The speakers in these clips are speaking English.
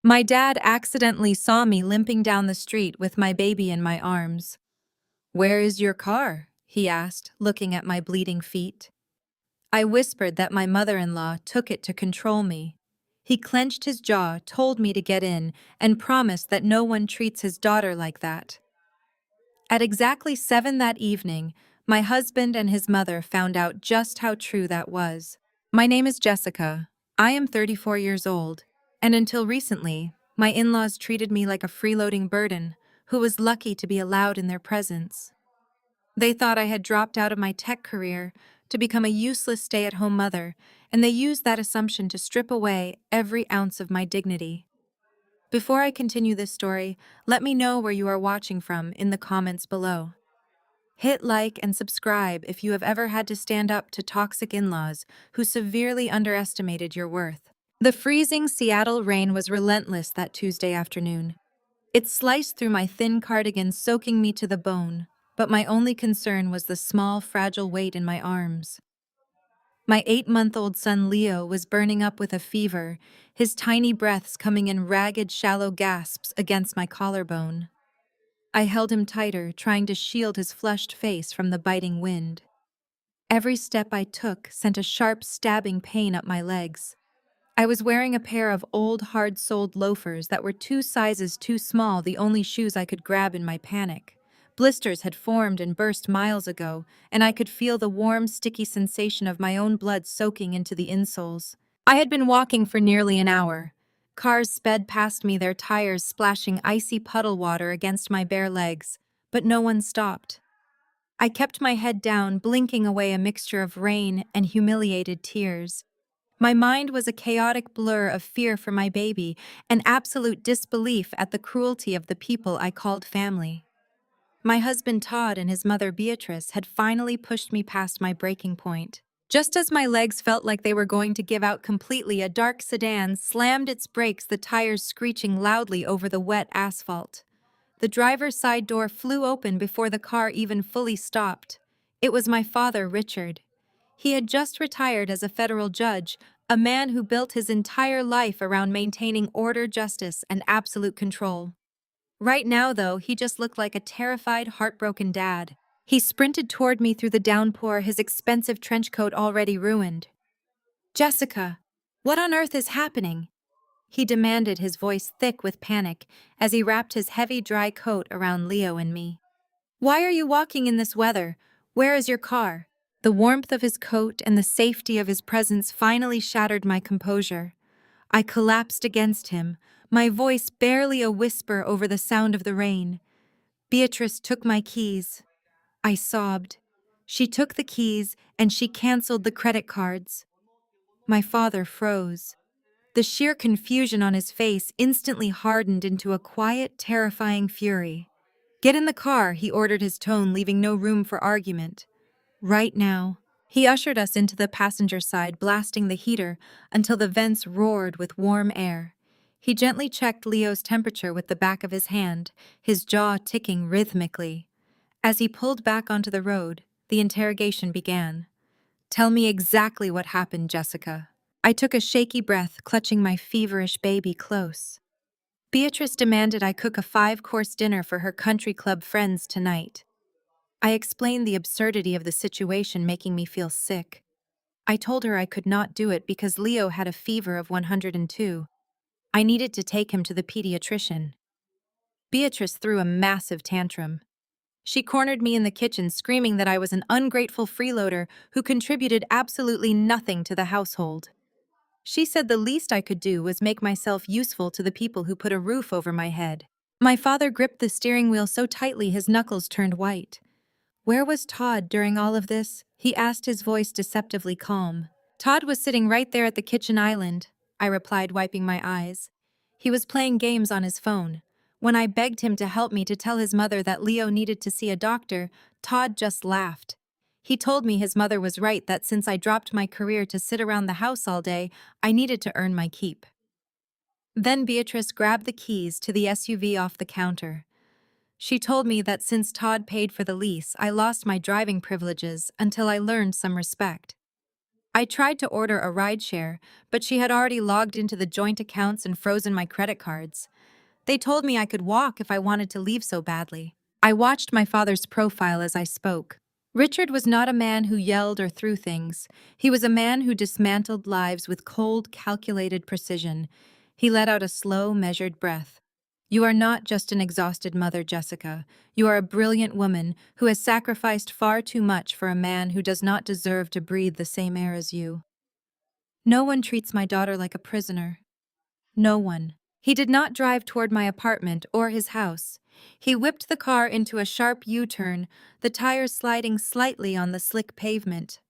My dad accidentally saw me limping down the street with my baby in my arms. "Where is your car?" he asked, looking at my bleeding feet. I whispered that my mother-in-law took it to control me. He clenched his jaw, told me to get in, and promised that no one treats his daughter like that. At exactly 7 that evening, my husband and his mother found out just how true that was. My name is Jessica. I am 34 years old, and until recently, my in-laws treated me like a freeloading burden who was lucky to be allowed in their presence. They thought I had dropped out of my tech career to become a useless stay-at-home mother, and they used that assumption to strip away every ounce of my dignity. Before I continue this story, let me know where you are watching from in the comments below. Hit like and subscribe if you have ever had to stand up to toxic in-laws who severely underestimated your worth. The freezing Seattle rain was relentless that Tuesday afternoon. It sliced through my thin cardigan, soaking me to the bone, but my only concern was the small, fragile weight in my arms. My 8-month-old son Leo was burning up with a fever, his tiny breaths coming in ragged, shallow gasps against my collarbone. I held him tighter, trying to shield his flushed face from the biting wind. Every step I took sent a sharp, stabbing pain up my legs. I was wearing a pair of old, hard-soled loafers that were 2 sizes too small, the only shoes I could grab in my panic. Blisters had formed and burst miles ago, and I could feel the warm, sticky sensation of my own blood soaking into the insoles. I had been walking for nearly an hour. Cars sped past me, their tires splashing icy puddle water against my bare legs, but no one stopped. I kept my head down, blinking away a mixture of rain and humiliated tears. My mind was a chaotic blur of fear for my baby and absolute disbelief at the cruelty of the people I called family. My husband Todd and his mother Beatrice had finally pushed me past my breaking point. Just as my legs felt like they were going to give out completely, a dark sedan slammed its brakes, the tires screeching loudly over the wet asphalt. The driver's side door flew open before the car even fully stopped. It was my father, Richard. He had just retired as a federal judge, a man who built his entire life around maintaining order, justice, and absolute control. Right now, though, he just looked like a terrified, heartbroken dad. He sprinted toward me through the downpour, his expensive trench coat already ruined. "Jessica, what on earth is happening?" he demanded, his voice thick with panic, as he wrapped his heavy, dry coat around Leo and me. "Why are you walking in this weather? Where is your car?" The warmth of his coat and the safety of his presence finally shattered my composure. I collapsed against him, my voice barely a whisper over the sound of the rain. "Beatrice took my keys." I sobbed. "She took the keys and she canceled the credit cards." My father froze. The sheer confusion on his face instantly hardened into a quiet, terrifying fury. "Get in the car," he ordered, his tone leaving no room for argument. "Right now." He ushered us into the passenger side, blasting the heater until the vents roared with warm air. He gently checked Leo's temperature with the back of his hand, his jaw ticking rhythmically. As he pulled back onto the road, the interrogation began. "Tell me exactly what happened, Jessica." I took a shaky breath, clutching my feverish baby close. "Beatrice demanded I cook a 5-course dinner for her country club friends tonight." I explained the absurdity of the situation, making me feel sick. I told her I could not do it because Leo had a fever of 102. I needed to take him to the pediatrician. Beatrice threw a massive tantrum. She cornered me in the kitchen, screaming that I was an ungrateful freeloader who contributed absolutely nothing to the household. She said the least I could do was make myself useful to the people who put a roof over my head. My father gripped the steering wheel so tightly his knuckles turned white. "Where was Todd during all of this?" he asked, his voice deceptively calm. "Todd was sitting right there at the kitchen island," I replied, wiping my eyes. "He was playing games on his phone. When I begged him to help me to tell his mother that Leo needed to see a doctor, Todd just laughed. He told me his mother was right, that since I dropped my career to sit around the house all day, I needed to earn my keep." Then Beatrice grabbed the keys to the SUV off the counter. She told me that since Todd paid for the lease, I lost my driving privileges until I learned some respect. I tried to order a rideshare, but she had already logged into the joint accounts and frozen my credit cards. They told me I could walk if I wanted to leave so badly. I watched my father's profile as I spoke. Richard was not a man who yelled or threw things. He was a man who dismantled lives with cold, calculated precision. He let out a slow, measured breath. You are not just an exhausted mother, Jessica. You are a brilliant woman who has sacrificed far too much for a man who does not deserve to breathe the same air as you. No one treats my daughter like a prisoner. No one. He did not drive toward my apartment or his house. He whipped the car into a sharp U-turn, the tires sliding slightly on the slick pavement.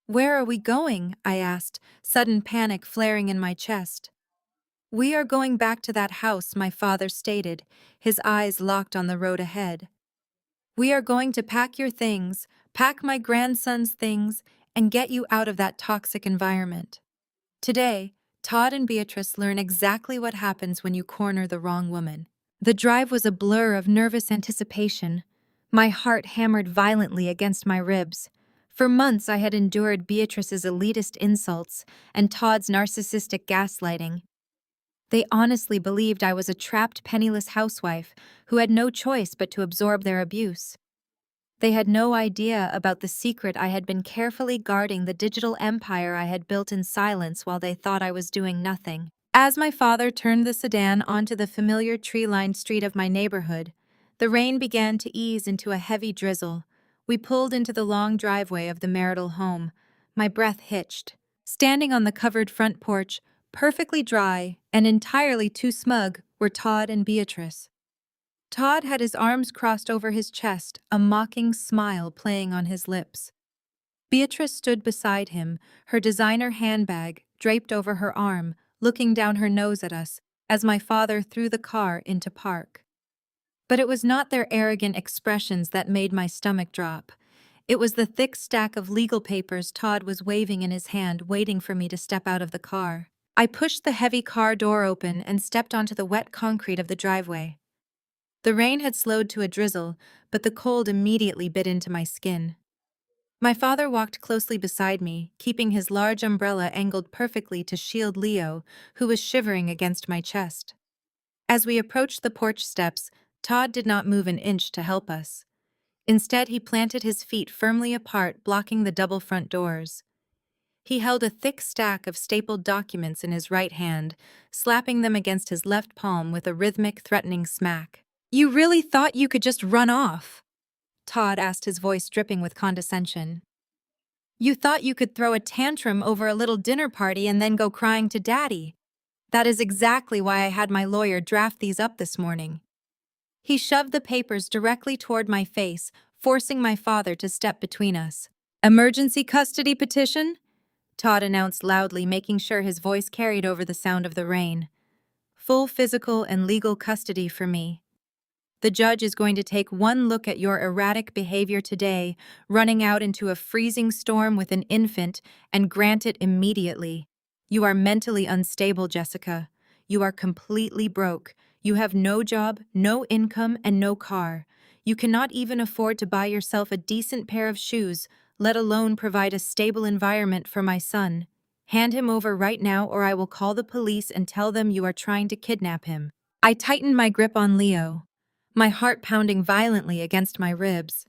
"Where are we going?" I asked, sudden panic flaring in my chest. "We are going back to that house," my father stated, his eyes locked on the road ahead. "We are going to pack your things, pack my grandson's things, and get you out of that toxic environment." Today, Todd and Beatrice learn exactly what happens when you corner the wrong woman. The drive was a blur of nervous anticipation. My heart hammered violently against my ribs. For months I had endured Beatrice's elitist insults and Todd's narcissistic gaslighting. They honestly believed I was a trapped, penniless housewife who had no choice but to absorb their abuse. They had no idea about the secret I had been carefully guarding, the digital empire I had built in silence while they thought I was doing nothing. As my father turned the sedan onto the familiar tree-lined street of my neighborhood, the rain began to ease into a heavy drizzle. We pulled into the long driveway of the marital home. My breath hitched. Standing on the covered front porch, perfectly dry and entirely too smug, were Todd and Beatrice. Todd had his arms crossed over his chest, a mocking smile playing on his lips. Beatrice stood beside him, her designer handbag draped over her arm, looking down her nose at us as my father threw the car into park. But it was not their arrogant expressions that made my stomach drop. It was the thick stack of legal papers Todd was waving in his hand, waiting for me to step out of the car. I pushed the heavy car door open and stepped onto the wet concrete of the driveway. The rain had slowed to a drizzle, but the cold immediately bit into my skin. My father walked closely beside me, keeping his large umbrella angled perfectly to shield Leo, who was shivering against my chest. As we approached the porch steps, Todd did not move an inch to help us. Instead, he planted his feet firmly apart, blocking the double front doors. He held a thick stack of stapled documents in his right hand, slapping them against his left palm with a rhythmic, threatening smack. "You really thought you could just run off?" Todd asked, his voice dripping with condescension. "You thought you could throw a tantrum over a little dinner party and then go crying to Daddy? That is exactly why I had my lawyer draft these up this morning." He shoved the papers directly toward my face, forcing my father to step between us. "Emergency custody petition?" Todd announced loudly, making sure his voice carried over the sound of the rain. "Full physical and legal custody for me. The judge is going to take one look at your erratic behavior today, running out into a freezing storm with an infant, and grant it immediately. You are mentally unstable, Jessica. You are completely broke. You have no job, no income, and no car. You cannot even afford to buy yourself a decent pair of shoes, let alone provide a stable environment for my son. Hand him over right now, or I will call the police and tell them you are trying to kidnap him." I tightened my grip on Leo, my heart pounding violently against my ribs.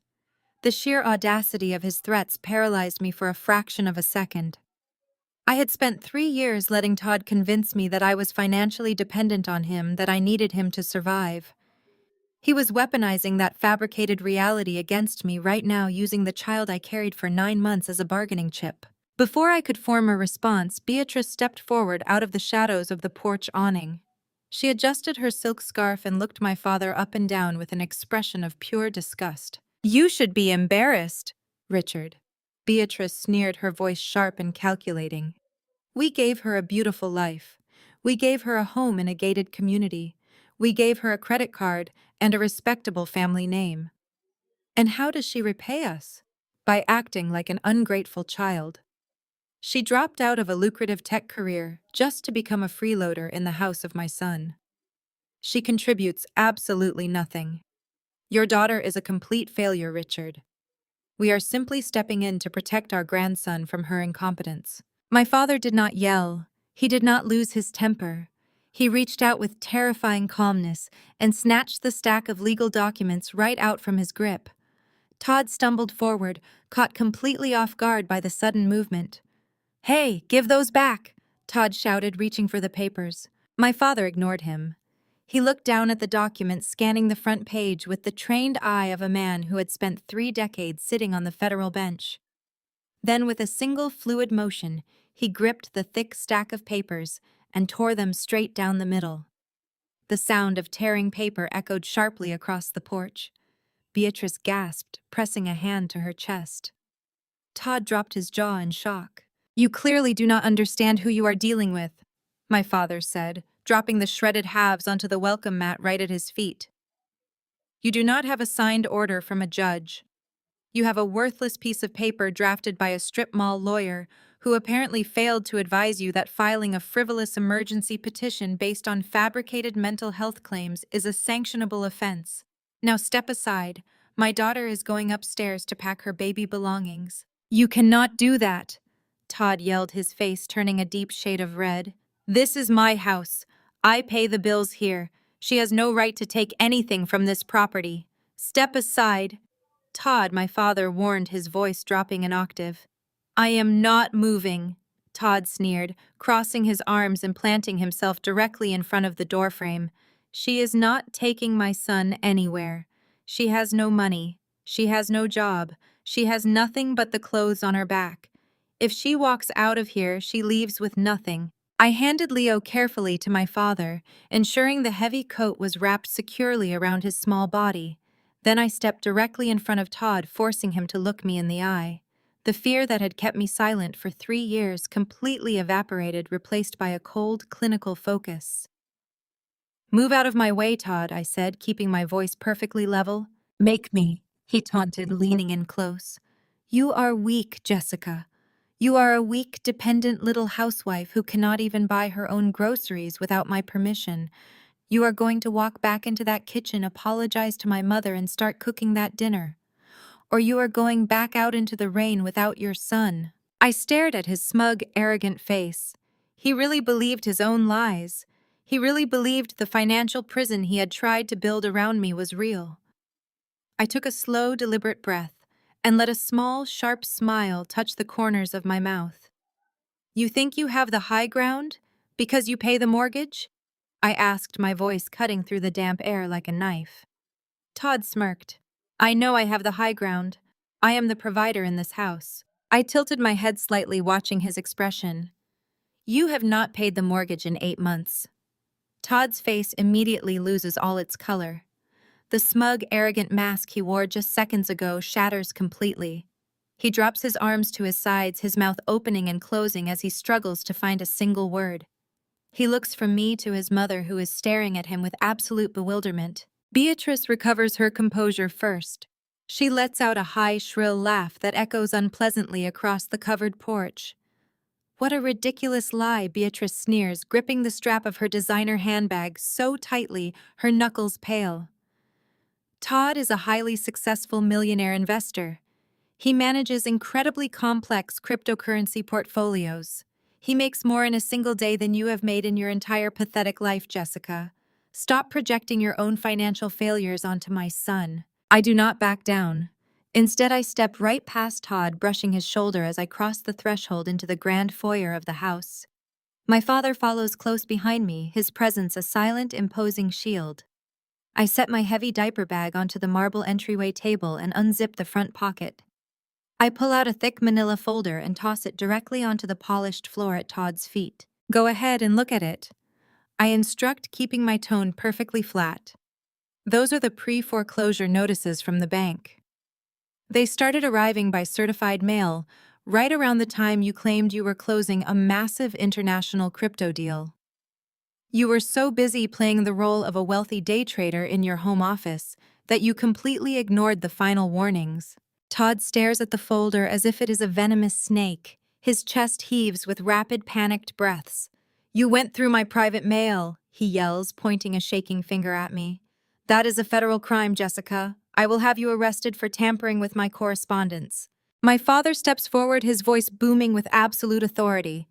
The sheer audacity of his threats paralyzed me for a fraction of a second. I had spent 3 years letting Todd convince me that I was financially dependent on him, that I needed him to survive. He was weaponizing that fabricated reality against me right now, using the child I carried for 9 months as a bargaining chip. Before I could form a response, Beatrice stepped forward out of the shadows of the porch awning. She adjusted her silk scarf and looked my father up and down with an expression of pure disgust. "You should be embarrassed, Richard." Beatrice sneered, her voice sharp and calculating. "We gave her a beautiful life. We gave her a home in a gated community. We gave her a credit card and a respectable family name. And how does she repay us? By acting like an ungrateful child. She dropped out of a lucrative tech career just to become a freeloader in the house of my son. She contributes absolutely nothing. Your daughter is a complete failure, Richard." We are simply stepping in to protect our grandson from her incompetence. My father did not yell. He did not lose his temper. He reached out with terrifying calmness and snatched the stack of legal documents right out from his grip. Todd stumbled forward, caught completely off guard by the sudden movement. "Hey, give those back!" Todd shouted, reaching for the papers. My father ignored him. He looked down at the document, scanning the front page with the trained eye of a man who had spent 3 decades sitting on the federal bench. Then, with a single fluid motion, he gripped the thick stack of papers and tore them straight down the middle. The sound of tearing paper echoed sharply across the porch. Beatrice gasped, pressing a hand to her chest. Todd dropped his jaw in shock. "You clearly do not understand who you are dealing with," my father said, dropping the shredded halves onto the welcome mat right at his feet. "You do not have a signed order from a judge. You have a worthless piece of paper drafted by a strip mall lawyer who apparently failed to advise you that filing a frivolous emergency petition based on fabricated mental health claims is a sanctionable offense. Now step aside. My daughter is going upstairs to pack her baby belongings." "You cannot do that," Todd yelled, his face turning a deep shade of red. "This is my house. I pay the bills here. She has no right to take anything from this property. Step aside." "Todd," my father warned, his voice dropping an octave. "I am not moving," Todd sneered, crossing his arms and planting himself directly in front of the doorframe. "She is not taking my son anywhere. She has no money. She has no job. She has nothing but the clothes on her back. If she walks out of here, she leaves with nothing." I handed Leo carefully to my father, ensuring the heavy coat was wrapped securely around his small body. Then I stepped directly in front of Todd, forcing him to look me in the eye. The fear that had kept me silent for 3 years completely evaporated, replaced by a cold, clinical focus. "Move out of my way, Todd," I said, keeping my voice perfectly level. "Make me," he taunted, leaning in close. "You are weak, Jessica. You are a weak, dependent little housewife who cannot even buy her own groceries without my permission. You are going to walk back into that kitchen, apologize to my mother, and start cooking that dinner. Or you are going back out into the rain without your son." I stared at his smug, arrogant face. He really believed his own lies. He really believed the financial prison he had tried to build around me was real. I took a slow, deliberate breath and let a small, sharp smile touch the corners of my mouth. "You think you have the high ground? Because you pay the mortgage?" I asked, my voice cutting through the damp air like a knife. Todd smirked. "I know I have the high ground. I am the provider in this house." I tilted my head slightly, watching his expression. "You have not paid the mortgage in 8 months." Todd's face immediately loses all its color. The smug, arrogant mask he wore just seconds ago shatters completely. He drops his arms to his sides, his mouth opening and closing as he struggles to find a single word. He looks from me to his mother, who is staring at him with absolute bewilderment. Beatrice recovers her composure first. She lets out a high, shrill laugh that echoes unpleasantly across the covered porch. "What a ridiculous lie," Beatrice sneers, gripping the strap of her designer handbag so tightly her knuckles pale. Todd is a highly successful millionaire investor. He manages incredibly complex cryptocurrency portfolios. He makes more in a single day than you have made in your entire pathetic life, Jessica. Stop projecting your own financial failures onto my son. I do not back down. Instead, I step right past Todd, brushing his shoulder as I cross the threshold into the grand foyer of the house. My father follows close behind me, his presence a silent, imposing shield. I set my heavy diaper bag onto the marble entryway table and unzip the front pocket. I pull out a thick manila folder and toss it directly onto the polished floor at Todd's feet. "Go ahead and look at it," I instruct, keeping my tone perfectly flat. "Those are the pre-foreclosure notices from the bank. They started arriving by certified mail right around the time you claimed you were closing a massive international crypto deal. You were so busy playing the role of a wealthy day trader in your home office that you completely ignored the final warnings." Todd stares at the folder as if it is a venomous snake. His chest heaves with rapid, panicked breaths. "You went through my private mail," he yells, pointing a shaking finger at me. "That is a federal crime, Jessica. I will have you arrested for tampering with my correspondence. My father steps forward, his voice booming with absolute authority.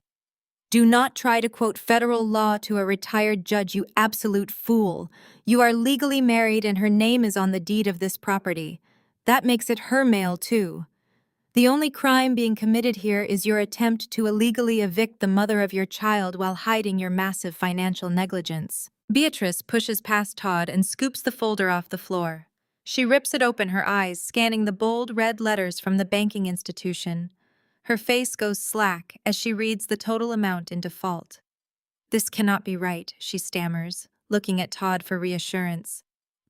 Do not try to quote federal law to a retired judge, you absolute fool. You are legally married and her name is on the deed of this property. That makes it her mail, too. The only crime being committed here is your attempt to illegally evict the mother of your child while hiding your massive financial negligence. Beatrice pushes past Todd and scoops the folder off the floor. She rips it open, her eyes scanning the bold red letters from the banking institution. Her face goes slack as she reads the total amount in default. This cannot be right, she stammers, looking at Todd for reassurance.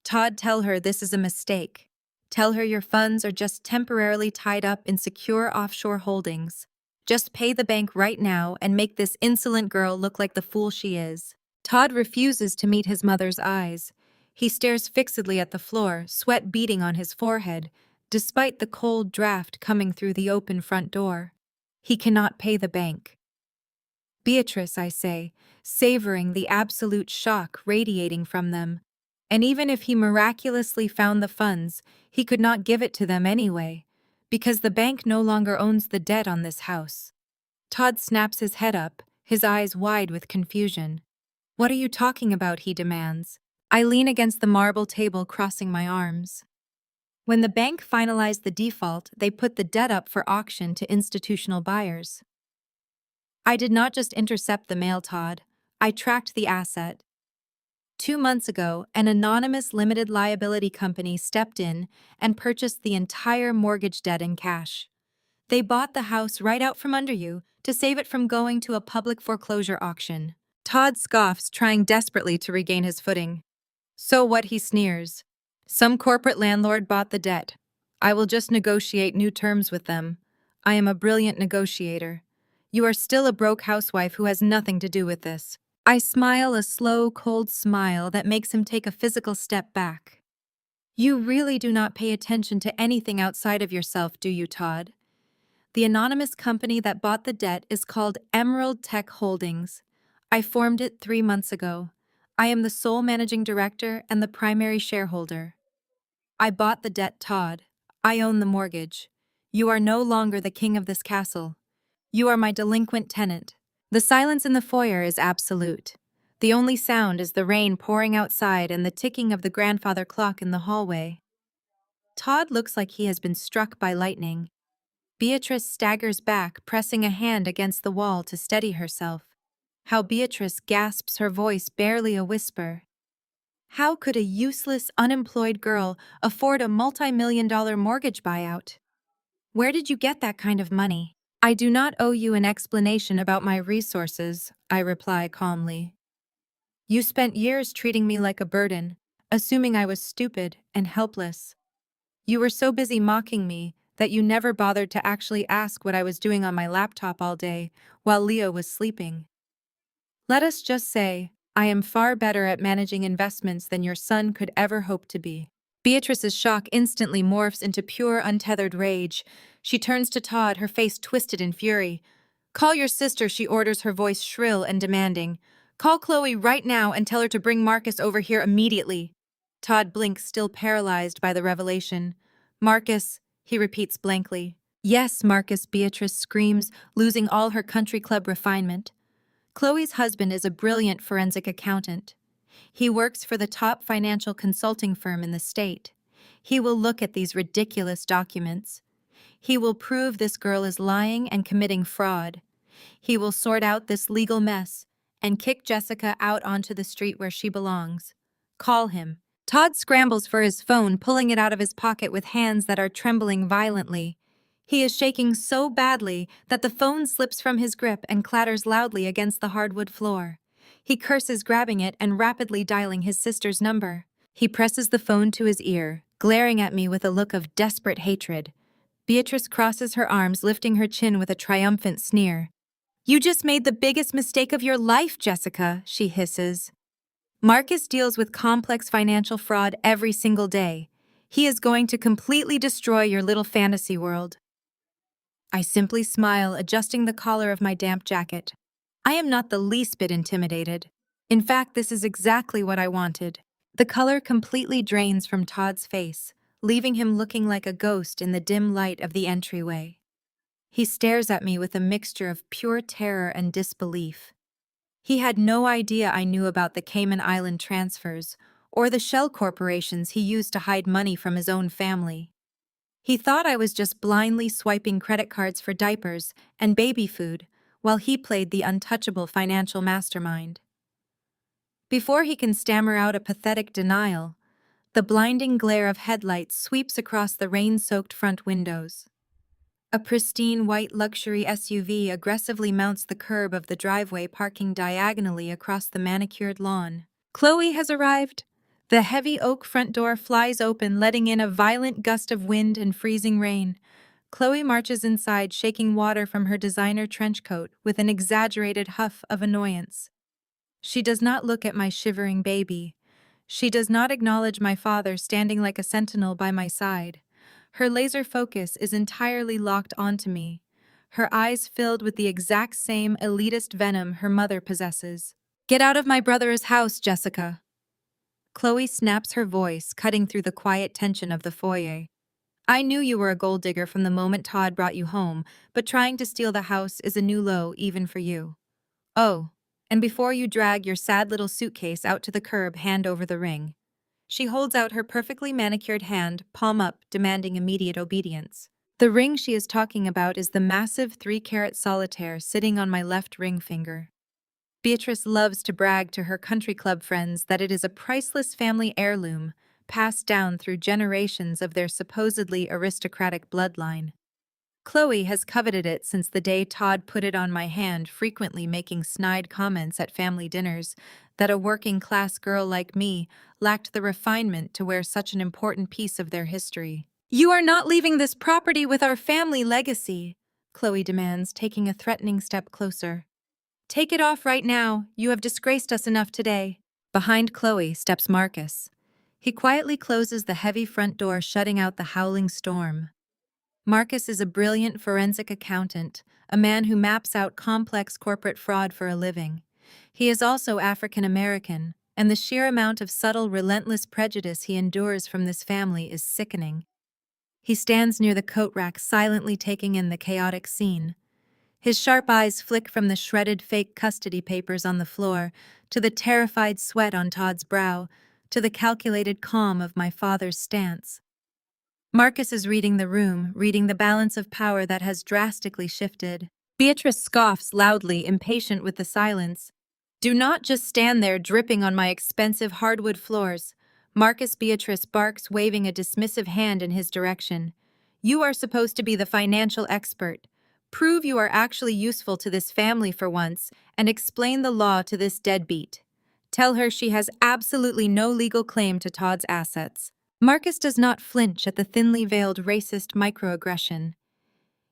Todd, tell her this is a mistake. Tell her your funds are just temporarily tied up in secure offshore holdings. Just pay the bank right now and make this insolent girl look like the fool she is. Todd refuses to meet his mother's eyes. He stares fixedly at the floor, sweat beading on his forehead, despite the cold draft coming through the open front door. He cannot pay the bank. Beatrice, I say, savoring the absolute shock radiating from them. And even if he miraculously found the funds, he could not give it to them anyway, because the bank no longer owns the debt on this house. Todd snaps his head up, his eyes wide with confusion. What are you talking about, he demands. I lean against the marble table, crossing my arms. When the bank finalized the default, they put the debt up for auction to institutional buyers. I did not just intercept the mail, Todd. I tracked the asset. 2 months ago, an anonymous limited liability company stepped in and purchased the entire mortgage debt in cash. They bought the house right out from under you to save it from going to a public foreclosure auction. Todd scoffs, trying desperately to regain his footing. So what, he sneers. Some corporate landlord bought the debt. I will just negotiate new terms with them. I am a brilliant negotiator. You are still a broke housewife who has nothing to do with this. I smile a slow, cold smile that makes him take a physical step back. You really do not pay attention to anything outside of yourself, do you, Todd? The anonymous company that bought the debt is called Emerald Tech Holdings. I formed it 3 months ago. I am the sole managing director and the primary shareholder. I bought the debt, Todd. I own the mortgage. You are no longer the king of this castle. You are my delinquent tenant. The silence in the foyer is absolute. The only sound is the rain pouring outside and the ticking of the grandfather clock in the hallway. Todd looks like he has been struck by lightning. Beatrice staggers back, pressing a hand against the wall to steady herself. How Beatrice gasps, her voice barely a whisper. How could a useless, unemployed girl afford a multi-million-dollar mortgage buyout? Where did you get that kind of money? I do not owe you an explanation about my resources, I reply calmly. You spent years treating me like a burden, assuming I was stupid and helpless. You were so busy mocking me that you never bothered to actually ask what I was doing on my laptop all day while Leo was sleeping. Let us just say, I am far better at managing investments than your son could ever hope to be. Beatrice's shock instantly morphs into pure, untethered rage. She turns to Todd, her face twisted in fury. Call your sister, she orders, her voice shrill and demanding. Call Chloe right now and tell her to bring Marcus over here immediately. Todd blinks, still paralyzed by the revelation. Marcus, he repeats blankly. Yes, Marcus, Beatrice screams, losing all her country club refinement. Chloe's husband is a brilliant forensic accountant. He works for the top financial consulting firm in the state. He will look at these ridiculous documents. He will prove this girl is lying and committing fraud. He will sort out this legal mess and kick Jessica out onto the street where she belongs. Call him. Todd scrambles for his phone, pulling it out of his pocket with hands that are trembling violently. He is shaking so badly that the phone slips from his grip and clatters loudly against the hardwood floor. He curses, grabbing it and rapidly dialing his sister's number. He presses the phone to his ear, glaring at me with a look of desperate hatred. Beatrice crosses her arms, lifting her chin with a triumphant sneer. You just made the biggest mistake of your life, Jessica, she hisses. Marcus deals with complex financial fraud every single day. He is going to completely destroy your little fantasy world. I simply smile, adjusting the collar of my damp jacket. I am not the least bit intimidated. In fact, this is exactly what I wanted. The color completely drains from Todd's face, leaving him looking like a ghost in the dim light of the entryway. He stares at me with a mixture of pure terror and disbelief. He had no idea I knew about the Cayman Island transfers or the shell corporations he used to hide money from his own family. He thought I was just blindly swiping credit cards for diapers and baby food while he played the untouchable financial mastermind. Before he can stammer out a pathetic denial, the blinding glare of headlights sweeps across the rain-soaked front windows. A pristine white luxury SUV aggressively mounts the curb of the driveway, parking diagonally across the manicured lawn. Chloe has arrived. The heavy oak front door flies open, letting in a violent gust of wind and freezing rain. Chloe marches inside, shaking water from her designer trench coat with an exaggerated huff of annoyance. She does not look at my shivering baby. She does not acknowledge my father standing like a sentinel by my side. Her laser focus is entirely locked onto me, her eyes filled with the exact same elitist venom her mother possesses. "Get out of my brother's house, Jessica." Chloe snaps her voice, cutting through the quiet tension of the foyer. "I knew you were a gold digger from the moment Todd brought you home, but trying to steal the house is a new low even for you. Oh, and before you drag your sad little suitcase out to the curb, hand over the ring." She holds out her perfectly manicured hand, palm up, demanding immediate obedience. The ring she is talking about is the massive 3-carat solitaire sitting on my left ring finger. Beatrice loves to brag to her country club friends that it is a priceless family heirloom, passed down through generations of their supposedly aristocratic bloodline. Chloe has coveted it since the day Todd put it on my hand, frequently making snide comments at family dinners that a working-class girl like me lacked the refinement to wear such an important piece of their history. "You are not leaving this property with our family legacy," Chloe demands, taking a threatening step closer. "Take it off right now. You have disgraced us enough today." Behind Chloe steps Marcus. He quietly closes the heavy front door, shutting out the howling storm. Marcus is a brilliant forensic accountant, a man who maps out complex corporate fraud for a living. He is also African American, and the sheer amount of subtle, relentless prejudice he endures from this family is sickening. He stands near the coat rack, silently taking in the chaotic scene. His sharp eyes flick from the shredded fake custody papers on the floor to the terrified sweat on Todd's brow, to the calculated calm of my father's stance. Marcus is reading the room, reading the balance of power that has drastically shifted. Beatrice scoffs loudly, impatient with the silence. "Do not just stand there dripping on my expensive hardwood floors." Marcus Beatrice barks, waving a dismissive hand in his direction. "You are supposed to be the financial expert. Prove you are actually useful to this family for once, and explain the law to this deadbeat. Tell her she has absolutely no legal claim to Todd's assets." Marcus does not flinch at the thinly veiled racist microaggression.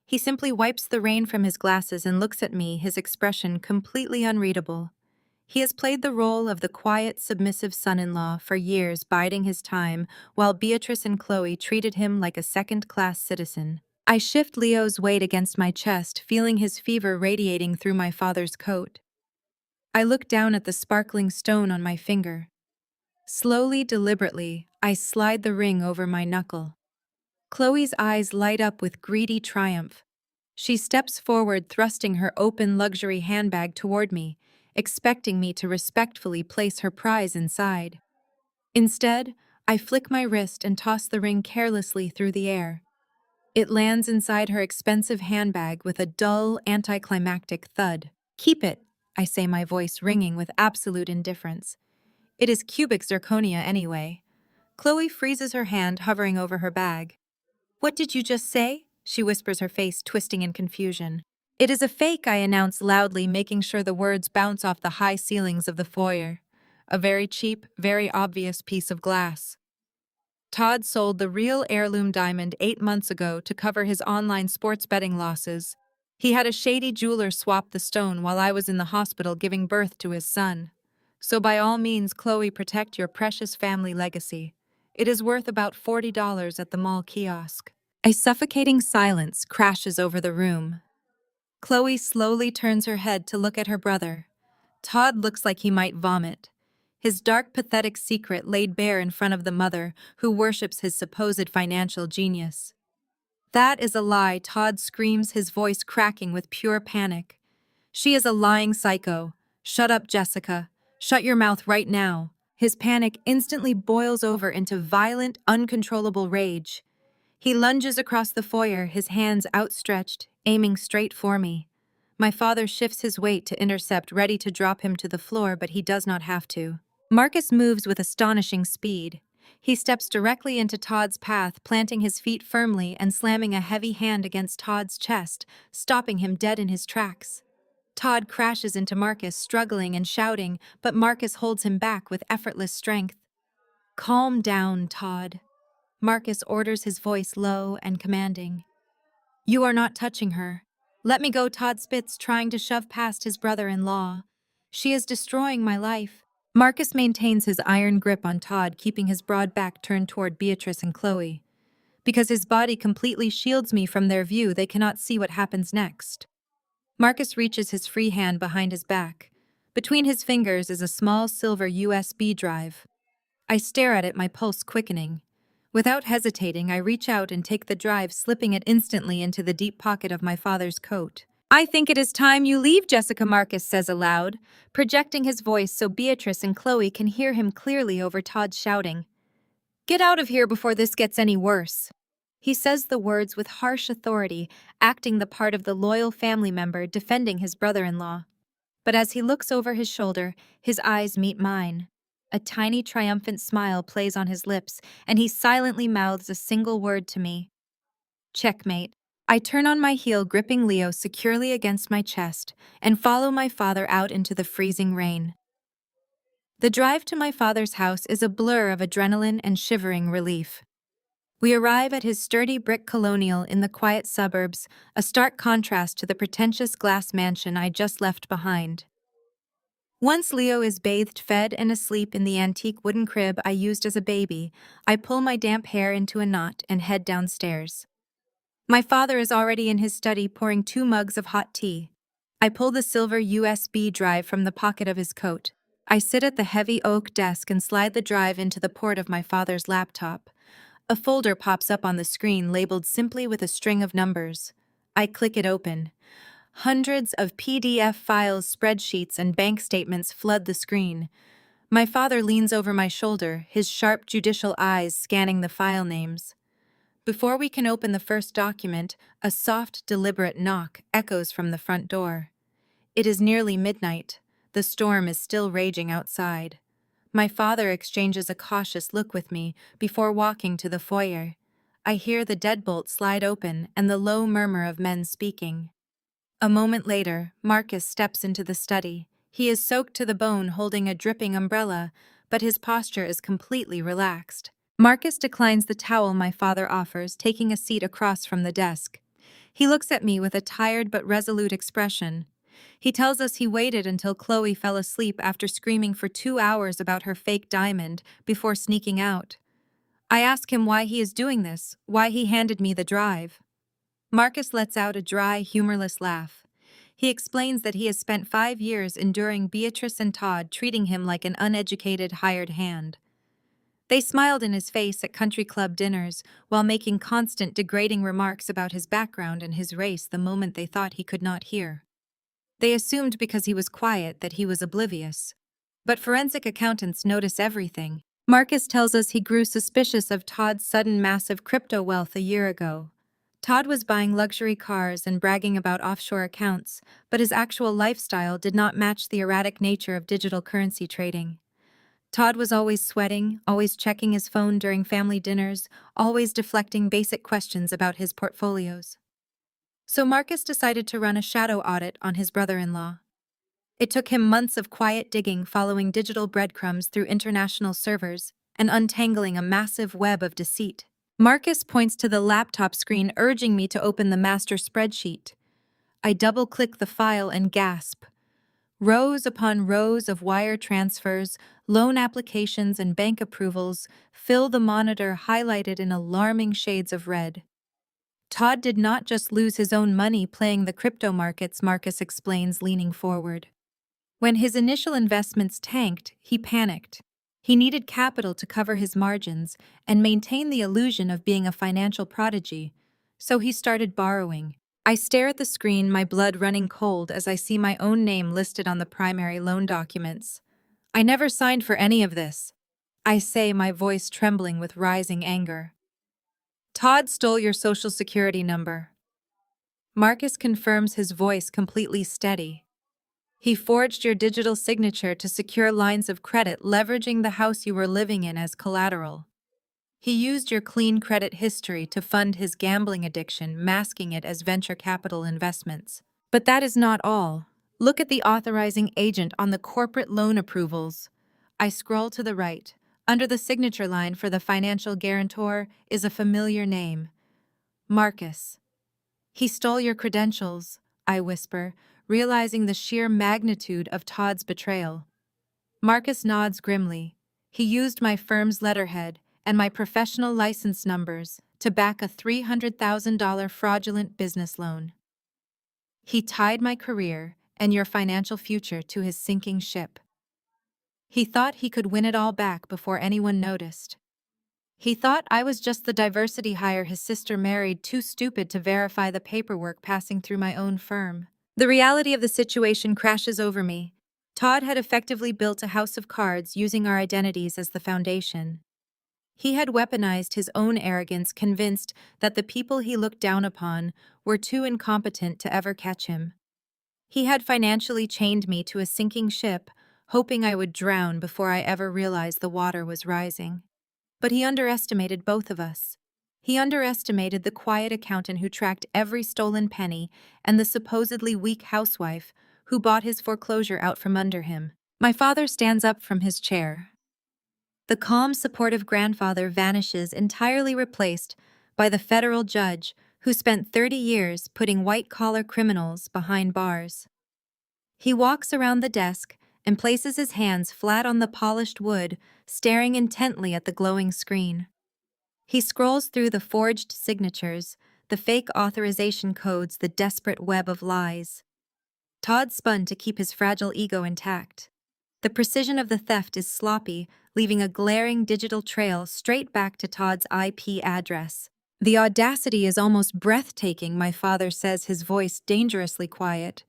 He simply wipes the rain from his glasses and looks at me, his expression completely unreadable. He has played the role of the quiet, submissive son-in-law for years, biding his time, while Beatrice and Chloe treated him like a second-class citizen. I shift Leo's weight against my chest, feeling his fever radiating through my father's coat. I look down at the sparkling stone on my finger. Slowly, deliberately, I slide the ring over my knuckle. Chloe's eyes light up with greedy triumph. She steps forward, thrusting her open luxury handbag toward me, expecting me to respectfully place her prize inside. Instead, I flick my wrist and toss the ring carelessly through the air. It lands inside her expensive handbag with a dull, anticlimactic thud. "Keep it," I say, my voice ringing with absolute indifference. "It is cubic zirconia anyway." Chloe freezes her hand, hovering over her bag. "What did you just say?" she whispers, her face twisting in confusion. "It is a fake," I announce loudly, making sure the words bounce off the high ceilings of the foyer. "A very cheap, very obvious piece of glass." Todd sold the real heirloom diamond 8 months ago to cover his online sports betting losses. He had a shady jeweler swap the stone while I was in the hospital giving birth to his son. So by all means, Chloe, protect your precious family legacy. It is worth about $40 at the mall kiosk. A suffocating silence crashes over the room. Chloe slowly turns her head to look at her brother. Todd looks like he might vomit. his dark, pathetic secret laid bare in front of the mother who worships his supposed financial genius. "That is a lie," Todd screams, his voice cracking with pure panic. "She is a lying psycho. Shut up, Jessica. Shut your mouth right now." His panic instantly boils over into violent, uncontrollable rage. He lunges across the foyer, his hands outstretched, aiming straight for me. My father shifts his weight to intercept, ready to drop him to the floor, but he does not have to. Marcus moves with astonishing speed. He steps directly into Todd's path, planting his feet firmly and slamming a heavy hand against Todd's chest, stopping him dead in his tracks. Todd crashes into Marcus, struggling and shouting, but Marcus holds him back with effortless strength. "Calm down, Todd." Marcus orders, his voice low and commanding. "You are not touching her." "Let me go," Todd spits, trying to shove past his brother-in-law. "She is destroying my life." Marcus maintains his iron grip on Todd, keeping his broad back turned toward Beatrice and Chloe. Because his body completely shields me from their view, they cannot see what happens next. Marcus reaches his free hand behind his back. Between his fingers is a small silver USB drive. I stare at it, my pulse quickening. Without hesitating, I reach out and take the drive, slipping it instantly into the deep pocket of my father's coat. "I think it is time you leave, Jessica," Marcus says aloud, projecting his voice so Beatrice and Chloe can hear him clearly over Todd's shouting. "Get out of here before this gets any worse." He says the words with harsh authority, acting the part of the loyal family member defending his brother-in-law. But as he looks over his shoulder, his eyes meet mine. A tiny triumphant smile plays on his lips, and he silently mouths a single word to me. "Checkmate." I turn on my heel, gripping Leo securely against my chest, and follow my father out into the freezing rain. The drive to my father's house is a blur of adrenaline and shivering relief. We arrive at his sturdy brick colonial in the quiet suburbs, a stark contrast to the pretentious glass mansion I just left behind. Once Leo is bathed, fed, and asleep in the antique wooden crib I used as a baby, I pull my damp hair into a knot and head downstairs. My father is already in his study, pouring 2 mugs of hot tea. I pull the silver USB drive from the pocket of his coat. I sit at the heavy oak desk and slide the drive into the port of my father's laptop. A folder pops up on the screen labeled simply with a string of numbers. I click it open. Hundreds of PDF files, spreadsheets, and bank statements flood the screen. My father leans over my shoulder, his sharp, judicial eyes scanning the file names. Before we can open the first document, a soft, deliberate knock echoes from the front door. It is nearly midnight. The storm is still raging outside. My father exchanges a cautious look with me before walking to the foyer. I hear the deadbolt slide open and the low murmur of men speaking. A moment later, Marcus steps into the study. He is soaked to the bone, holding a dripping umbrella, but his posture is completely relaxed. Marcus declines the towel my father offers, taking a seat across from the desk. He looks at me with a tired but resolute expression. He tells us he waited until Chloe fell asleep after screaming for 2 hours about her fake diamond before sneaking out. I ask him why he is doing this, why he handed me the drive. Marcus lets out a dry, humorless laugh. He explains that he has spent 5 years enduring Beatrice and Todd treating him like an uneducated hired hand. They smiled in his face at country club dinners while making constant degrading remarks about his background and his race the moment they thought he could not hear. They assumed because he was quiet that he was oblivious. But forensic accountants notice everything. Marcus tells us he grew suspicious of Todd's sudden massive crypto wealth a year ago. Todd was buying luxury cars and bragging about offshore accounts, but his actual lifestyle did not match the erratic nature of digital currency trading. Todd was always sweating, always checking his phone during family dinners, always deflecting basic questions about his portfolios. So Marcus decided to run a shadow audit on his brother-in-law. It took him months of quiet digging, following digital breadcrumbs through international servers and untangling a massive web of deceit. Marcus points to the laptop screen, urging me to open the master spreadsheet. I double-click the file and gasp. Rows upon rows of wire transfers, loan applications, and bank approvals fill the monitor, highlighted in alarming shades of red. Todd did not just lose his own money playing the crypto markets, Marcus explains, leaning forward. When his initial investments tanked, he panicked. He needed capital to cover his margins and maintain the illusion of being a financial prodigy, so he started borrowing. I stare at the screen, my blood running cold as I see my own name listed on the primary loan documents. I never signed for any of this, I say, my voice trembling with rising anger. Todd stole your social security number. Marcus confirms, his voice completely steady. He forged your digital signature to secure lines of credit, leveraging the house you were living in as collateral. He used your clean credit history to fund his gambling addiction, masking it as venture capital investments. But that is not all. Look at the authorizing agent on the corporate loan approvals. I scroll to the right. Under the signature line for the financial guarantor is a familiar name: Marcus. He stole your credentials, I whisper, realizing the sheer magnitude of Todd's betrayal. Marcus nods grimly. He used my firm's letterhead and my professional license numbers to back a $300,000 fraudulent business loan. He tied my career and your financial future to his sinking ship. He thought he could win it all back before anyone noticed. He thought I was just the diversity hire his sister married, too stupid to verify the paperwork passing through my own firm. The reality of the situation crashes over me. Todd had effectively built a house of cards using our identities as the foundation. He had weaponized his own arrogance, convinced that the people he looked down upon were too incompetent to ever catch him. He had financially chained me to a sinking ship, hoping I would drown before I ever realized the water was rising. But he underestimated both of us. He underestimated the quiet accountant who tracked every stolen penny and the supposedly weak housewife who bought his foreclosure out from under him. My father stands up from his chair. The calm, supportive grandfather vanishes, entirely replaced by the federal judge who spent 30 years putting white-collar criminals behind bars. He walks around the desk and places his hands flat on the polished wood, staring intently at the glowing screen. He scrolls through the forged signatures, the fake authorization codes, the desperate web of lies. Todd spun to keep his fragile ego intact. The precision of the theft is sloppy, leaving a glaring digital trail straight back to Todd's IP address. The audacity is almost breathtaking, my father says, his voice dangerously quiet.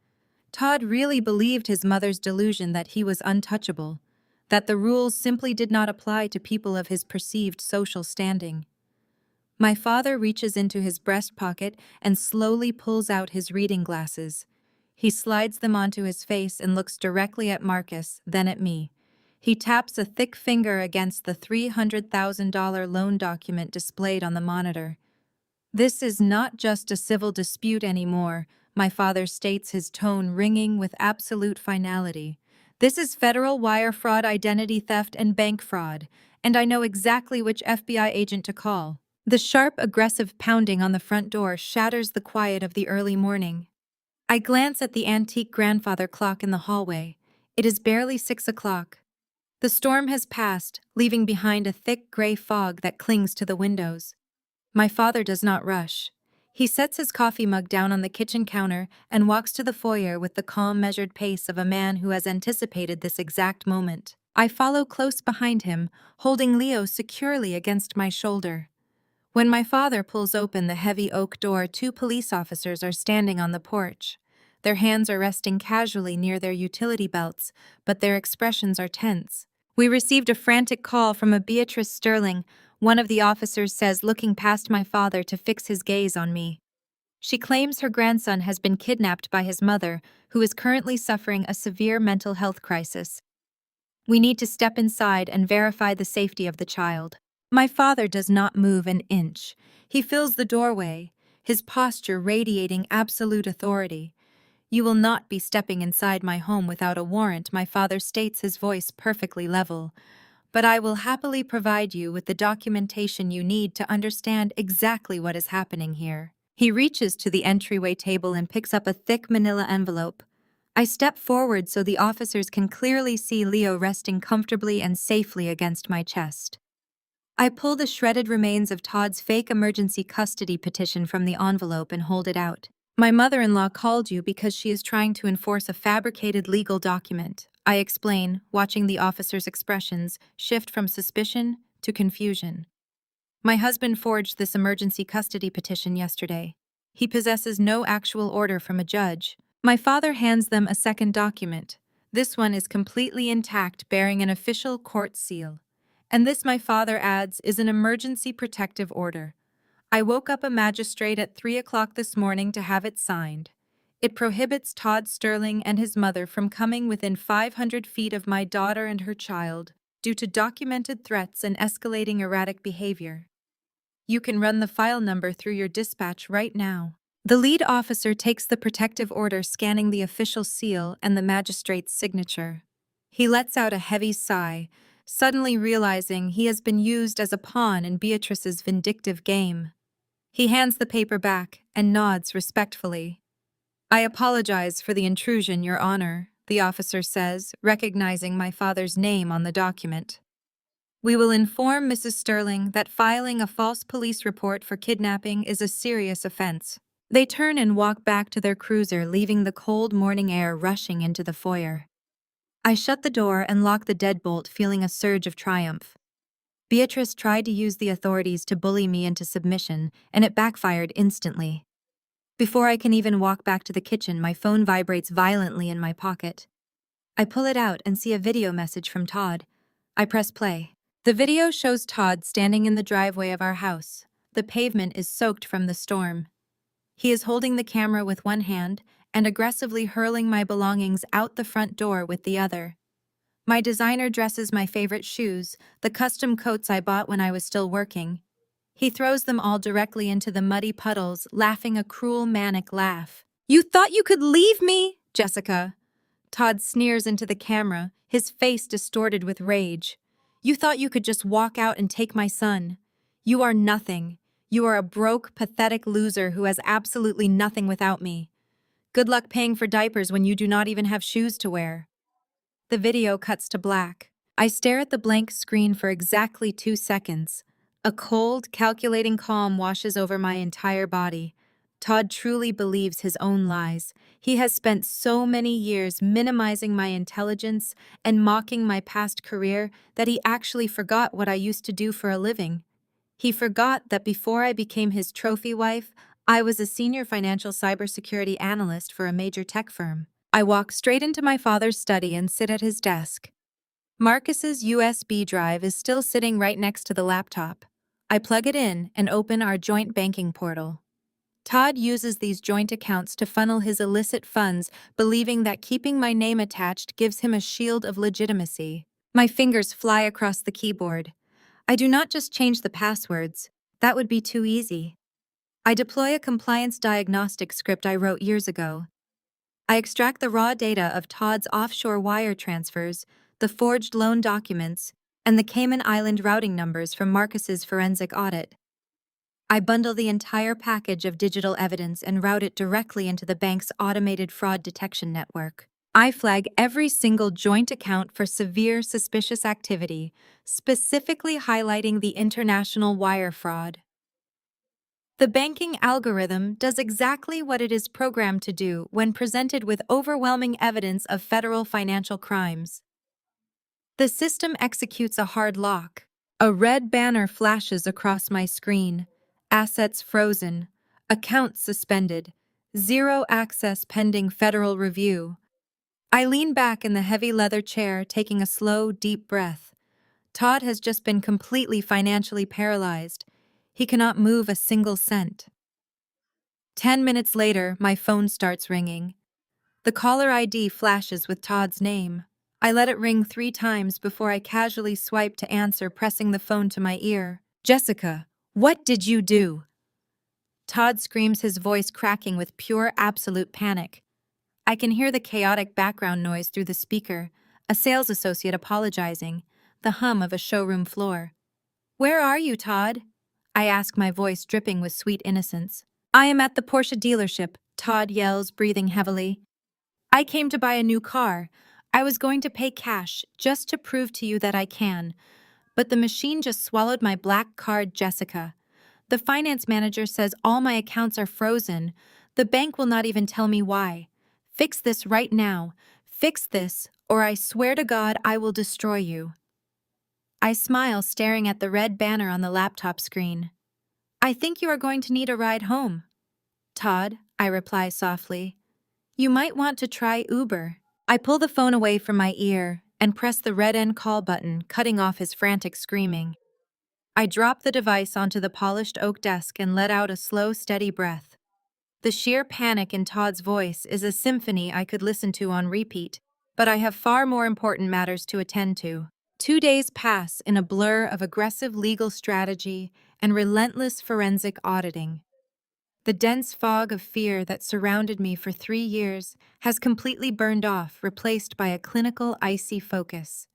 Todd really believed his mother's delusion that he was untouchable, that the rules simply did not apply to people of his perceived social standing. My father reaches into his breast pocket and slowly pulls out his reading glasses. He slides them onto his face and looks directly at Marcus, then at me. He taps a thick finger against the $300,000 loan document displayed on the monitor. This is not just a civil dispute anymore, my father states, his tone ringing with absolute finality. This is federal wire fraud, identity theft, and bank fraud, and I know exactly which FBI agent to call. The sharp, aggressive pounding on the front door shatters the quiet of the early morning. I glance at the antique grandfather clock in the hallway. It is barely 6 o'clock. The storm has passed, leaving behind a thick gray fog that clings to the windows. My father does not rush. He sets his coffee mug down on the kitchen counter and walks to the foyer with the calm, measured pace of a man who has anticipated this exact moment. I follow close behind him, holding Leo securely against my shoulder. When my father pulls open the heavy oak door, 2 police officers are standing on the porch. Their hands are resting casually near their utility belts, but their expressions are tense. We received a frantic call from a Beatrice Sterling, one of the officers says, looking past my father to fix his gaze on me. She claims her grandson has been kidnapped by his mother, who is currently suffering a severe mental health crisis. We need to step inside and verify the safety of the child. My father does not move an inch. He fills the doorway, his posture radiating absolute authority. You will not be stepping inside my home without a warrant, my father states, his voice perfectly level. But I will happily provide you with the documentation you need to understand exactly what is happening here. He reaches to the entryway table and picks up a thick manila envelope. I step forward so the officers can clearly see Leo resting comfortably and safely against my chest. I pull the shredded remains of Todd's fake emergency custody petition from the envelope and hold it out. My mother-in-law called you because she is trying to enforce a fabricated legal document, I explain, watching the officer's expressions shift from suspicion to confusion. My husband forged this emergency custody petition yesterday. He possesses no actual order from a judge. My father hands them a second document. This one is completely intact, bearing an official court seal. And this, my father adds, is an emergency protective order. I woke up a magistrate at 3 o'clock this morning to have it signed. It prohibits Todd Sterling and his mother from coming within 500 feet of my daughter and her child due to documented threats and escalating erratic behavior. You can run the file number through your dispatch right now. The lead officer takes the protective order, scanning the official seal and the magistrate's signature. He lets out a heavy sigh, suddenly realizing he has been used as a pawn in Beatrice's vindictive game. He hands the paper back and nods respectfully. I apologize for the intrusion, Your Honor, the officer says, recognizing my father's name on the document. We will inform Mrs. Sterling that filing a false police report for kidnapping is a serious offense. They turn and walk back to their cruiser, leaving the cold morning air rushing into the foyer. I shut the door and lock the deadbolt, feeling a surge of triumph. Beatrice tried to use the authorities to bully me into submission, and it backfired instantly. Before I can even walk back to the kitchen, my phone vibrates violently in my pocket. I pull it out and see a video message from Todd. I press play. The video shows Todd standing in the driveway of our house. The pavement is soaked from the storm. He is holding the camera with one hand and aggressively hurling my belongings out the front door with the other. My designer dresses, my favorite shoes, the custom coats I bought when I was still working. He throws them all directly into the muddy puddles, laughing a cruel, manic laugh. "You thought you could leave me, Jessica?" Todd sneers into the camera, his face distorted with rage. "You thought you could just walk out and take my son. You are nothing. You are a broke, pathetic loser who has absolutely nothing without me. Good luck paying for diapers when you do not even have shoes to wear." The video cuts to black. I stare at the blank screen for exactly 2 seconds. A cold, calculating calm washes over my entire body. Todd truly believes his own lies. He has spent so many years minimizing my intelligence and mocking my past career that he actually forgot what I used to do for a living. He forgot that before I became his trophy wife, I was a senior financial cybersecurity analyst for a major tech firm. I walk straight into my father's study and sit at his desk. Marcus's USB drive is still sitting right next to the laptop. I plug it in and open our joint banking portal. Todd uses these joint accounts to funnel his illicit funds, believing that keeping my name attached gives him a shield of legitimacy. My fingers fly across the keyboard. I do not just change the passwords. That would be too easy. I deploy a compliance diagnostic script I wrote years ago. I extract the raw data of Todd's offshore wire transfers, the forged loan documents, and the Cayman Island routing numbers from Marcus's forensic audit. I bundle the entire package of digital evidence and route it directly into the bank's automated fraud detection network. I flag every single joint account for severe suspicious activity, specifically highlighting the international wire fraud. The banking algorithm does exactly what it is programmed to do when presented with overwhelming evidence of federal financial crimes. The system executes a hard lock. A red banner flashes across my screen. Assets frozen. Accounts suspended. Zero access pending federal review. I lean back in the heavy leather chair, taking a slow, deep breath. Todd has just been completely financially paralyzed. He cannot move a single cent. 10 minutes later, my phone starts ringing. The caller ID flashes with Todd's name. I let it ring 3 times before I casually swipe to answer, pressing the phone to my ear. "Jessica, what did you do?" Todd screams, his voice cracking with pure, absolute panic. I can hear the chaotic background noise through the speaker, a sales associate apologizing, the hum of a showroom floor. "Where are you, Todd?" I ask, my voice dripping with sweet innocence. "I am at the Porsche dealership," Todd yells, breathing heavily. "I came to buy a new car. I was going to pay cash, just to prove to you that I can. But the machine just swallowed my black card, Jessica. The finance manager says all my accounts are frozen. The bank will not even tell me why. Fix this right now. Fix this, or I swear to God I will destroy you. I smile, staring at the red banner on the laptop screen. I think you are going to need a ride home. Todd, I reply softly. You might want to try Uber. I pull the phone away from my ear and press the red end call button, cutting off his frantic screaming. I drop the device onto the polished oak desk and let out a slow, steady breath. The sheer panic in Todd's voice is a symphony I could listen to on repeat, but I have far more important matters to attend to. 2 days pass in a blur of aggressive legal strategy and relentless forensic auditing. The dense fog of fear that surrounded me for 3 years has completely burned off, replaced by a clinical, icy focus.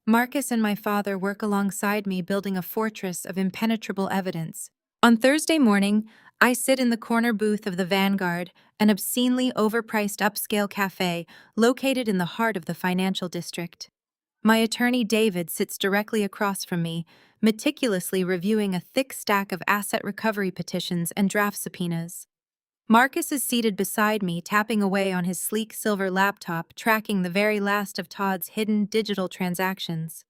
Marcus and my father work alongside me, building a fortress of impenetrable evidence. On Thursday morning, I sit in the corner booth of the Vanguard, an obscenely overpriced upscale cafe located in the heart of the financial district. My attorney David sits directly across from me, meticulously reviewing a thick stack of asset recovery petitions and draft subpoenas. Marcus is seated beside me, tapping away on his sleek silver laptop, tracking the very last of Todd's hidden digital transactions.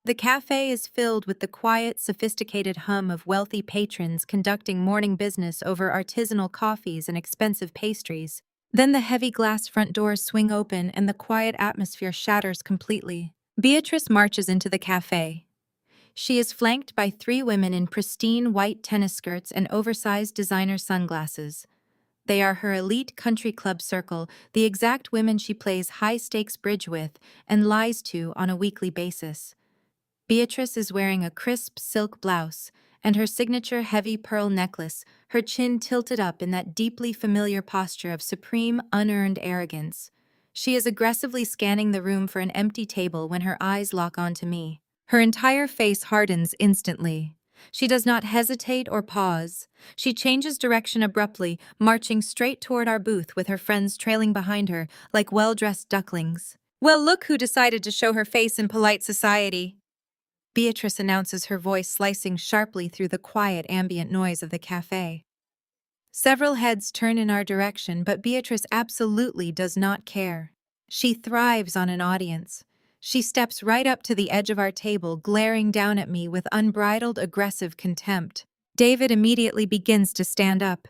The cafe is filled with the quiet, sophisticated hum of wealthy patrons conducting morning business over artisanal coffees and expensive pastries. Then the heavy glass front doors swing open and the quiet atmosphere shatters completely. Beatrice marches into the cafe. She is flanked by 3 women in pristine white tennis skirts and oversized designer sunglasses. They are her elite country club circle, the exact women she plays high-stakes bridge with and lies to on a weekly basis. Beatrice is wearing a crisp silk blouse and her signature heavy pearl necklace, her chin tilted up in that deeply familiar posture of supreme, unearned arrogance. She is aggressively scanning the room for an empty table when her eyes lock onto me. Her entire face hardens instantly. She does not hesitate or pause. She changes direction abruptly, marching straight toward our booth with her friends trailing behind her like well-dressed ducklings. Well, look who decided to show her face in polite society. Beatrice announces, her voice slicing sharply through the quiet ambient noise of the cafe. Several heads turn in our direction, but Beatrice absolutely does not care. She thrives on an audience. She steps right up to the edge of our table, glaring down at me with unbridled, aggressive contempt. David immediately begins to stand up,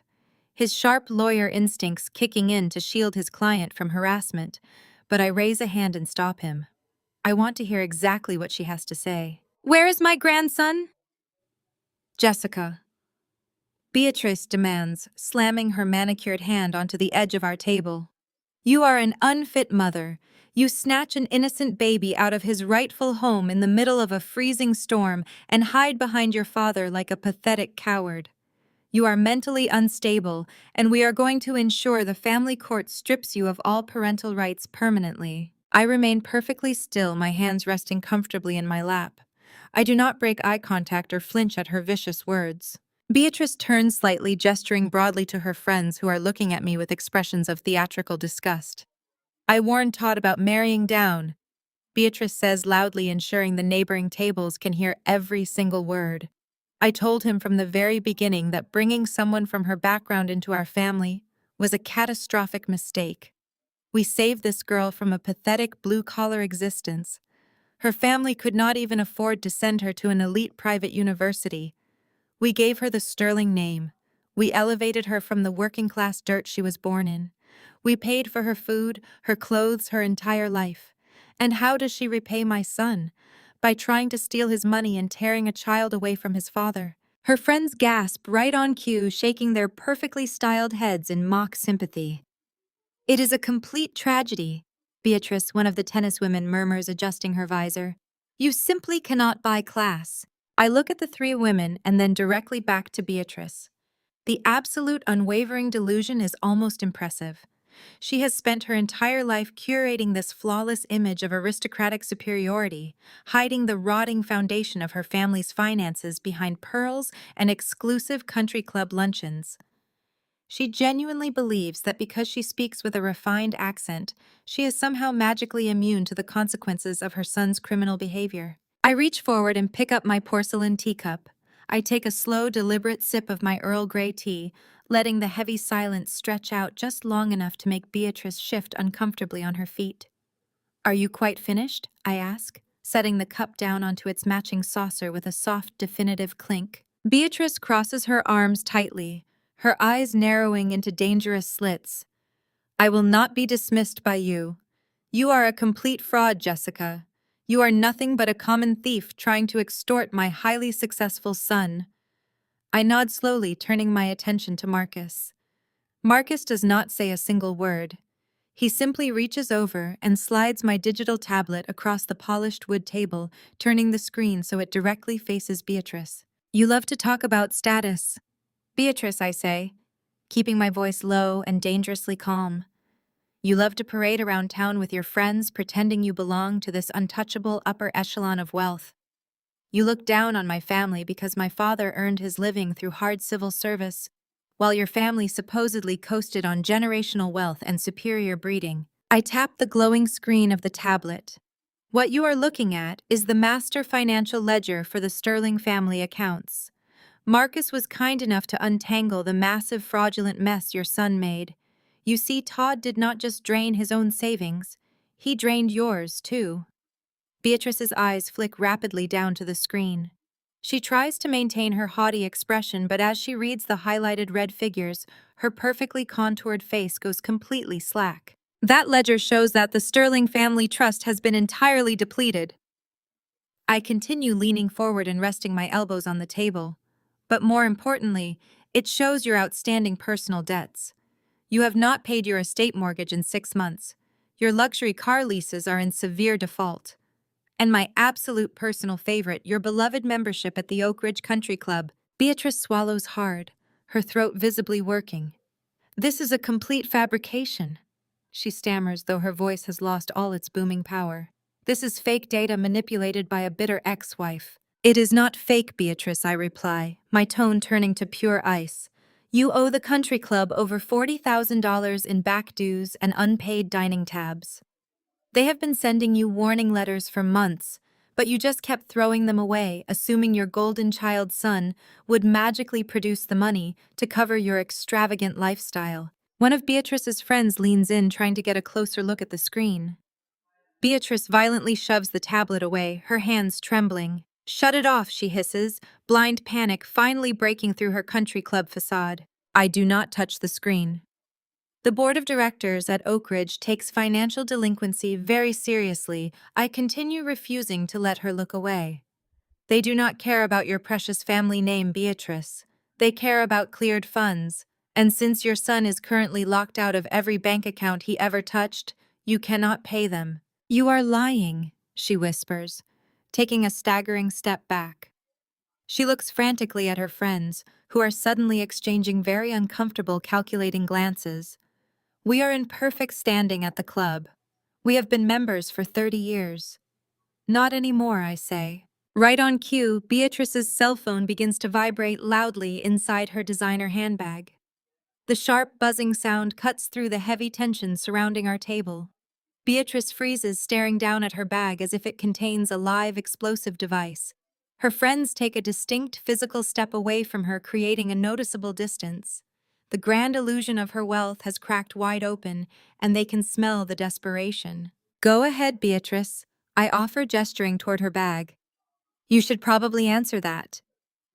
his sharp lawyer instincts kicking in to shield his client from harassment, but I raise a hand and stop him. I want to hear exactly what she has to say. Where is my grandson? Jessica. Beatrice demands, slamming her manicured hand onto the edge of our table. You are an unfit mother. You snatch an innocent baby out of his rightful home in the middle of a freezing storm and hide behind your father like a pathetic coward. You are mentally unstable, and we are going to ensure the family court strips you of all parental rights permanently. I remain perfectly still, my hands resting comfortably in my lap. I do not break eye contact or flinch at her vicious words. Beatrice turns slightly, gesturing broadly to her friends who are looking at me with expressions of theatrical disgust. I warned Todd about marrying down, Beatrice says loudly, ensuring the neighboring tables can hear every single word. I told him from the very beginning that bringing someone from her background into our family was a catastrophic mistake. We saved this girl from a pathetic blue-collar existence. Her family could not even afford to send her to an elite private university. We gave her the sterling name. We elevated her from the working-class dirt she was born in. We paid for her food, her clothes, her entire life. And how does she repay my son? By trying to steal his money and tearing a child away from his father. Her friends gasp right on cue, shaking their perfectly styled heads in mock sympathy. It is a complete tragedy, Beatrice, one of the tennis women, murmurs, adjusting her visor. You simply cannot buy class. I look at the 3 women and then directly back to Beatrice. The absolute unwavering delusion is almost impressive. She has spent her entire life curating this flawless image of aristocratic superiority, hiding the rotting foundation of her family's finances behind pearls and exclusive country club luncheons. She genuinely believes that because she speaks with a refined accent, she is somehow magically immune to the consequences of her son's criminal behavior. I reach forward and pick up my porcelain teacup. I take a slow, deliberate sip of my Earl Grey tea, letting the heavy silence stretch out just long enough to make Beatrice shift uncomfortably on her feet. Are you quite finished? I ask, setting the cup down onto its matching saucer with a soft, definitive clink. Beatrice crosses her arms tightly, her eyes narrowing into dangerous slits. I will not be dismissed by you. You are a complete fraud, Jessica. You are nothing but a common thief trying to extort my highly successful son. I nod slowly, turning my attention to Marcus. Marcus does not say a single word. He simply reaches over and slides my digital tablet across the polished wood table, turning the screen so it directly faces Beatrice. You love to talk about status. Beatrice, I say, keeping my voice low and dangerously calm. You love to parade around town with your friends, pretending you belong to this untouchable upper echelon of wealth. You look down on my family because my father earned his living through hard civil service, while your family supposedly coasted on generational wealth and superior breeding. I tap the glowing screen of the tablet. What you are looking at is the master financial ledger for the Sterling family accounts. Marcus was kind enough to untangle the massive fraudulent mess your son made. You see, Todd did not just drain his own savings, he drained yours, too. Beatrice's eyes flick rapidly down to the screen. She tries to maintain her haughty expression, but as she reads the highlighted red figures, her perfectly contoured face goes completely slack. That ledger shows that the Sterling family trust has been entirely depleted. I continue leaning forward and resting my elbows on the table. But more importantly, it shows your outstanding personal debts. You have not paid your estate mortgage in 6 months. Your luxury car leases are in severe default. And my absolute personal favorite, your beloved membership at the Oak Ridge Country Club. Beatrice swallows hard, her throat visibly working. This is a complete fabrication, she stammers, though her voice has lost all its booming power. This is fake data manipulated by a bitter ex-wife. It is not fake, Beatrice, I reply, my tone turning to pure ice. You owe the country club over $40,000 in back dues and unpaid dining tabs. They have been sending you warning letters for months, but you just kept throwing them away, assuming your golden child son would magically produce the money to cover your extravagant lifestyle. One of Beatrice's friends leans in, trying to get a closer look at the screen. Beatrice violently shoves the tablet away, her hands trembling. Shut it off, she hisses, blind panic finally breaking through her country club facade. I do not touch the screen. The board of directors at Oak Ridge takes financial delinquency very seriously. I continue refusing to let her look away. They do not care about your precious family name, Beatrice. They care about cleared funds. And since your son is currently locked out of every bank account he ever touched, you cannot pay them. You are lying, she whispers, taking a staggering step back. She looks frantically at her friends, who are suddenly exchanging very uncomfortable, calculating glances. We are in perfect standing at the club. We have been members for 30 years. Not anymore, I say. Right on cue, Beatrice's cell phone begins to vibrate loudly inside her designer handbag. The sharp, buzzing sound cuts through the heavy tension surrounding our table. Beatrice freezes, staring down at her bag as if it contains a live, explosive device. Her friends take a distinct physical step away from her, creating a noticeable distance. The grand illusion of her wealth has cracked wide open, and they can smell the desperation. Go ahead, Beatrice, I offer, gesturing toward her bag. You should probably answer that.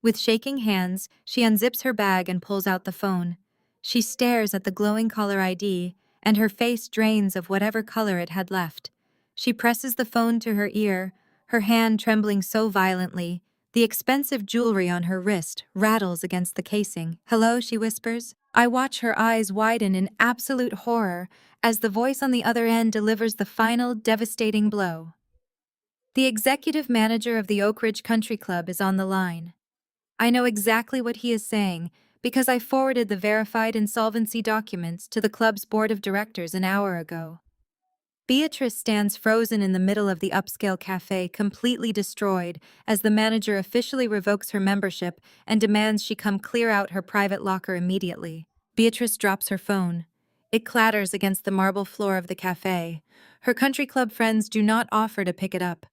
With shaking hands, she unzips her bag and pulls out the phone. She stares at the glowing caller ID, and her face drains of whatever color it had left. She presses the phone to her ear, her hand trembling so violently, the expensive jewelry on her wrist rattles against the casing. Hello, she whispers. I watch her eyes widen in absolute horror as the voice on the other end delivers the final, devastating blow. The executive manager of the Oak Ridge Country Club is on the line. I know exactly what he is saying because I forwarded the verified insolvency documents to the club's board of directors an hour ago. Beatrice stands frozen in the middle of the upscale cafe, completely destroyed, as the manager officially revokes her membership and demands she come clear out her private locker immediately. Beatrice drops her phone. It clatters against the marble floor of the cafe. Her country club friends do not offer to pick it up.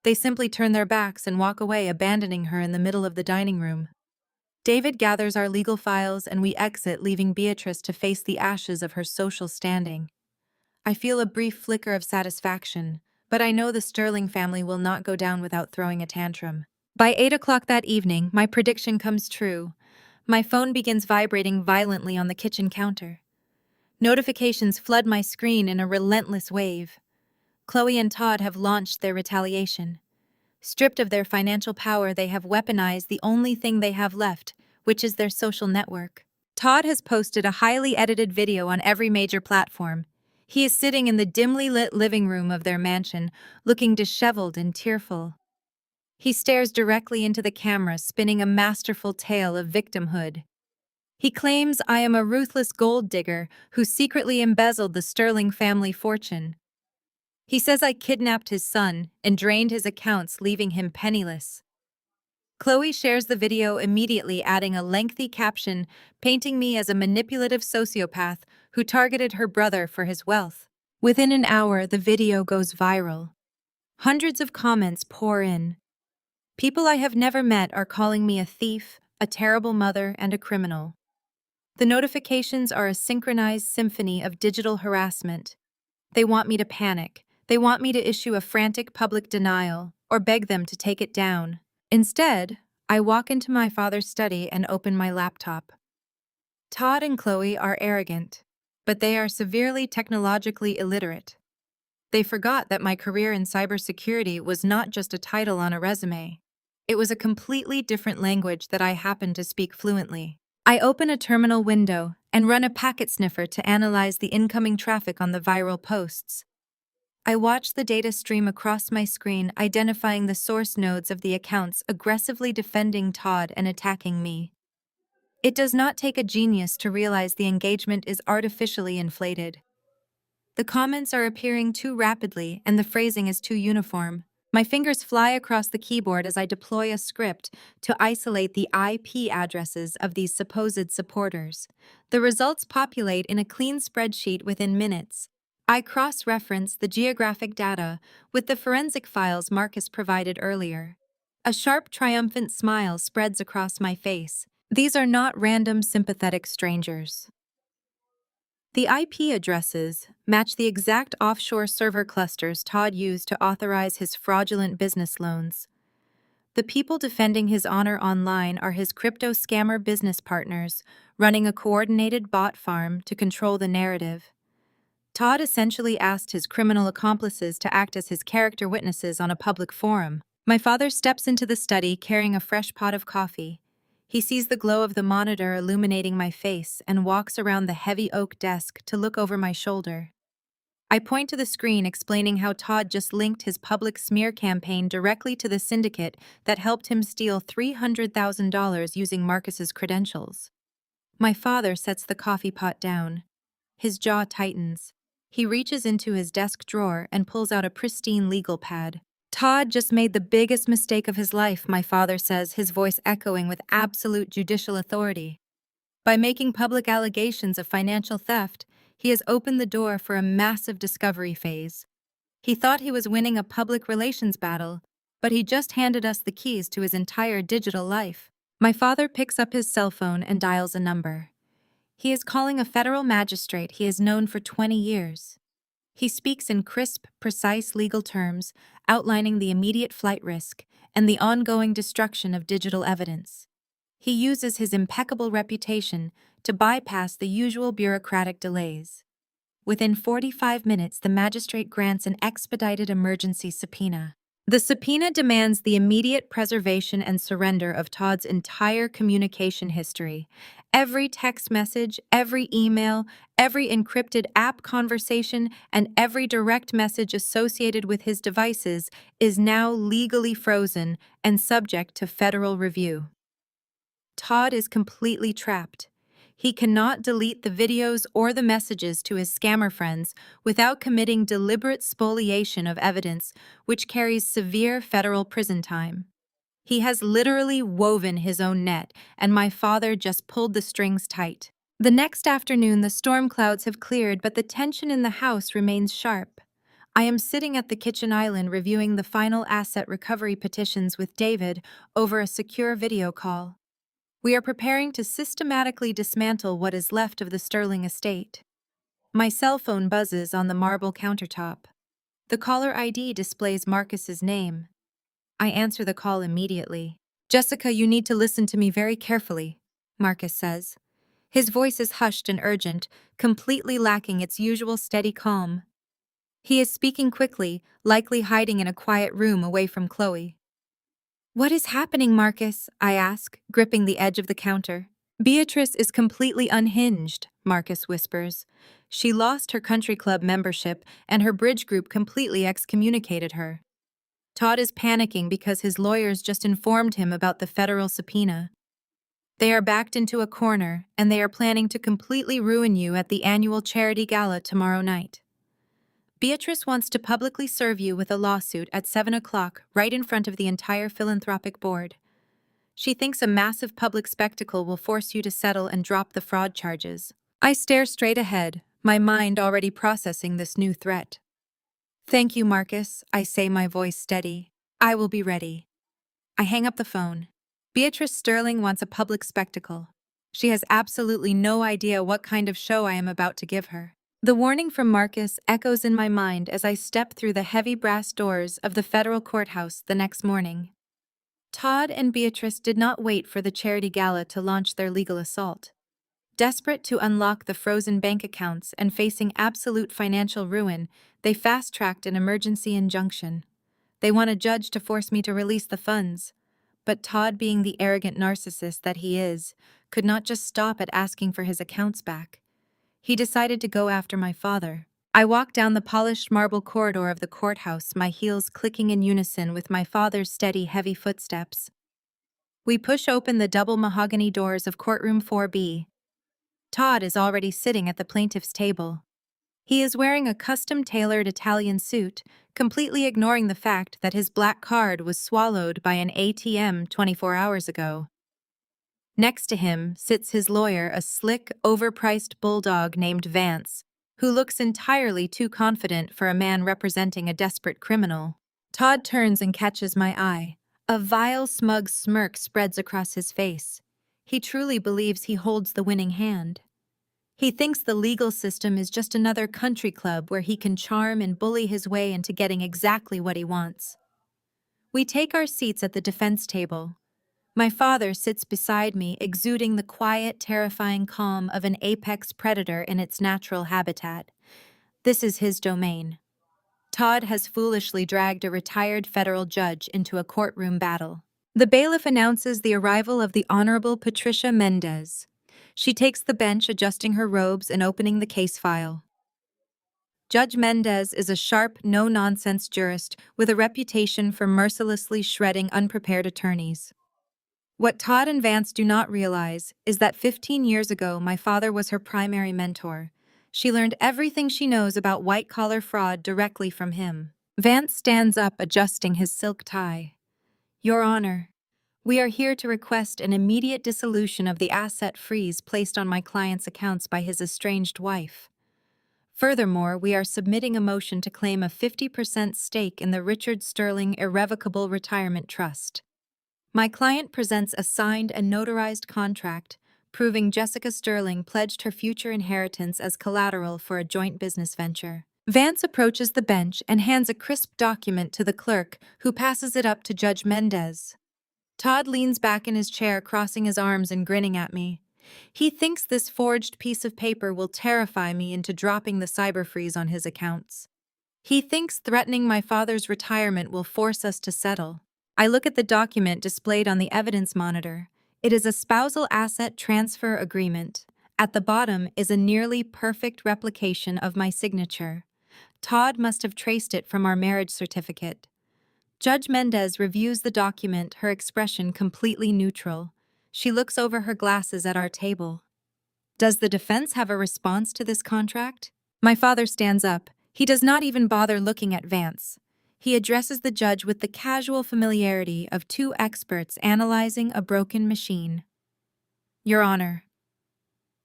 They simply turn their backs and walk away, abandoning her in the middle of the dining room. David gathers our legal files and we exit, leaving Beatrice to face the ashes of her social standing. I feel a brief flicker of satisfaction, but I know the Sterling family will not go down without throwing a tantrum. By 8 o'clock that evening, my prediction comes true. My phone begins vibrating violently on the kitchen counter. Notifications flood my screen in a relentless wave. Chloe and Todd have launched their retaliation. Stripped of their financial power, they have weaponized the only thing they have left, which is their social network. Todd has posted a highly edited video on every major platform. He is sitting in the dimly lit living room of their mansion, looking disheveled and tearful. He stares directly into the camera, spinning a masterful tale of victimhood. He claims I am a ruthless gold digger who secretly embezzled the Sterling family fortune. He says I kidnapped his son and drained his accounts, leaving him penniless. Chloe shares the video immediately, adding a lengthy caption painting me as a manipulative sociopath who targeted her brother for his wealth. Within an hour, the video goes viral. Hundreds of comments pour in. People I have never met are calling me a thief, a terrible mother, and a criminal. The notifications are a synchronized symphony of digital harassment. They want me to panic. They want me to issue a frantic public denial or beg them to take it down. Instead, I walk into my father's study and open my laptop. Todd and Chloe are arrogant, but they are severely technologically illiterate. They forgot that my career in cybersecurity was not just a title on a resume. It was a completely different language that I happened to speak fluently. I open a terminal window and run a packet sniffer to analyze the incoming traffic on the viral posts. I watch the data stream across my screen, identifying the source nodes of the accounts aggressively defending Todd and attacking me. It does not take a genius to realize the engagement is artificially inflated. The comments are appearing too rapidly and the phrasing is too uniform. My fingers fly across the keyboard as I deploy a script to isolate the IP addresses of these supposed supporters. The results populate in a clean spreadsheet within minutes. I cross-reference the geographic data with the forensic files Marcus provided earlier. A sharp, triumphant smile spreads across my face. These are not random sympathetic strangers. The IP addresses match the exact offshore server clusters Todd used to authorize his fraudulent business loans. The people defending his honor online are his crypto scammer business partners, running a coordinated bot farm to control the narrative. Todd essentially asked his criminal accomplices to act as his character witnesses on a public forum. My father steps into the study carrying a fresh pot of coffee. He sees the glow of the monitor illuminating my face and walks around the heavy oak desk to look over my shoulder. I point to the screen explaining how Todd just linked his public smear campaign directly to the syndicate that helped him steal $300,000 using Marcus's credentials. My father sets the coffee pot down. His jaw tightens. He reaches into his desk drawer and pulls out a pristine legal pad. Todd just made the biggest mistake of his life, my father says, his voice echoing with absolute judicial authority. By making public allegations of financial theft, he has opened the door for a massive discovery phase. He thought he was winning a public relations battle, but he just handed us the keys to his entire digital life. My father picks up his cell phone and dials a number. He is calling a federal magistrate he has known for 20 years. He speaks in crisp, precise legal terms, outlining the immediate flight risk and the ongoing destruction of digital evidence. He uses his impeccable reputation to bypass the usual bureaucratic delays. Within 45 minutes, the magistrate grants an expedited emergency subpoena. The subpoena demands the immediate preservation and surrender of Todd's entire communication history. Every text message, every email, every encrypted app conversation, and every direct message associated with his devices is now legally frozen and subject to federal review. Todd is completely trapped. He cannot delete the videos or the messages to his scammer friends without committing deliberate spoliation of evidence, which carries severe federal prison time. He has literally woven his own net, and my father just pulled the strings tight. The next afternoon, the storm clouds have cleared, but the tension in the house remains sharp. I am sitting at the kitchen island reviewing the final asset recovery petitions with David over a secure video call. We are preparing to systematically dismantle what is left of the Sterling estate. My cell phone buzzes on the marble countertop. The caller ID displays Marcus's name. I answer the call immediately. "Jessica, you need to listen to me very carefully," Marcus says. His voice is hushed and urgent, completely lacking its usual steady calm. He is speaking quickly, likely hiding in a quiet room away from Chloe. "What is happening, Marcus?" I ask, gripping the edge of the counter. "Beatrice is completely unhinged," Marcus whispers. "She lost her country club membership, and her bridge group completely excommunicated her. Todd is panicking because his lawyers just informed him about the federal subpoena. They are backed into a corner, and they are planning to completely ruin you at the annual charity gala tomorrow night. Beatrice wants to publicly serve you with a lawsuit at 7 o'clock right in front of the entire philanthropic board. She thinks a massive public spectacle will force you to settle and drop the fraud charges." I stare straight ahead, my mind already processing this new threat. "Thank you, Marcus," I say, my voice steady. "I will be ready." I hang up the phone. Beatrice Sterling wants a public spectacle. She has absolutely no idea what kind of show I am about to give her. The warning from Marcus echoes in my mind as I step through the heavy brass doors of the federal courthouse the next morning. Todd and Beatrice did not wait for the charity gala to launch their legal assault. Desperate to unlock the frozen bank accounts and facing absolute financial ruin, they fast-tracked an emergency injunction. They want a judge to force me to release the funds. But Todd, being the arrogant narcissist that he is, could not just stop at asking for his accounts back. He decided to go after my father. I walk down the polished marble corridor of the courthouse, my heels clicking in unison with my father's steady, heavy footsteps. We push open the double mahogany doors of courtroom 4B. Todd is already sitting at the plaintiff's table. He is wearing a custom-tailored Italian suit, completely ignoring the fact that his black card was swallowed by an ATM 24 hours ago. Next to him sits his lawyer, a slick, overpriced bulldog named Vance, who looks entirely too confident for a man representing a desperate criminal. Todd turns and catches my eye. A vile, smug smirk spreads across his face. He truly believes he holds the winning hand. He thinks the legal system is just another country club where he can charm and bully his way into getting exactly what he wants. We take our seats at the defense table. My father sits beside me, exuding the quiet, terrifying calm of an apex predator in its natural habitat. This is his domain. Todd has foolishly dragged a retired federal judge into a courtroom battle. The bailiff announces the arrival of the Honorable Patricia Mendez. She takes the bench, adjusting her robes and opening the case file. Judge Mendez is a sharp, no-nonsense jurist with a reputation for mercilessly shredding unprepared attorneys. What Todd and Vance do not realize is that 15 years ago, my father was her primary mentor. She learned everything she knows about white-collar fraud directly from him. Vance stands up, adjusting his silk tie. "Your Honor, we are here to request an immediate dissolution of the asset freeze placed on my client's accounts by his estranged wife. Furthermore, we are submitting a motion to claim a 50% stake in the Richard Sterling Irrevocable Retirement Trust." My client presents a signed and notarized contract proving Jessica Sterling pledged her future inheritance as collateral for a joint business venture. Vance approaches the bench and hands a crisp document to the clerk, who passes it up to Judge Mendez. Todd leans back in his chair, crossing his arms and grinning at me. He thinks this forged piece of paper will terrify me into dropping the cyber freeze on his accounts. He thinks threatening my father's retirement will force us to settle. I look at the document displayed on the evidence monitor. It is a spousal asset transfer agreement. At the bottom is a nearly perfect replication of my signature. Todd must have traced it from our marriage certificate. Judge Mendez reviews the document, her expression completely neutral. She looks over her glasses at our table. "Does the defense have a response to this contract?" My father stands up. He does not even bother looking at Vance. He addresses the judge with the casual familiarity of two experts analyzing a broken machine. "Your Honor,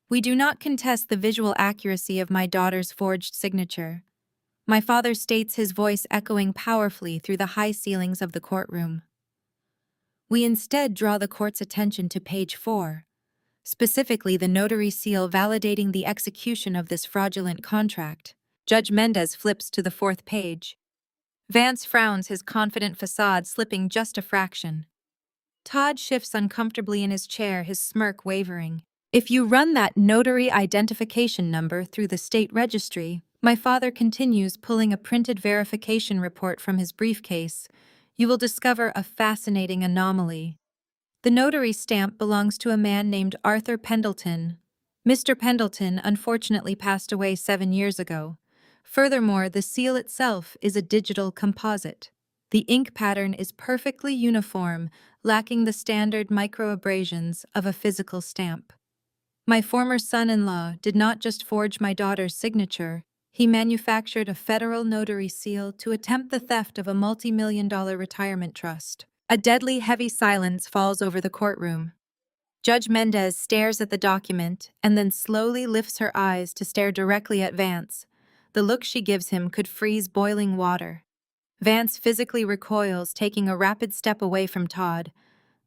we do not contest the visual accuracy of my daughter's forged signature," my father states, his voice echoing powerfully through the high ceilings of the courtroom. "We instead draw the court's attention to page 4, specifically the notary seal validating the execution of this fraudulent contract. Judge Mendez flips to the fourth page. Vance frowns, his confident facade slipping just a fraction. Todd shifts uncomfortably in his chair, his smirk wavering. If you run that notary identification number through the state registry, my father continues, pulling a printed verification report from his briefcase, you will discover a fascinating anomaly. The notary stamp belongs to a man named Arthur Pendleton. Mr. Pendleton unfortunately passed away 7 years ago. Furthermore, the seal itself is a digital composite. The ink pattern is perfectly uniform, lacking the standard microabrasions of a physical stamp. My former son-in-law did not just forge my daughter's signature, he manufactured a federal notary seal to attempt the theft of a multi-million-dollar retirement trust. A deadly heavy silence falls over the courtroom. Judge Mendez stares at the document and then slowly lifts her eyes to stare directly at Vance. The look she gives him could freeze boiling water. Vance physically recoils, taking a rapid step away from Todd.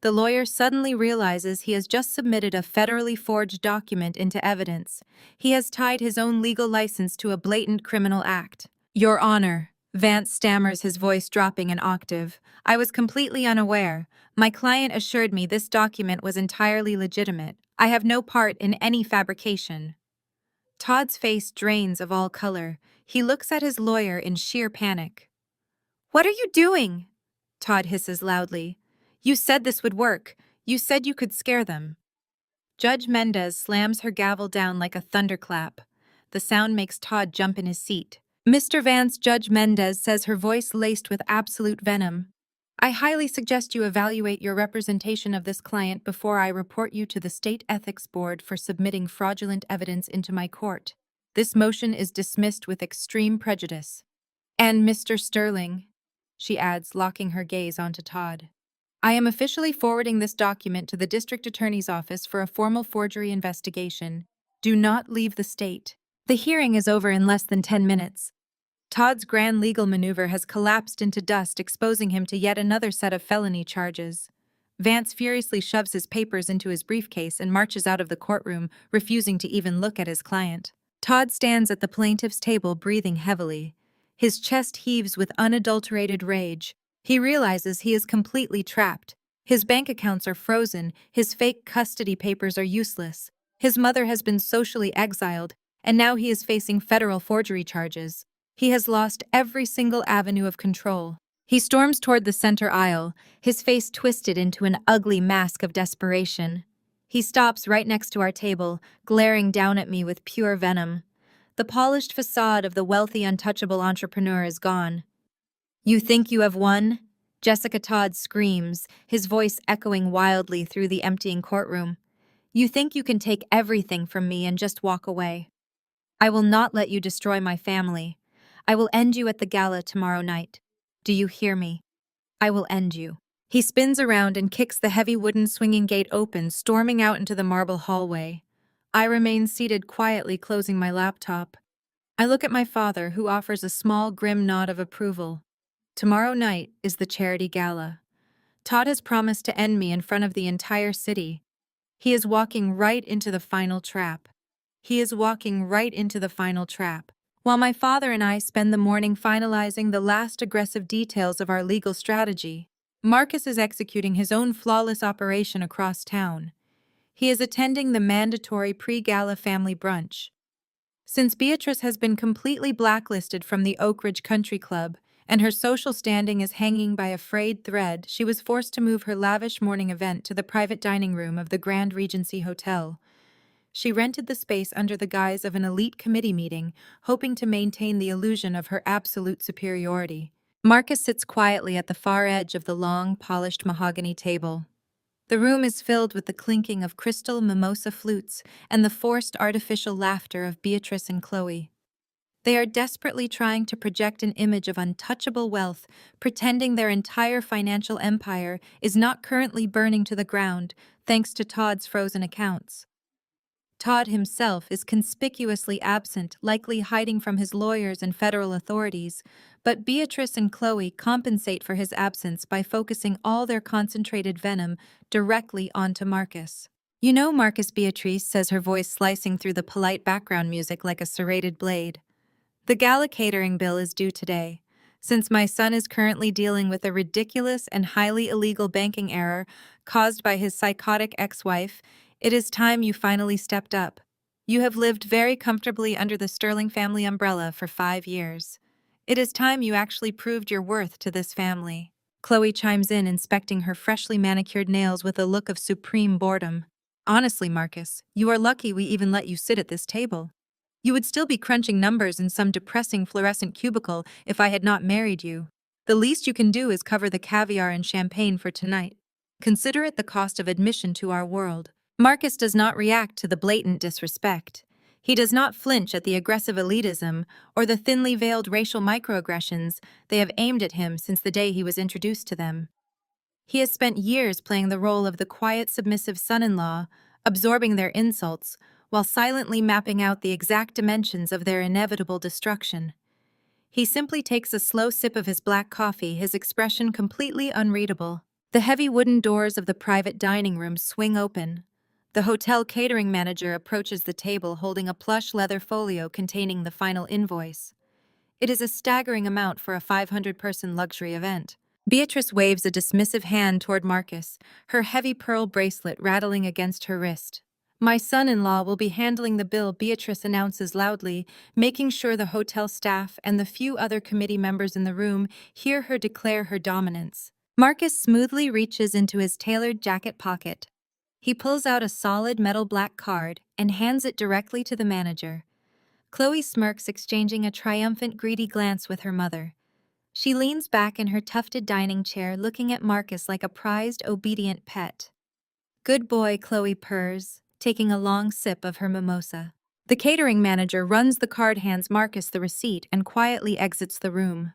The lawyer suddenly realizes he has just submitted a federally forged document into evidence. He has tied his own legal license to a blatant criminal act. Your Honor, Vance stammers, his voice dropping an octave. I was completely unaware. My client assured me this document was entirely legitimate. I have no part in any fabrication. Todd's face drains of all color. He looks at his lawyer in sheer panic. What are you doing? Todd hisses loudly. You said this would work. You said you could scare them. Judge Mendez slams her gavel down like a thunderclap. The sound makes Todd jump in his seat. Mr. Vance, Judge Mendez says, her voice laced with absolute venom. I highly suggest you evaluate your representation of this client before I report you to the State Ethics Board for submitting fraudulent evidence into my court. This motion is dismissed with extreme prejudice. And Mr. Sterling, she adds, locking her gaze onto Todd. I am officially forwarding this document to the District Attorney's Office for a formal forgery investigation. Do not leave the state. The hearing is over in less than 10 minutes. Todd's grand legal maneuver has collapsed into dust, exposing him to yet another set of felony charges. Vance furiously shoves his papers into his briefcase and marches out of the courtroom, refusing to even look at his client. Todd stands at the plaintiff's table, breathing heavily. His chest heaves with unadulterated rage. He realizes he is completely trapped. His bank accounts are frozen, his fake custody papers are useless. His mother has been socially exiled, and now he is facing federal forgery charges. He has lost every single avenue of control. He storms toward the center aisle, his face twisted into an ugly mask of desperation. He stops right next to our table, glaring down at me with pure venom. The polished facade of the wealthy, untouchable entrepreneur is gone. You think you have won? Jessica Todd screams, his voice echoing wildly through the emptying courtroom. You think you can take everything from me and just walk away? I will not let you destroy my family. I will end you at the gala tomorrow night. Do you hear me? I will end you. He spins around and kicks the heavy wooden swinging gate open, storming out into the marble hallway. I remain seated quietly, closing my laptop. I look at my father, who offers a small, grim nod of approval. Tomorrow night is the charity gala. Todd has promised to end me in front of the entire city. He is walking right into the final trap. He is walking right into the final trap. While my father and I spend the morning finalizing the last aggressive details of our legal strategy, Marcus is executing his own flawless operation across town. He is attending the mandatory pre-gala family brunch. Since Beatrice has been completely blacklisted from the Oak Ridge Country Club, and her social standing is hanging by a frayed thread, she was forced to move her lavish morning event to the private dining room of the Grand Regency Hotel. She rented the space under the guise of an elite committee meeting, hoping to maintain the illusion of her absolute superiority. Marcus sits quietly at the far edge of the long, polished mahogany table. The room is filled with the clinking of crystal mimosa flutes and the forced artificial laughter of Beatrice and Chloe. They are desperately trying to project an image of untouchable wealth, pretending their entire financial empire is not currently burning to the ground, thanks to Todd's frozen accounts. Todd himself is conspicuously absent, likely hiding from his lawyers and federal authorities, but Beatrice and Chloe compensate for his absence by focusing all their concentrated venom directly onto Marcus. You know, Marcus, Beatrice, says, her voice slicing through the polite background music like a serrated blade. The gala catering bill is due today. Since my son is currently dealing with a ridiculous and highly illegal banking error caused by his psychotic ex-wife, it is time you finally stepped up. You have lived very comfortably under the Sterling family umbrella for 5 years. It is time you actually proved your worth to this family. Chloe chimes in, inspecting her freshly manicured nails with a look of supreme boredom. Honestly, Marcus, you are lucky we even let you sit at this table. You would still be crunching numbers in some depressing fluorescent cubicle if I had not married you. The least you can do is cover the caviar and champagne for tonight. Consider it the cost of admission to our world. Marcus does not react to the blatant disrespect. He does not flinch at the aggressive elitism or the thinly veiled racial microaggressions they have aimed at him since the day he was introduced to them. He has spent years playing the role of the quiet, submissive son-in-law, absorbing their insults, while silently mapping out the exact dimensions of their inevitable destruction. He simply takes a slow sip of his black coffee, his expression completely unreadable. The heavy wooden doors of the private dining room swing open. The hotel catering manager approaches the table holding a plush leather folio containing the final invoice. It is a staggering amount for a 500-person luxury event. Beatrice waves a dismissive hand toward Marcus, her heavy pearl bracelet rattling against her wrist. My son-in-law will be handling the bill, Beatrice announces loudly, making sure the hotel staff and the few other committee members in the room hear her declare her dominance. Marcus smoothly reaches into his tailored jacket pocket. He pulls out a solid metal black card and hands it directly to the manager. Chloe smirks, exchanging a triumphant, greedy glance with her mother. She leans back in her tufted dining chair, looking at Marcus like a prized, obedient pet. Good boy, Chloe purrs, taking a long sip of her mimosa. The catering manager runs the card, hands Marcus the receipt, and quietly exits the room.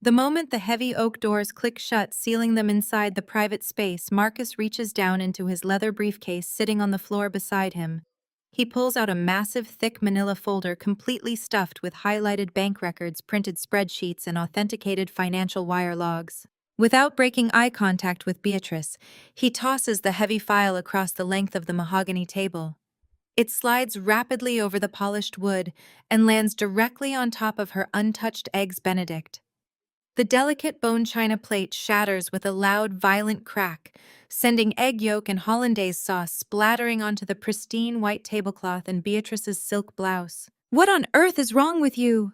The moment the heavy oak doors click shut, sealing them inside the private space, Marcus reaches down into his leather briefcase sitting on the floor beside him. He pulls out a massive, thick manila folder completely stuffed with highlighted bank records, printed spreadsheets, and authenticated financial wire logs. Without breaking eye contact with Beatrice, he tosses the heavy file across the length of the mahogany table. It slides rapidly over the polished wood and lands directly on top of her untouched Eggs Benedict. The delicate bone china plate shatters with a loud, violent crack, sending egg yolk and hollandaise sauce splattering onto the pristine white tablecloth and Beatrice's silk blouse. "What on earth is wrong with you?"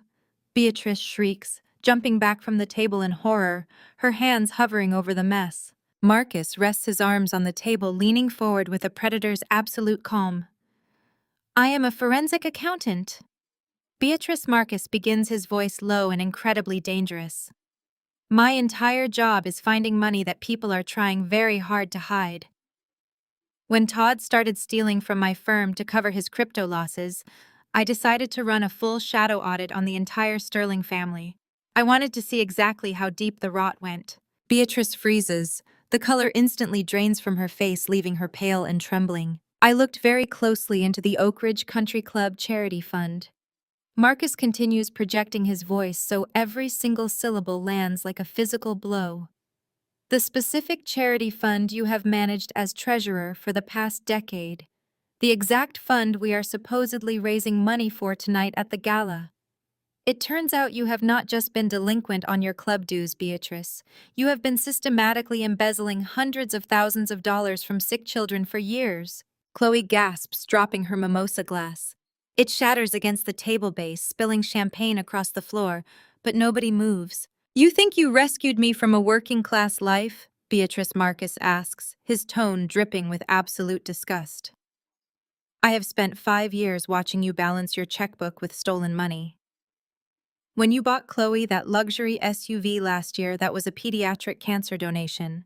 Beatrice shrieks, jumping back from the table in horror, her hands hovering over the mess. Marcus rests his arms on the table, leaning forward with a predator's absolute calm. "I am a forensic accountant." Beatrice Marcus begins, his voice low and incredibly dangerous. "My entire job is finding money that people are trying very hard to hide. When Todd started stealing from my firm to cover his crypto losses, I decided to run a full shadow audit on the entire Sterling family. I wanted to see exactly how deep the rot went." Beatrice freezes. The color instantly drains from her face, leaving her pale and trembling. "I looked very closely into the Oak Ridge Country Club charity fund." Marcus continues, projecting his voice so every single syllable lands like a physical blow. "The specific charity fund you have managed as treasurer for the past decade. The exact fund we are supposedly raising money for tonight at the gala. It turns out you have not just been delinquent on your club dues, Beatrice. You have been systematically embezzling hundreds of thousands of dollars from sick children for years." Chloe gasps, dropping her mimosa glass. It shatters against the table base, spilling champagne across the floor, but nobody moves. "You think you rescued me from a working-class life?" Beatrice Marcus asks, his tone dripping with absolute disgust. "I have spent 5 years watching you balance your checkbook with stolen money. When you bought Chloe that luxury SUV last year, that was a pediatric cancer donation.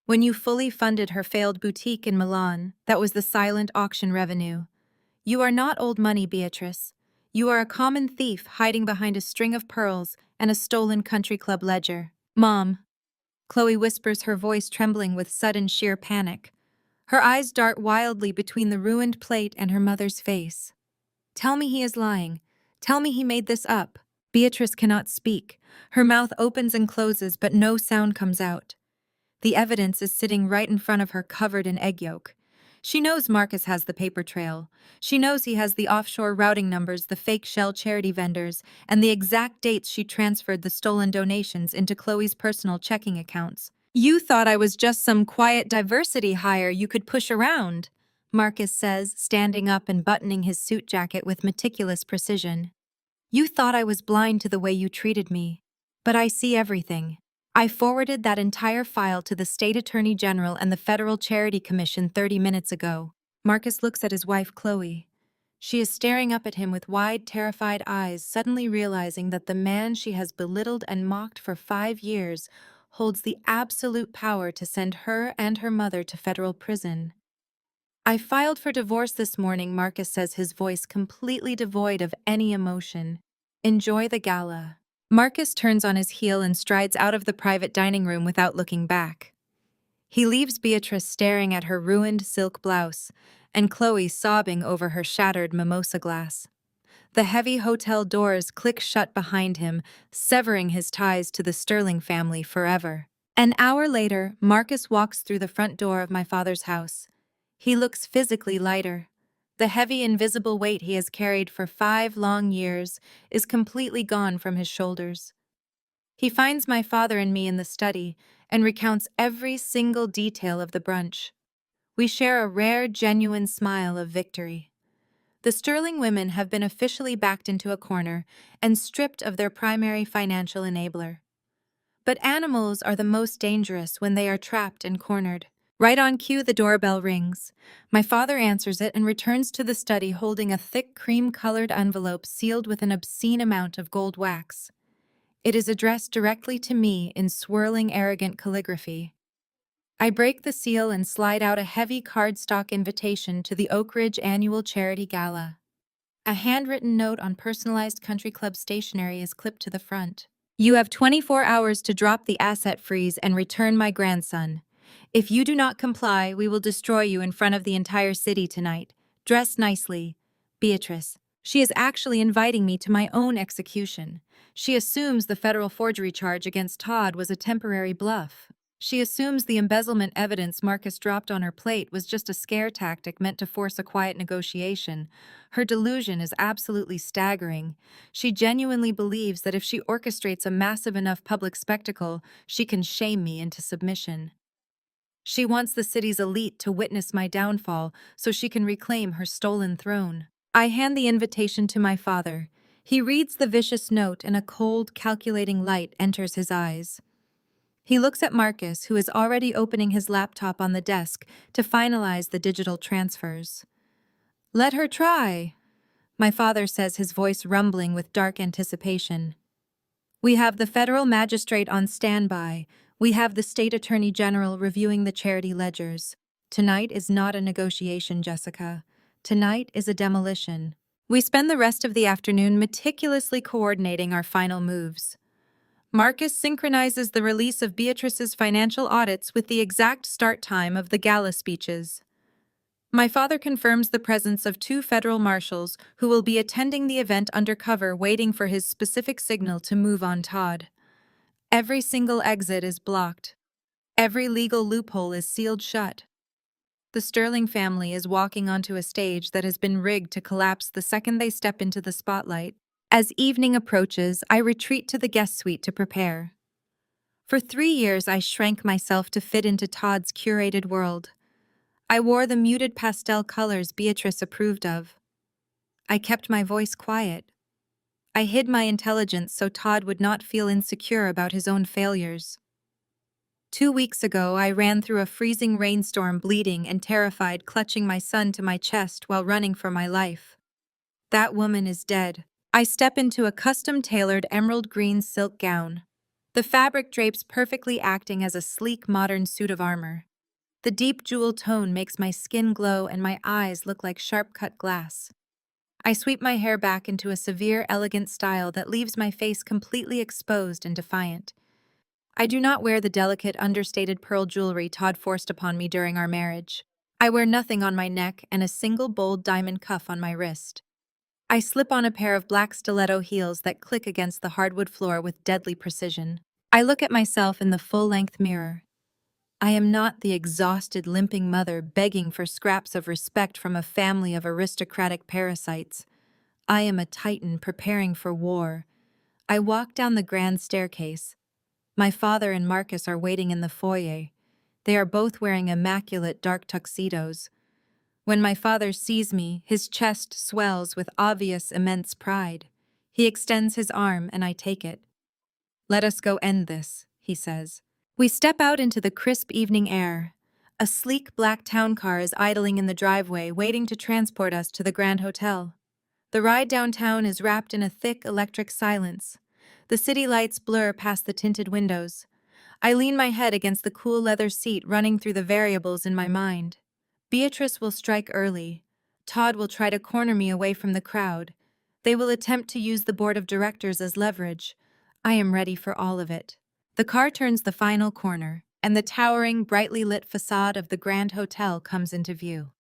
When you fully funded her failed boutique in Milan, that was the silent auction revenue. You are not old money, Beatrice. You are a common thief hiding behind a string of pearls and a stolen country club ledger." "Mom," Chloe whispers, her voice trembling with sudden sheer panic. Her eyes dart wildly between the ruined plate and her mother's face. "Tell me he is lying. Tell me he made this up." Beatrice cannot speak. Her mouth opens and closes, but no sound comes out. The evidence is sitting right in front of her, covered in egg yolk. She knows Marcus has the paper trail. She knows he has the offshore routing numbers, the fake shell charity vendors, and the exact dates she transferred the stolen donations into Chloe's personal checking accounts. You thought I was just some quiet diversity hire you could push around, Marcus says, standing up and buttoning his suit jacket with meticulous precision. You thought I was blind to the way you treated me. But I see everything. I forwarded that entire file to the State Attorney General and the Federal Charity Commission 30 minutes ago. Marcus looks at his wife, Chloe. She is staring up at him with wide, terrified eyes, suddenly realizing that the man she has belittled and mocked for 5 years holds the absolute power to send her and her mother to federal prison. I filed for divorce this morning, Marcus says, his voice completely devoid of any emotion. Enjoy the gala. Marcus turns on his heel and strides out of the private dining room without looking back. He leaves Beatrice staring at her ruined silk blouse, and Chloe sobbing over her shattered mimosa glass. The heavy hotel doors click shut behind him, severing his ties to the Sterling family forever. An hour later, Marcus walks through the front door of my father's house. He looks physically lighter. The heavy, invisible weight he has carried for 5 long years is completely gone from his shoulders. He finds my father and me in the study and recounts every single detail of the brunch. We share a rare, genuine smile of victory. The Sterling women have been officially backed into a corner and stripped of their primary financial enabler. But animals are the most dangerous when they are trapped and cornered. Right on cue, the doorbell rings. My father answers it and returns to the study holding a thick cream-colored envelope sealed with an obscene amount of gold wax. It is addressed directly to me in swirling, arrogant calligraphy. I break the seal and slide out a heavy cardstock invitation to the Oak Ridge Annual Charity Gala. A handwritten note on personalized country club stationery is clipped to the front. You have 24 hours to drop the asset freeze and return my grandson. If you do not comply, we will destroy you in front of the entire city tonight. Dress nicely. Beatrice. She is actually inviting me to my own execution. She assumes the federal forgery charge against Todd was a temporary bluff. She assumes the embezzlement evidence Marcus dropped on her plate was just a scare tactic meant to force a quiet negotiation. Her delusion is absolutely staggering. She genuinely believes that if she orchestrates a massive enough public spectacle, she can shame me into submission. She wants the city's elite to witness my downfall so she can reclaim her stolen throne. I hand the invitation to my father. He reads the vicious note and a cold, calculating light enters his eyes. He looks at Marcus, who is already opening his laptop on the desk to finalize the digital transfers. Let her try, my father says, his voice rumbling with dark anticipation. We have the federal magistrate on standby. We have the state attorney general reviewing the charity ledgers. Tonight is not a negotiation, Jessica. Tonight is a demolition. We spend the rest of the afternoon meticulously coordinating our final moves. Marcus synchronizes the release of Beatrice's financial audits with the exact start time of the gala speeches. My father confirms the presence of 2 federal marshals who will be attending the event undercover, waiting for his specific signal to move on Todd. Every single exit is blocked. Every legal loophole is sealed shut. The Sterling family is walking onto a stage that has been rigged to collapse the second they step into the spotlight. As evening approaches, I retreat to the guest suite to prepare. For 3 years, I shrank myself to fit into Todd's curated world. I wore the muted pastel colors Beatrice approved of. I kept my voice quiet. I hid my intelligence so Todd would not feel insecure about his own failures. 2 weeks ago, I ran through a freezing rainstorm, bleeding and terrified, clutching my son to my chest while running for my life. That woman is dead. I step into a custom-tailored emerald green silk gown. The fabric drapes perfectly, acting as a sleek, modern suit of armor. The deep jewel tone makes my skin glow and my eyes look like sharp-cut glass. I sweep my hair back into a severe, elegant style that leaves my face completely exposed and defiant. I do not wear the delicate, understated pearl jewelry Todd forced upon me during our marriage. I wear nothing on my neck and a single bold diamond cuff on my wrist. I slip on a pair of black stiletto heels that click against the hardwood floor with deadly precision. I look at myself in the full-length mirror. I am not the exhausted, limping mother begging for scraps of respect from a family of aristocratic parasites. I am a titan preparing for war. I walk down the grand staircase. My father and Marcus are waiting in the foyer. They are both wearing immaculate dark tuxedos. When my father sees me, his chest swells with obvious immense pride. He extends his arm and I take it. "Let us go end this," he says. We step out into the crisp evening air. A sleek black town car is idling in the driveway, waiting to transport us to the Grand Hotel. The ride downtown is wrapped in a thick electric silence. The city lights blur past the tinted windows. I lean my head against the cool leather seat, running through the variables in my mind. Beatrice will strike early. Todd will try to corner me away from the crowd. They will attempt to use the board of directors as leverage. I am ready for all of it. The car turns the final corner, and the towering, brightly lit facade of the Grand Hotel comes into view.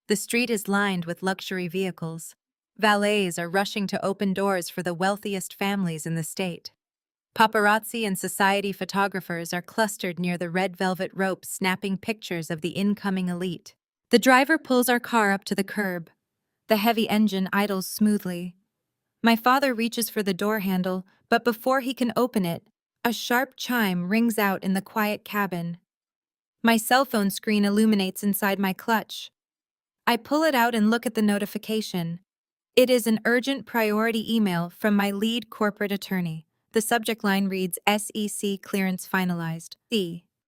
The street is lined with luxury vehicles. Valets are rushing to open doors for the wealthiest families in the state. Paparazzi and society photographers are clustered near the red velvet rope, snapping pictures of the incoming elite. The driver pulls our car up to the curb. The heavy engine idles smoothly. My father reaches for the door handle, but before he can open it, a sharp chime rings out in the quiet cabin. My cell phone screen illuminates inside my clutch. I pull it out and look at the notification. It is an urgent priority email from my lead corporate attorney. The subject line reads, "SEC clearance finalized."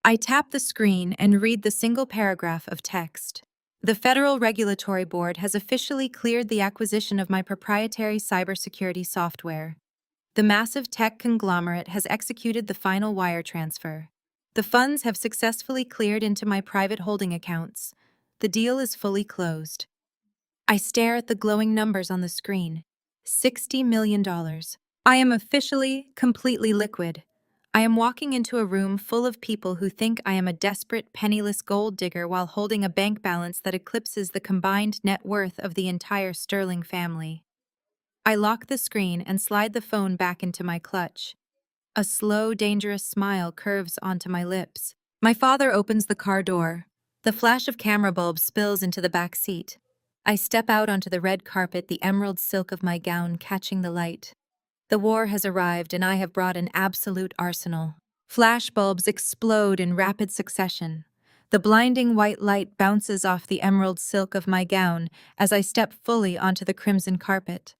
I tap the screen and read the single paragraph of text. The Federal Regulatory Board has officially cleared the acquisition of my proprietary cybersecurity software. The massive tech conglomerate has executed the final wire transfer. The funds have successfully cleared into my private holding accounts. The deal is fully closed. I stare at the glowing numbers on the screen. $60 million. I am officially, completely liquid. I am walking into a room full of people who think I am a desperate, penniless gold digger while holding a bank balance that eclipses the combined net worth of the entire Sterling family. I lock the screen and slide the phone back into my clutch. A slow, dangerous smile curves onto my lips. My father opens the car door. The flash of camera bulbs spills into the back seat. I step out onto the red carpet, the emerald silk of my gown catching the light. The war has arrived and I have brought an absolute arsenal. Flash bulbs explode in rapid succession. The blinding white light bounces off the emerald silk of my gown as I step fully onto the crimson carpet.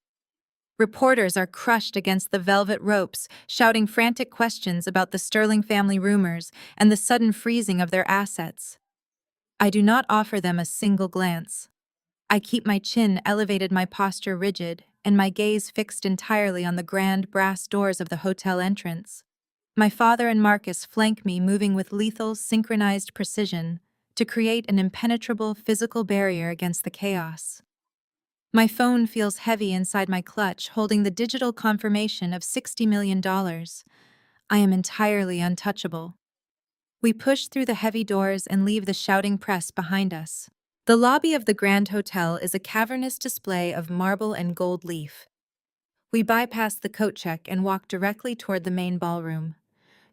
Reporters are crushed against the velvet ropes, shouting frantic questions about the Sterling family rumors and the sudden freezing of their assets. I do not offer them a single glance. I keep my chin elevated, my posture rigid, and my gaze fixed entirely on the grand brass doors of the hotel entrance. My father and Marcus flank me, moving with lethal, synchronized precision to create an impenetrable physical barrier against the chaos. My phone feels heavy inside my clutch, holding the digital confirmation of $60 million. I am entirely untouchable. We push through the heavy doors and leave the shouting press behind us. The lobby of the Grand Hotel is a cavernous display of marble and gold leaf. We bypass the coat check and walk directly toward the main ballroom.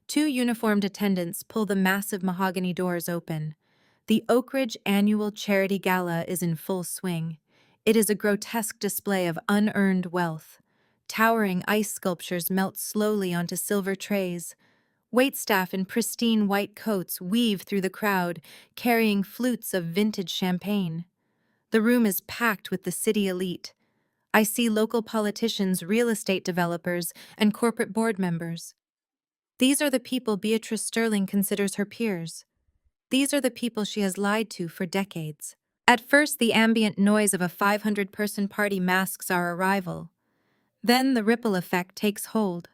Two uniformed attendants pull the massive mahogany doors open. The Oak Ridge Annual Charity Gala is in full swing. It is a grotesque display of unearned wealth. Towering ice sculptures melt slowly onto silver trays. Waitstaff in pristine white coats weave through the crowd, carrying flutes of vintage champagne. The room is packed with the city elite. I see local politicians, real estate developers, and corporate board members. These are the people Beatrice Sterling considers her peers. These are the people she has lied to for decades. At first, the ambient noise of a 500-person party masks our arrival. Then the ripple effect takes hold.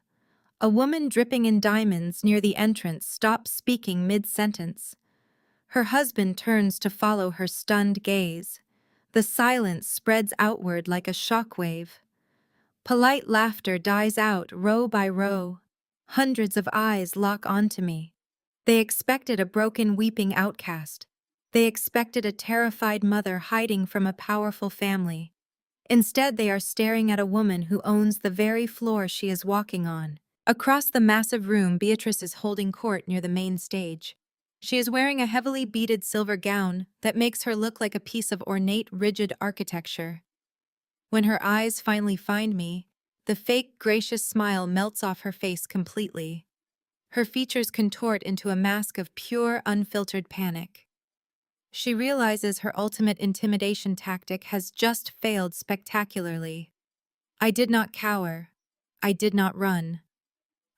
A woman dripping in diamonds near the entrance stops speaking mid-sentence. Her husband turns to follow her stunned gaze. The silence spreads outward like a shockwave. Polite laughter dies out row by row. Hundreds of eyes lock onto me. They expected a broken, weeping outcast. They expected a terrified mother hiding from a powerful family. Instead, they are staring at a woman who owns the very floor she is walking on. Across the massive room, Beatrice is holding court near the main stage. She is wearing a heavily beaded silver gown that makes her look like a piece of ornate, rigid architecture. When her eyes finally find me, the fake, gracious smile melts off her face completely. Her features contort into a mask of pure, unfiltered panic. She realizes her ultimate intimidation tactic has just failed spectacularly. I did not cower. I did not run.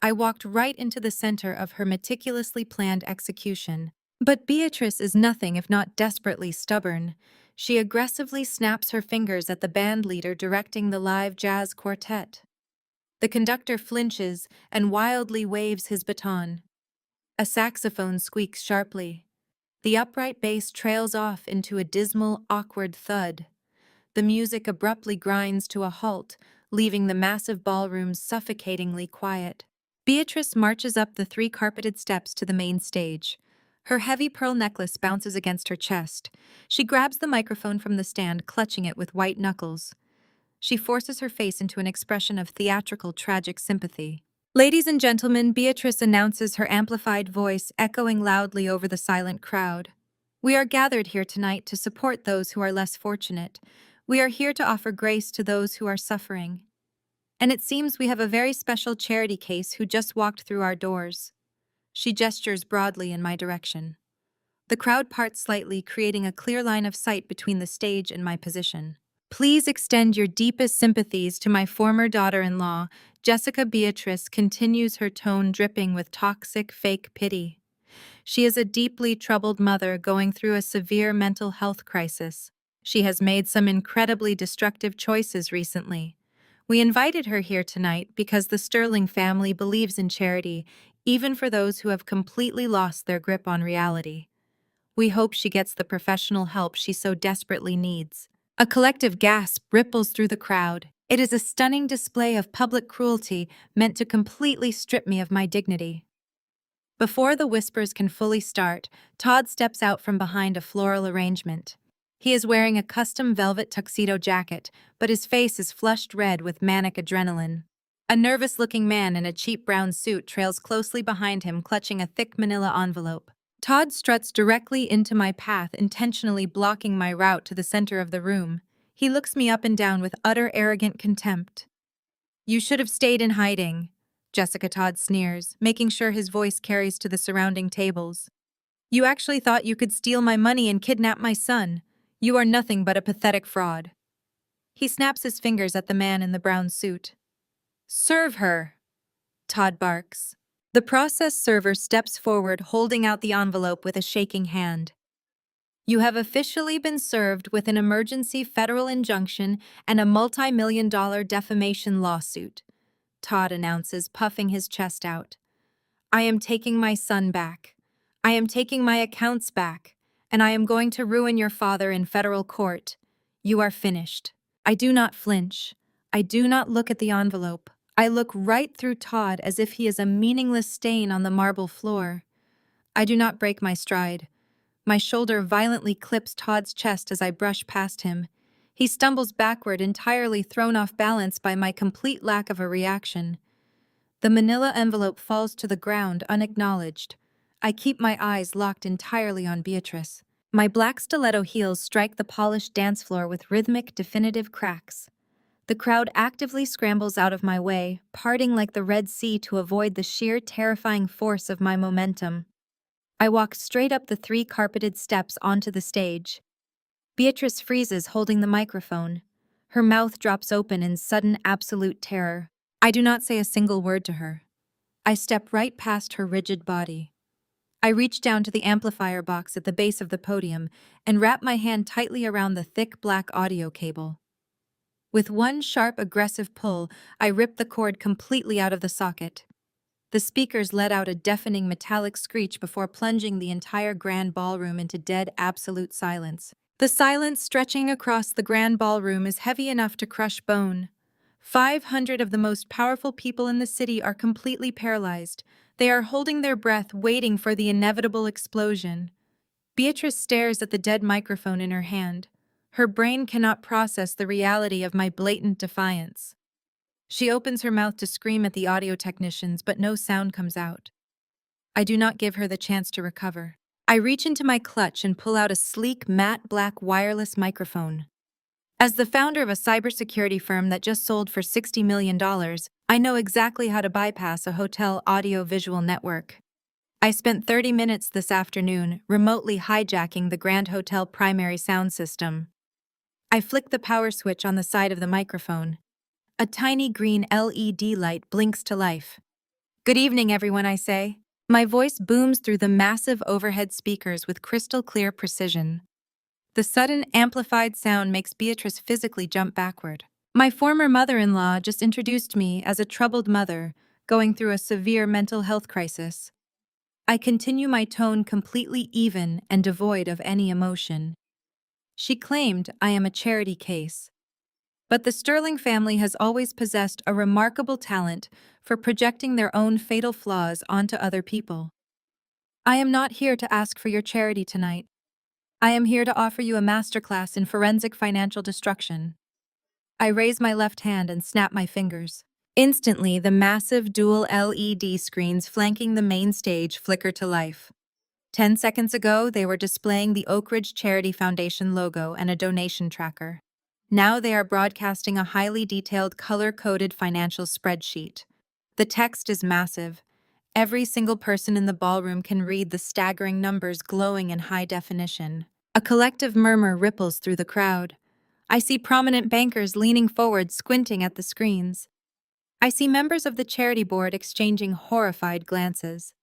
I walked right into the center of her meticulously planned execution. But Beatrice is nothing if not desperately stubborn. She aggressively snaps her fingers at the band leader directing the live jazz quartet. The conductor flinches and wildly waves his baton. A saxophone squeaks sharply. The upright bass trails off into a dismal, awkward thud. The music abruptly grinds to a halt, leaving the massive ballroom suffocatingly quiet. Beatrice marches up the 3 carpeted steps to the main stage. Her heavy pearl necklace bounces against her chest. She grabs the microphone from the stand, clutching it with white knuckles. She forces her face into an expression of theatrical, tragic sympathy. Ladies and gentlemen, Beatrice announces, her amplified voice echoing loudly over the silent crowd. We are gathered here tonight to support those who are less fortunate. We are here to offer grace to those who are suffering. And it seems we have a very special charity case who just walked through our doors. She gestures broadly in my direction. The crowd parts slightly, creating a clear line of sight between the stage and my position. Please extend your deepest sympathies to my former daughter-in-law. Jessica. Beatrice continues, her tone dripping with toxic, fake pity. She is a deeply troubled mother going through a severe mental health crisis. She has made some incredibly destructive choices recently. We invited her here tonight because the Sterling family believes in charity, even for those who have completely lost their grip on reality. We hope she gets the professional help she so desperately needs. A collective gasp ripples through the crowd. It is a stunning display of public cruelty meant to completely strip me of my dignity. Before the whispers can fully start, Todd steps out from behind a floral arrangement. He is wearing a custom velvet tuxedo jacket, but his face is flushed red with manic adrenaline. A nervous-looking man in a cheap brown suit trails closely behind him, clutching a thick manila envelope. Todd struts directly into my path, intentionally blocking my route to the center of the room. He looks me up and down with utter arrogant contempt. You should have stayed in hiding, Jessica. Todd sneers, making sure his voice carries to the surrounding tables. You actually thought you could steal my money and kidnap my son. You are nothing but a pathetic fraud. He snaps his fingers at the man in the brown suit. Serve her, Todd barks. The process server steps forward, holding out the envelope with a shaking hand. You have officially been served with an emergency federal injunction and a multi-million-dollar defamation lawsuit, Todd announces, puffing his chest out. I am taking my son back. I am taking my accounts back, and I am going to ruin your father in federal court. You are finished. I do not flinch. I do not look at the envelope. I look right through Todd as if he is a meaningless stain on the marble floor. I do not break my stride. My shoulder violently clips Todd's chest as I brush past him. He stumbles backward, entirely thrown off balance by my complete lack of a reaction. The manila envelope falls to the ground unacknowledged. I keep my eyes locked entirely on Beatrice. My black stiletto heels strike the polished dance floor with rhythmic, definitive cracks. The crowd actively scrambles out of my way, parting like the Red Sea to avoid the sheer, terrifying force of my momentum. I walk straight up the 3 carpeted steps onto the stage. Beatrice freezes, holding the microphone. Her mouth drops open in sudden, absolute terror. I do not say a single word to her. I step right past her rigid body. I reach down to the amplifier box at the base of the podium and wrap my hand tightly around the thick black audio cable. With one sharp, aggressive pull, I rip the cord completely out of the socket. The speakers let out a deafening metallic screech before plunging the entire grand ballroom into dead, absolute silence. The silence stretching across the grand ballroom is heavy enough to crush bone. 500 of the most powerful people in the city are completely paralyzed. They are holding their breath, waiting for the inevitable explosion. Beatrice stares at the dead microphone in her hand. Her brain cannot process the reality of my blatant defiance. She opens her mouth to scream at the audio technicians, but no sound comes out. I do not give her the chance to recover. I reach into my clutch and pull out a sleek, matte black wireless microphone. As the founder of a cybersecurity firm that just sold for $60 million, I know exactly how to bypass a hotel audio-visual network. I spent 30 minutes this afternoon remotely hijacking the Grand Hotel primary sound system. I flick the power switch on the side of the microphone. A tiny green LED light blinks to life. "Good evening, everyone," I say. My voice booms through the massive overhead speakers with crystal-clear precision. The sudden, amplified sound makes Beatrice physically jump backward. My former mother-in-law just introduced me as a troubled mother going through a severe mental health crisis. I continue my tone completely even and devoid of any emotion. She claimed I am a charity case. But the Sterling family has always possessed a remarkable talent for projecting their own fatal flaws onto other people. I am not here to ask for your charity tonight. I am here to offer you a masterclass in forensic financial destruction. I raise my left hand and snap my fingers. Instantly, the massive dual LED screens flanking the main stage flicker to life. 10 seconds ago, they were displaying the Oak Ridge Charity Foundation logo and a donation tracker. Now they are broadcasting a highly detailed color-coded financial spreadsheet. The text is massive. Every single person in the ballroom can read the staggering numbers glowing in high definition. A collective murmur ripples through the crowd. I see prominent bankers leaning forward, squinting at the screens. I see members of the charity board exchanging horrified glances.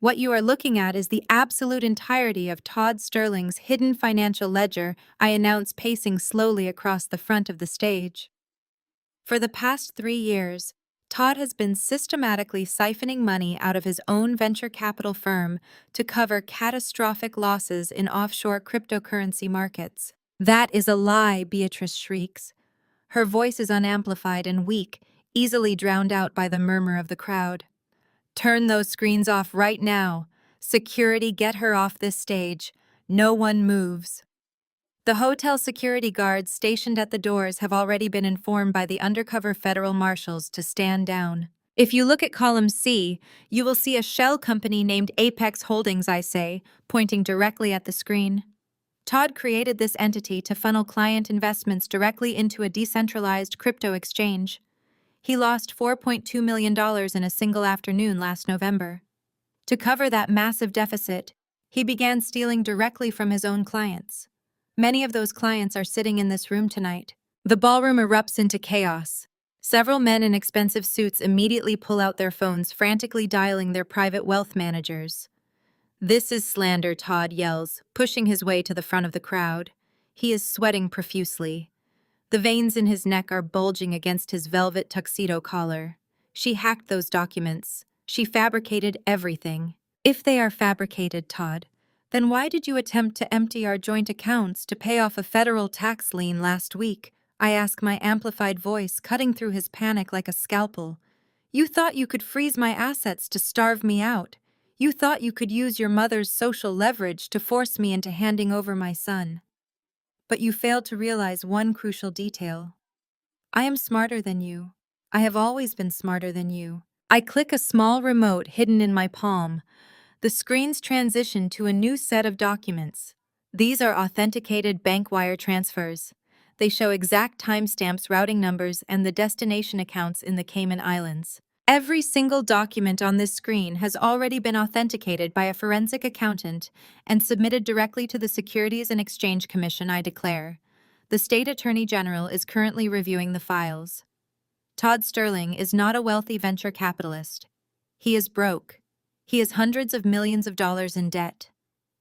What you are looking at is the absolute entirety of Todd Sterling's hidden financial ledger, I announce, pacing slowly across the front of the stage. For the past 3 years, Todd has been systematically siphoning money out of his own venture capital firm to cover catastrophic losses in offshore cryptocurrency markets. "That is a lie," Beatrice shrieks. Her voice is unamplified and weak, easily drowned out by the murmur of the crowd. "Turn those screens off right now. Security, get her off this stage. No one moves." The hotel security guards stationed at the doors have already been informed by the undercover federal marshals to stand down. "If you look at column C, you will see a shell company named Apex Holdings," I say, pointing directly at the screen. Todd created this entity to funnel client investments directly into a decentralized crypto exchange. He lost $4.2 million in a single afternoon last November. To cover that massive deficit, he began stealing directly from his own clients. Many of those clients are sitting in this room tonight. The ballroom erupts into chaos. Several men in expensive suits immediately pull out their phones, frantically dialing their private wealth managers. "This is slander," Todd yells, pushing his way to the front of the crowd. He is sweating profusely. The veins in his neck are bulging against his velvet tuxedo collar. "She hacked those documents. She fabricated everything." "If they are fabricated, Todd, then why did you attempt to empty our joint accounts to pay off a federal tax lien last week?" I ask, my amplified voice cutting through his panic like a scalpel. "You thought you could freeze my assets to starve me out. You thought you could use your mother's social leverage to force me into handing over my son. But you failed to realize one crucial detail. I am smarter than you. I have always been smarter than you." I click a small remote hidden in my palm. The screens transition to a new set of documents. These are authenticated bank wire transfers. They show exact timestamps, routing numbers, and the destination accounts in the Cayman Islands. Every single document on this screen has already been authenticated by a forensic accountant and submitted directly to the Securities and Exchange Commission, I declare. The State Attorney General is currently reviewing the files. Todd Sterling is not a wealthy venture capitalist. He is broke. He has hundreds of millions of dollars in debt.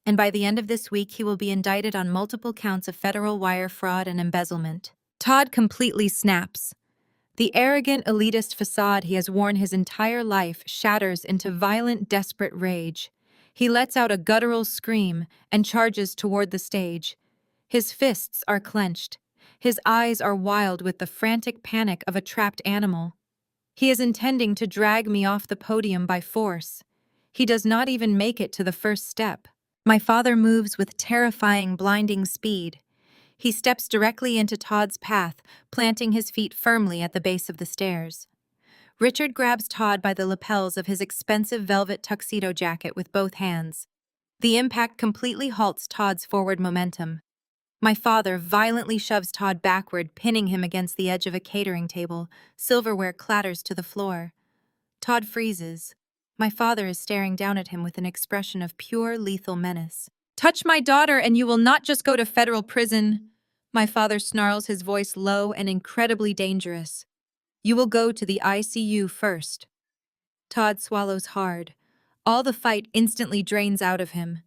And by the end of this week, he will be indicted on multiple counts of federal wire fraud and embezzlement. Todd completely snaps. The arrogant, elitist facade he has worn his entire life shatters into violent, desperate rage. He lets out a guttural scream and charges toward the stage. His fists are clenched. His eyes are wild with the frantic panic of a trapped animal. He is intending to drag me off the podium by force. He does not even make it to the first step. My father moves with terrifying, blinding speed. He steps directly into Todd's path, planting his feet firmly at the base of the stairs. Richard grabs Todd by the lapels of his expensive velvet tuxedo jacket with both hands. The impact completely halts Todd's forward momentum. My father violently shoves Todd backward, pinning him against the edge of a catering table. Silverware clatters to the floor. Todd freezes. My father is staring down at him with an expression of pure lethal menace. "Touch my daughter and you will not just go to federal prison." My father snarls, his voice low and incredibly dangerous. "You will go to the ICU first." Todd swallows hard. All the fight instantly drains out of him.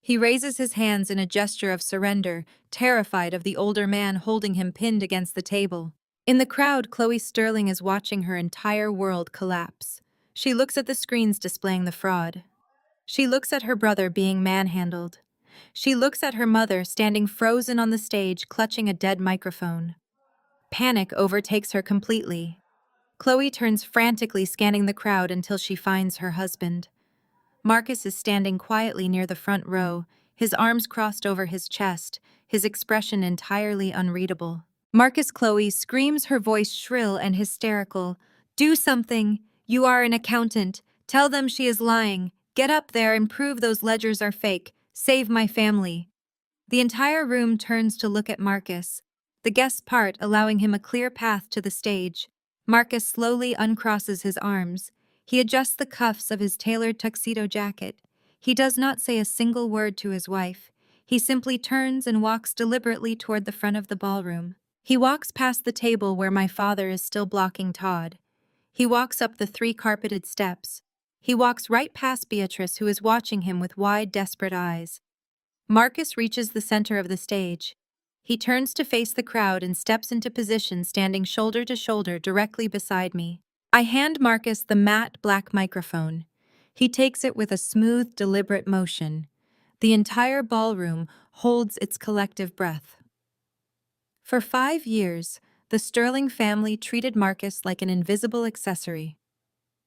He raises his hands in a gesture of surrender, terrified of the older man holding him pinned against the table. In the crowd, Chloe Sterling is watching her entire world collapse. She looks at the screens displaying the fraud. She looks at her brother being manhandled. She looks at her mother standing frozen on the stage, clutching a dead microphone. Panic overtakes her completely. Chloe turns frantically, scanning the crowd until she finds her husband. Marcus is standing quietly near the front row, his arms crossed over his chest, his expression entirely unreadable. Marcus, Chloe screams, her voice shrill and hysterical. "Do something! You are an accountant. Tell them she is lying. Get up there and prove those ledgers are fake. Save my family." The entire room turns to look at Marcus. The guests part, allowing him a clear path to the stage. Marcus slowly uncrosses his arms. He adjusts the cuffs of his tailored tuxedo jacket. He does not say a single word to his wife. He simply turns and walks deliberately toward the front of the ballroom. He walks past the table where my father is still blocking Todd. He walks up the 3 carpeted steps. He walks right past Beatrice, who is watching him with wide, desperate eyes. Marcus reaches the center of the stage. He turns to face the crowd and steps into position, standing shoulder to shoulder directly beside me. I hand Marcus the matte black microphone. He takes it with a smooth, deliberate motion. The entire ballroom holds its collective breath. For 5 years, the Sterling family treated Marcus like an invisible accessory.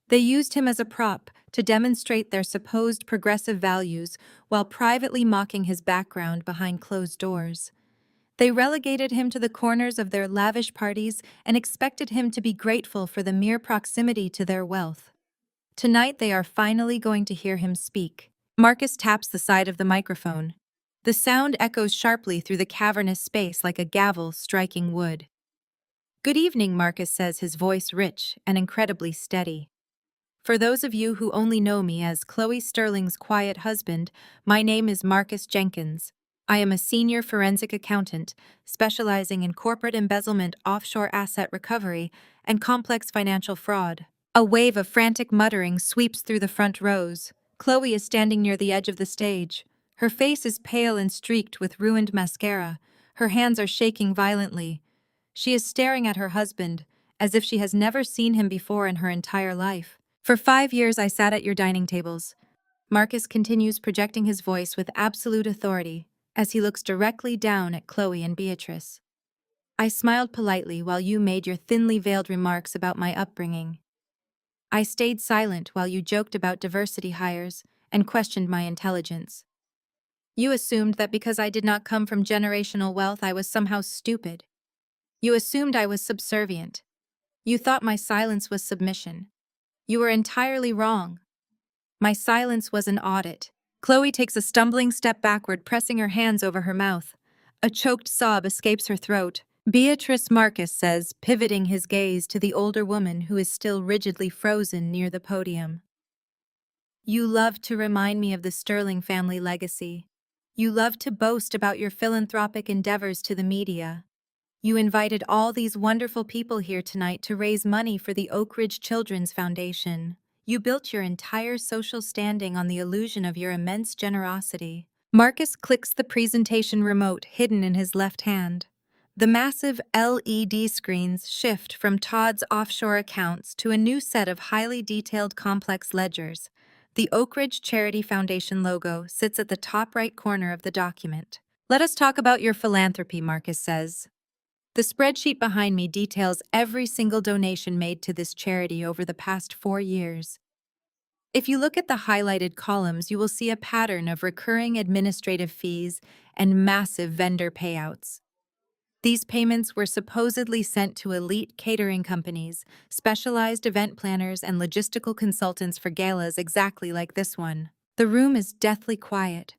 They used him as a prop to demonstrate their supposed progressive values while privately mocking his background behind closed doors. They relegated him to the corners of their lavish parties and expected him to be grateful for the mere proximity to their wealth. Tonight they are finally going to hear him speak. Marcus taps the side of the microphone. The sound echoes sharply through the cavernous space like a gavel striking wood. "Good evening," Marcus says, his voice rich and incredibly steady. "For those of you who only know me as Chloe Sterling's quiet husband, my name is Marcus Jenkins. I am a senior forensic accountant, specializing in corporate embezzlement, offshore asset recovery, and complex financial fraud." A wave of frantic muttering sweeps through the front rows. Chloe is standing near the edge of the stage. Her face is pale and streaked with ruined mascara. Her hands are shaking violently. She is staring at her husband, as if she has never seen him before in her entire life. "For 5 years I sat at your dining tables." Marcus continues, projecting his voice with absolute authority as he looks directly down at Chloe and Beatrice. "I smiled politely while you made your thinly veiled remarks about my upbringing. I stayed silent while you joked about diversity hires and questioned my intelligence. You assumed that because I did not come from generational wealth I was somehow stupid. You assumed I was subservient. You thought my silence was submission. You were entirely wrong. My silence was an audit." Chloe takes a stumbling step backward, pressing her hands over her mouth. A choked sob escapes her throat. "Beatrice," Marcus says, pivoting his gaze to the older woman who is still rigidly frozen near the podium. "You love to remind me of the Sterling family legacy. You love to boast about your philanthropic endeavors to the media. You invited all these wonderful people here tonight to raise money for the Oak Ridge Children's Foundation. You built your entire social standing on the illusion of your immense generosity." Marcus clicks the presentation remote hidden in his left hand. The massive LED screens shift from Todd's offshore accounts to a new set of highly detailed complex ledgers. The Oak Ridge Charity Foundation logo sits at the top right corner of the document. "Let us talk about your philanthropy," Marcus says. The spreadsheet behind me details every single donation made to this charity over the past 4 years. If you look at the highlighted columns, you will see a pattern of recurring administrative fees and massive vendor payouts. These payments were supposedly sent to elite catering companies, specialized event planners, and logistical consultants for galas exactly like this one. The room is deathly quiet.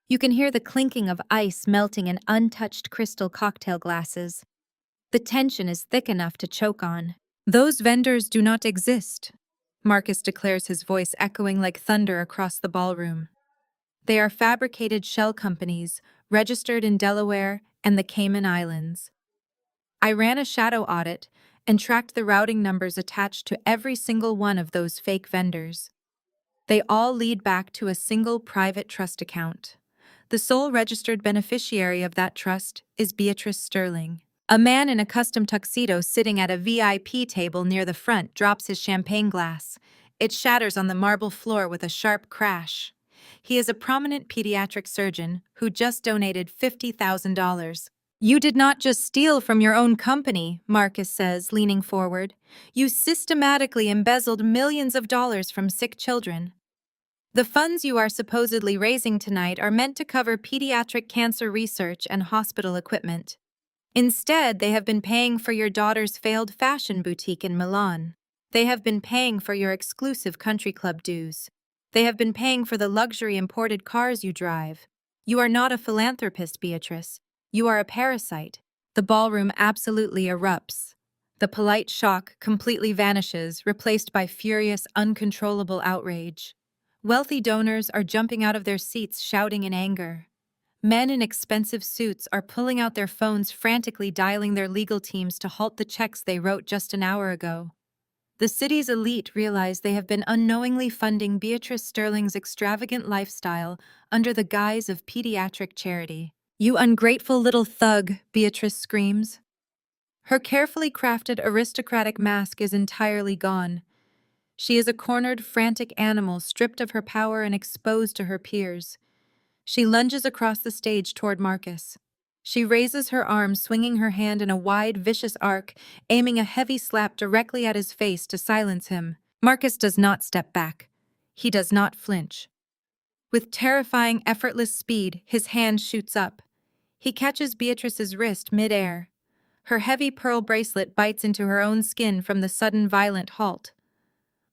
You can hear the clinking of ice melting in untouched crystal cocktail glasses. The tension is thick enough to choke on. Those vendors do not exist, Marcus declares, his voice echoing like thunder across the ballroom. They are fabricated shell companies, registered in Delaware and the Cayman Islands. I ran a shadow audit and tracked the routing numbers attached to every single one of those fake vendors. They all lead back to a single private trust account. The sole registered beneficiary of that trust is Beatrice Sterling. A man in a custom tuxedo sitting at a VIP table near the front drops his champagne glass. It shatters on the marble floor with a sharp crash. He is a prominent pediatric surgeon who just donated $50,000. You did not just steal from your own company, Marcus says, leaning forward. You systematically embezzled millions of dollars from sick children. The funds you are supposedly raising tonight are meant to cover pediatric cancer research and hospital equipment. Instead, they have been paying for your daughter's failed fashion boutique in Milan. They have been paying for your exclusive country club dues. They have been paying for the luxury imported cars you drive. You are not a philanthropist, Beatrice. You are a parasite. The ballroom absolutely erupts. The polite shock completely vanishes, replaced by furious, uncontrollable outrage. Wealthy donors are jumping out of their seats, shouting in anger. Men in expensive suits are pulling out their phones, frantically dialing their legal teams to halt the checks they wrote just an hour ago. The city's elite realize they have been unknowingly funding Beatrice Sterling's extravagant lifestyle under the guise of pediatric charity. You ungrateful little thug, Beatrice screams. Her carefully crafted aristocratic mask is entirely gone. She is a cornered, frantic animal stripped of her power and exposed to her peers. She lunges across the stage toward Marcus. She raises her arm, swinging her hand in a wide, vicious arc, aiming a heavy slap directly at his face to silence him. Marcus does not step back. He does not flinch. With terrifying, effortless speed, his hand shoots up. He catches Beatrice's wrist mid-air. Her heavy pearl bracelet bites into her own skin from the sudden, violent halt.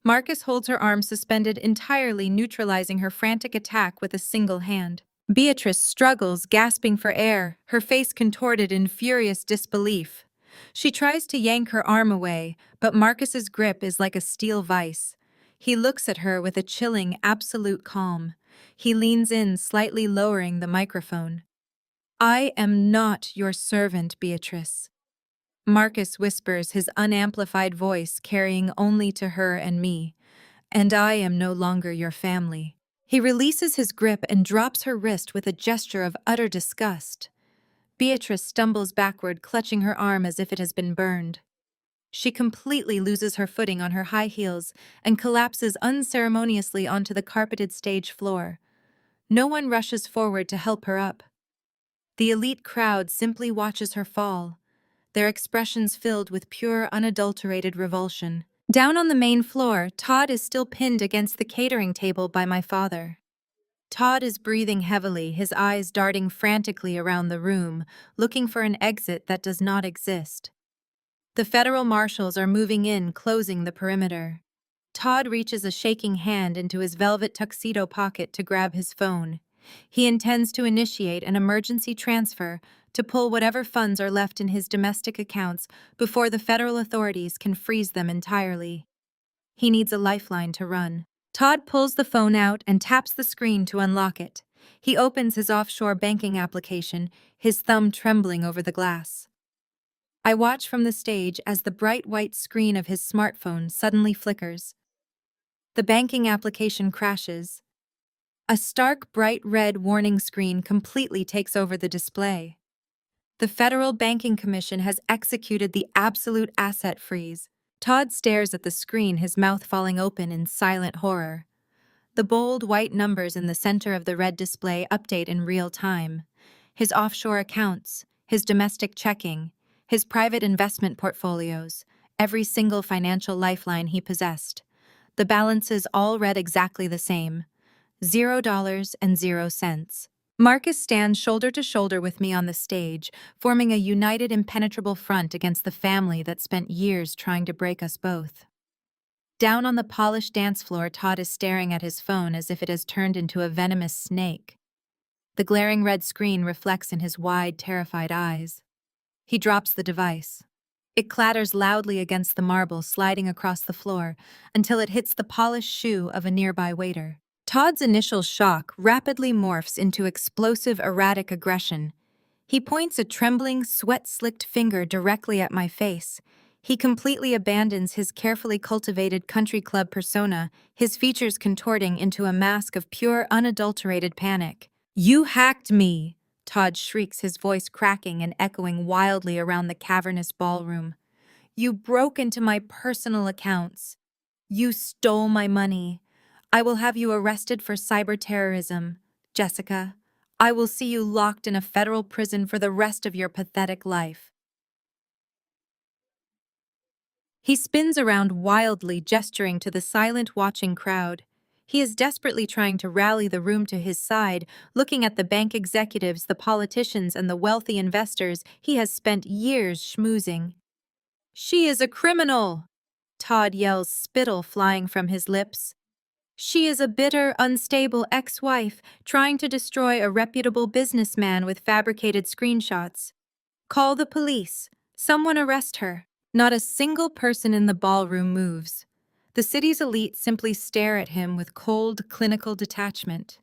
Marcus holds her arm suspended, entirely neutralizing her frantic attack with a single hand. Beatrice struggles, gasping for air, her face contorted in furious disbelief. She tries to yank her arm away, but Marcus's grip is like a steel vice. He looks at her with a chilling, absolute calm. He leans in, slightly lowering the microphone. I am not your servant, Beatrice. Marcus whispers, his unamplified voice carrying only to her and me. And I am no longer your family. He releases his grip and drops her wrist with a gesture of utter disgust. Beatrice stumbles backward, clutching her arm as if it has been burned. She completely loses her footing on her high heels and collapses unceremoniously onto the carpeted stage floor. No one rushes forward to help her up. The elite crowd simply watches her fall, their expressions filled with pure, unadulterated revulsion. Down on the main floor, Todd is still pinned against the catering table by my father. Todd is breathing heavily, his eyes darting frantically around the room, looking for an exit that does not exist. The federal marshals are moving in, closing the perimeter. Todd reaches a shaking hand into his velvet tuxedo pocket to grab his phone. He intends to initiate an emergency transfer to pull whatever funds are left in his domestic accounts before the federal authorities can freeze them entirely. He needs a lifeline to run. Todd pulls the phone out and taps the screen to unlock it. He opens his offshore banking application, his thumb trembling over the glass. I watch from the stage as the bright white screen of his smartphone suddenly flickers. The banking application crashes. A stark, bright red warning screen completely takes over the display. The Federal Banking Commission has executed the absolute asset freeze. Todd stares at the screen, his mouth falling open in silent horror. The bold white numbers in the center of the red display update in real time. His offshore accounts, his domestic checking, his private investment portfolios, every single financial lifeline he possessed. The balances all read exactly the same. $0 Marcus stands shoulder to shoulder with me on the stage, forming a united, impenetrable front against the family that spent years trying to break us both. Down on the polished dance floor, Todd is staring at his phone as if it has turned into a venomous snake. The glaring red screen reflects in his wide, terrified eyes. He drops the device. It clatters loudly against the marble, sliding across the floor until it hits the polished shoe of a nearby waiter. Todd's initial shock rapidly morphs into explosive, erratic aggression. He points a trembling, sweat-slicked finger directly at my face. He completely abandons his carefully cultivated country club persona, his features contorting into a mask of pure, unadulterated panic. "You hacked me!" Todd shrieks, his voice cracking and echoing wildly around the cavernous ballroom. "You broke into my personal accounts. You stole my money. I will have you arrested for cyber-terrorism, Jessica. I will see you locked in a federal prison for the rest of your pathetic life." He spins around wildly, gesturing to the silent, watching crowd. He is desperately trying to rally the room to his side, looking at the bank executives, the politicians, and the wealthy investors he has spent years schmoozing. "She is a criminal!" Todd yells, spittle flying from his lips. "She is a bitter, unstable ex-wife trying to destroy a reputable businessman with fabricated screenshots. Call the police. Someone arrest her." Not a single person in the ballroom moves. The city's elite simply stare at him with cold, clinical detachment.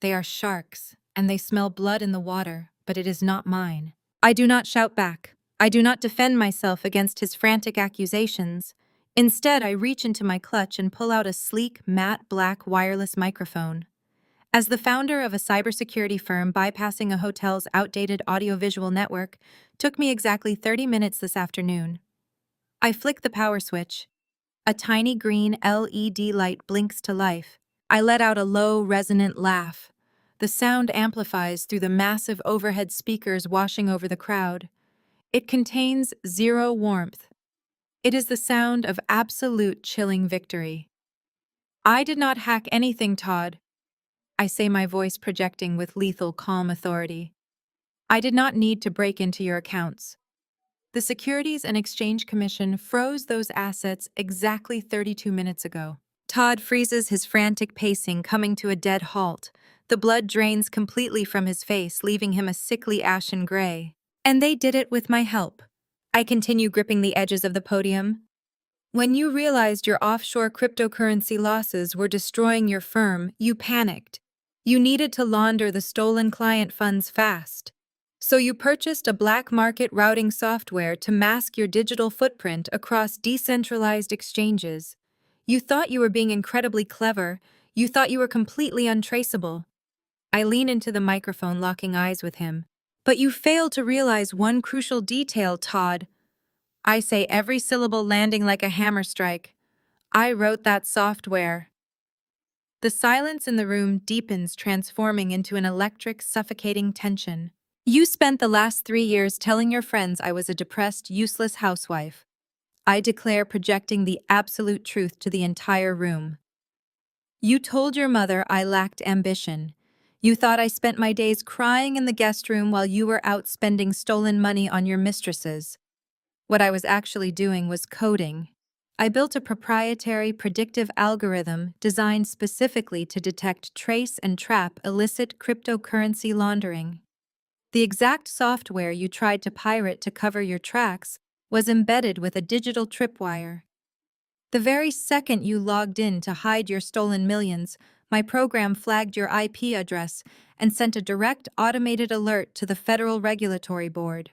They are sharks, and they smell blood in the water, but it is not mine. I do not shout back. I do not defend myself against his frantic accusations. Instead, I reach into my clutch and pull out a sleek, matte black wireless microphone. As the founder of a cybersecurity firm bypassing a hotel's outdated audiovisual network, took me exactly 30 minutes this afternoon. I flick the power switch. A tiny green LED light blinks to life. I let out a low, resonant laugh. The sound amplifies through the massive overhead speakers washing over the crowd. It contains zero warmth. It is the sound of absolute chilling victory. "I did not hack anything, Todd," I say, my voice projecting with lethal, calm authority. "I did not need to break into your accounts. The Securities and Exchange Commission froze those assets exactly 32 minutes ago." Todd freezes, his frantic pacing coming to a dead halt. The blood drains completely from his face, leaving him a sickly ashen gray. "And they did it with my help." I continue, gripping the edges of the podium. "When you realized your offshore cryptocurrency losses were destroying your firm, you panicked. You needed to launder the stolen client funds fast. So you purchased a black market routing software to mask your digital footprint across decentralized exchanges. You thought you were being incredibly clever. You thought you were completely untraceable." I lean into the microphone, locking eyes with him. "But you failed to realize one crucial detail, Todd." I say, every syllable landing like a hammer strike. "I wrote that software." The silence in the room deepens, transforming into an electric, suffocating tension. "You spent the last 3 years telling your friends I was a depressed, useless housewife," I declare, projecting the absolute truth to the entire room. "You told your mother I lacked ambition. You thought I spent my days crying in the guest room while you were out spending stolen money on your mistresses. What I was actually doing was coding. I built a proprietary predictive algorithm designed specifically to detect, trace, and trap illicit cryptocurrency laundering. The exact software you tried to pirate to cover your tracks was embedded with a digital tripwire. The very second you logged in to hide your stolen millions, my program flagged your IP address and sent a direct automated alert to the Federal Regulatory Board.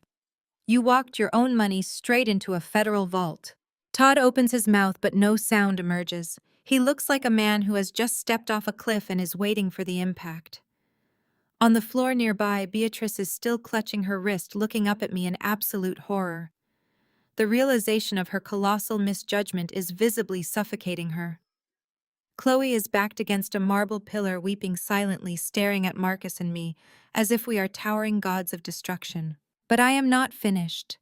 You walked your own money straight into a federal vault." Todd opens his mouth, but no sound emerges. He looks like a man who has just stepped off a cliff and is waiting for the impact. On the floor nearby, Beatrice is still clutching her wrist, looking up at me in absolute horror. The realization of her colossal misjudgment is visibly suffocating her. Chloe is backed against a marble pillar, weeping silently, staring at Marcus and me, as if we are towering gods of destruction. But I am not finished.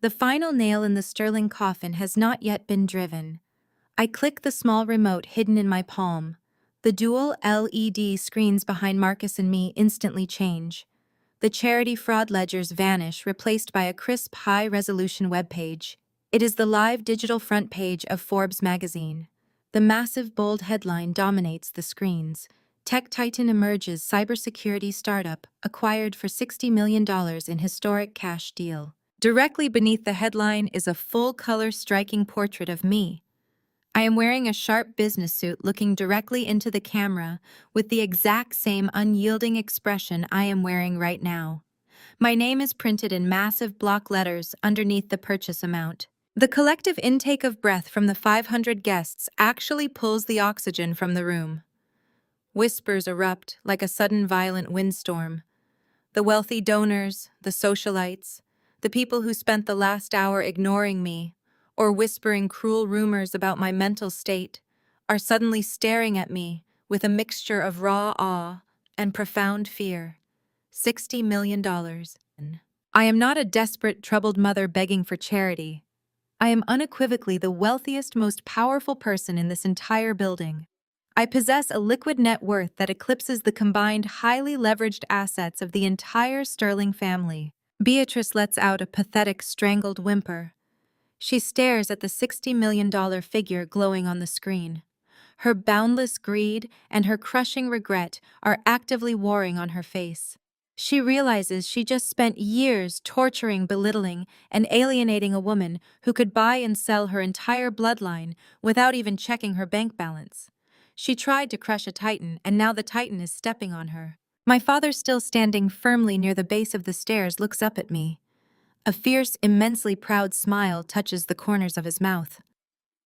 The final nail in the sterling coffin has not yet been driven. I click the small remote hidden in my palm. The dual LED screens behind Marcus and me instantly change. The charity fraud ledgers vanish, replaced by a crisp, high-resolution webpage. It is the live digital front page of Forbes magazine. The massive bold headline dominates the screens. Tech titan emerges cybersecurity startup acquired for $60 million in historic cash deal. Directly beneath the headline is a full-color striking portrait of me. I am wearing a sharp business suit looking directly into the camera with the exact same unyielding expression I am wearing right now. My name is printed in massive block letters underneath the purchase amount. The collective intake of breath from the 500 guests actually pulls the oxygen from the room. Whispers erupt like a sudden violent windstorm. The wealthy donors, the socialites, the people who spent the last hour ignoring me or whispering cruel rumors about my mental state are suddenly staring at me with a mixture of raw awe and profound fear. $60 million. I am not a desperate, troubled mother begging for charity. I am unequivocally the wealthiest, most powerful person in this entire building. I possess a liquid net worth that eclipses the combined highly leveraged assets of the entire Sterling family. Beatrice lets out a pathetic, strangled whimper. She stares at the $60 million figure glowing on the screen. Her boundless greed and her crushing regret are actively warring on her face. She realizes she just spent years torturing, belittling, and alienating a woman who could buy and sell her entire bloodline without even checking her bank balance. She tried to crush a titan, and now the titan is stepping on her. My father, still standing firmly near the base of the stairs, looks up at me. A fierce, immensely proud smile touches the corners of his mouth.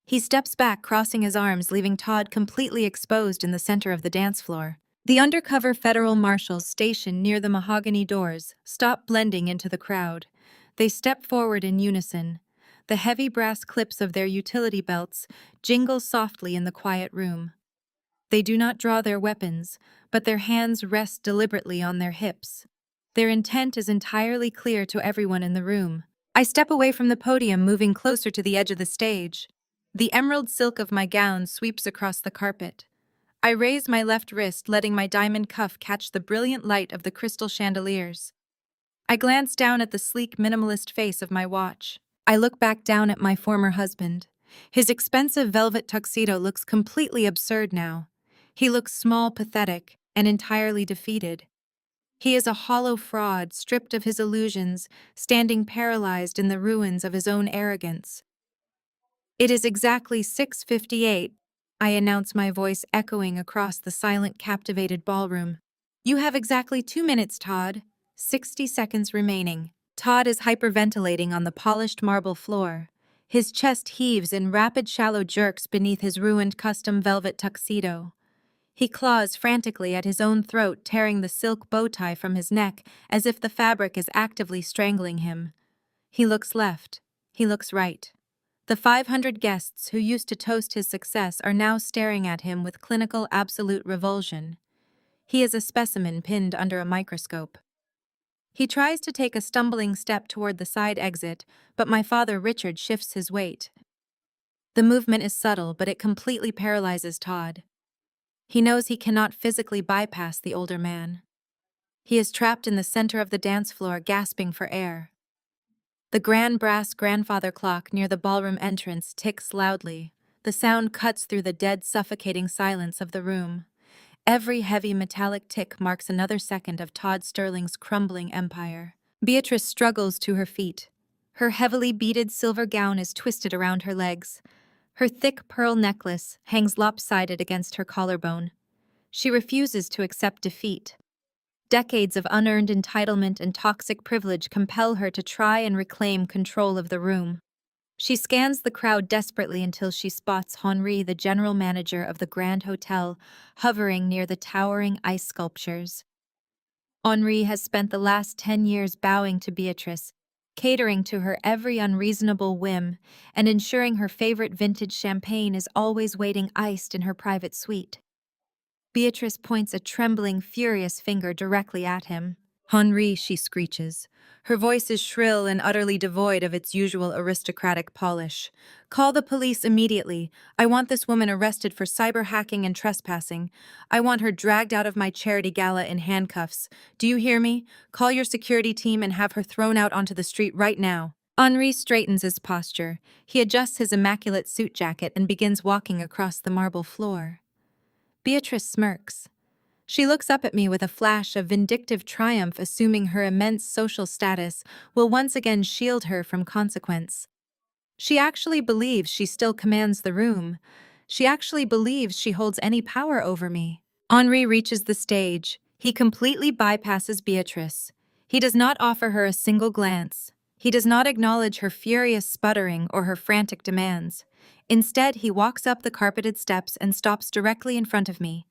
He steps back, crossing his arms, leaving Todd completely exposed in the center of the dance floor. The undercover federal marshals stationed near the mahogany doors stop blending into the crowd. They step forward in unison. The heavy brass clips of their utility belts jingle softly in the quiet room. They do not draw their weapons, but their hands rest deliberately on their hips. Their intent is entirely clear to everyone in the room. I step away from the podium, moving closer to the edge of the stage. The emerald silk of my gown sweeps across the carpet. I raise my left wrist, letting my diamond cuff catch the brilliant light of the crystal chandeliers. I glance down at the sleek, minimalist face of my watch. I look back down at my former husband. His expensive velvet tuxedo looks completely absurd now. He looks small, pathetic, and entirely defeated. He is a hollow fraud, stripped of his illusions, standing paralyzed in the ruins of his own arrogance. It is exactly 6:58, I announce, my voice echoing across the silent, captivated ballroom. You have exactly 2 minutes, Todd. 60 seconds remaining. Todd is hyperventilating on the polished marble floor. His chest heaves in rapid, shallow jerks beneath his ruined custom velvet tuxedo. He claws frantically at his own throat, tearing the silk bow tie from his neck as if the fabric is actively strangling him. He looks left. He looks right. The 500 guests who used to toast his success are now staring at him with clinical, absolute revulsion. He is a specimen pinned under a microscope. He tries to take a stumbling step toward the side exit, but my father Richard shifts his weight. The movement is subtle, but it completely paralyzes Todd. He knows he cannot physically bypass the older man. He is trapped in the center of the dance floor, gasping for air. The grand brass grandfather clock near the ballroom entrance ticks loudly. The sound cuts through the dead, suffocating silence of the room. Every heavy metallic tick marks another second of Todd Sterling's crumbling empire. Beatrice struggles to her feet. Her heavily beaded silver gown is twisted around her legs. Her thick pearl necklace hangs lopsided against her collarbone. She refuses to accept defeat. Decades of unearned entitlement and toxic privilege compel her to try and reclaim control of the room. She scans the crowd desperately until she spots Henri, the general manager of the Grand Hotel, hovering near the towering ice sculptures. Henri has spent the last 10 years bowing to Beatrice, catering to her every unreasonable whim, and ensuring her favorite vintage champagne is always waiting iced in her private suite. Beatrice points a trembling, furious finger directly at him. Henri, she screeches. Her voice is shrill and utterly devoid of its usual aristocratic polish. Call the police immediately. I want this woman arrested for cyber hacking and trespassing. I want her dragged out of my charity gala in handcuffs. Do you hear me? Call your security team and have her thrown out onto the street right now. Henri straightens his posture. He adjusts his immaculate suit jacket and begins walking across the marble floor. Beatrice smirks. She looks up at me with a flash of vindictive triumph, assuming her immense social status will once again shield her from consequence. She actually believes she still commands the room. She actually believes she holds any power over me. Henri reaches the stage. He completely bypasses Beatrice. He does not offer her a single glance. He does not acknowledge her furious sputtering or her frantic demands. Instead, he walks up the carpeted steps and stops directly in front of me.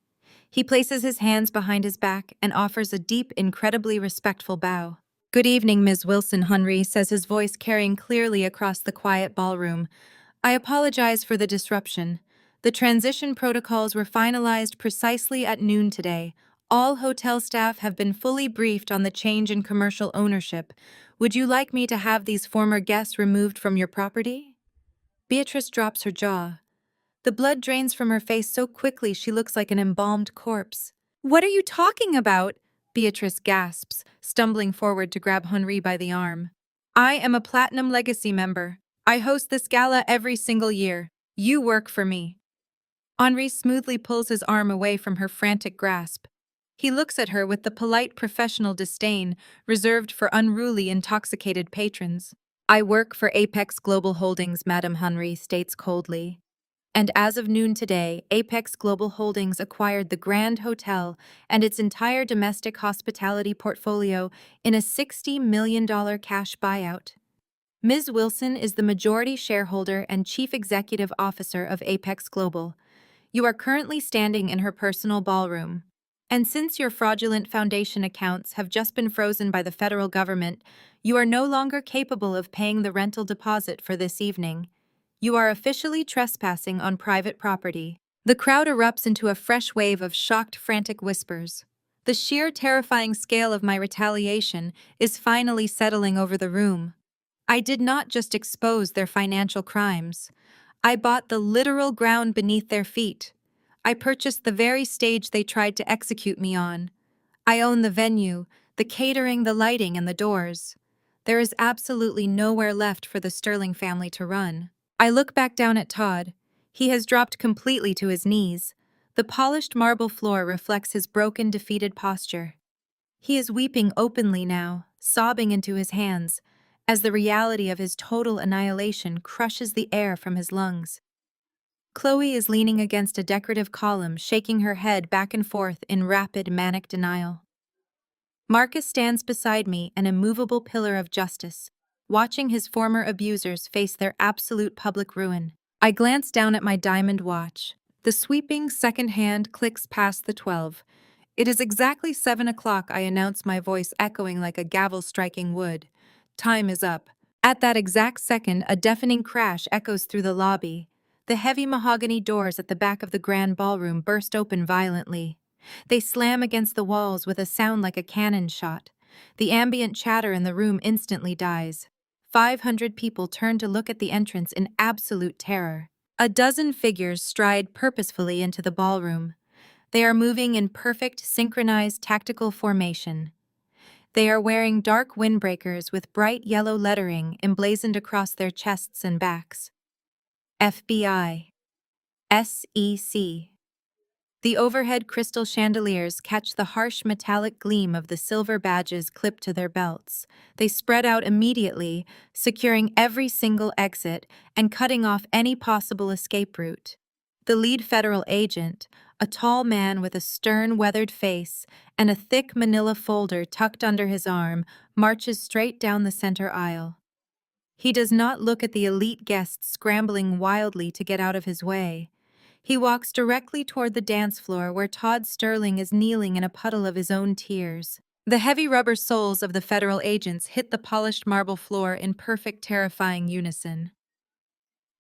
He places his hands behind his back and offers a deep, incredibly respectful bow. "Good evening, Ms. Wilson," Henri says, his voice carrying clearly across the quiet ballroom. "I apologize for the disruption. The transition protocols were finalized precisely at noon today. All hotel staff have been fully briefed on the change in commercial ownership. Would you like me to have these former guests removed from your property?" Beatrice drops her jaw. The blood drains from her face so quickly she looks like an embalmed corpse. "What are you talking about?" Beatrice gasps, stumbling forward to grab Henri by the arm. "I am a Platinum Legacy member. I host this gala every single year. You work for me." Henri smoothly pulls his arm away from her frantic grasp. He looks at her with the polite professional disdain reserved for unruly, intoxicated patrons. "I work for Apex Global Holdings," Madame Henri states coldly. And as of noon today, Apex Global Holdings acquired the Grand Hotel and its entire domestic hospitality portfolio in a $60 million cash buyout. Ms. Wilson is the majority shareholder and chief executive officer of Apex Global. You are currently standing in her personal ballroom. And since your fraudulent foundation accounts have just been frozen by the federal government, you are no longer capable of paying the rental deposit for this evening. You are officially trespassing on private property. The crowd erupts into a fresh wave of shocked, frantic whispers. The sheer terrifying scale of my retaliation is finally settling over the room. I did not just expose their financial crimes. I bought the literal ground beneath their feet. I purchased the very stage they tried to execute me on. I own the venue, the catering, the lighting, and the doors. There is absolutely nowhere left for the Sterling family to run. I look back down at Todd. He has dropped completely to his knees. The polished marble floor reflects his broken, defeated posture. He is weeping openly now, sobbing into his hands, as the reality of his total annihilation crushes the air from his lungs. Chloe is leaning against a decorative column, shaking her head back and forth in rapid, manic denial. Marcus stands beside me, an immovable pillar of justice, watching his former abusers face their absolute public ruin. I glance down at my diamond watch. The sweeping second hand clicks past the 12. It is exactly 7 o'clock, I announce, my voice echoing like a gavel striking wood. Time is up. At that exact second, a deafening crash echoes through the lobby. The heavy mahogany doors at the back of the grand ballroom burst open violently. They slam against the walls with a sound like a cannon shot. The ambient chatter in the room instantly dies. 500 people turn to look at the entrance in absolute terror. A dozen figures stride purposefully into the ballroom. They are moving in perfect, synchronized tactical formation. They are wearing dark windbreakers with bright yellow lettering emblazoned across their chests and backs. FBI. SEC. The overhead crystal chandeliers catch the harsh metallic gleam of the silver badges clipped to their belts. They spread out immediately, securing every single exit and cutting off any possible escape route. The lead federal agent, a tall man with a stern, weathered face and a thick manila folder tucked under his arm, marches straight down the center aisle. He does not look at the elite guests scrambling wildly to get out of his way. He walks directly toward the dance floor where Todd Sterling is kneeling in a puddle of his own tears. The heavy rubber soles of the federal agents hit the polished marble floor in perfect, terrifying unison.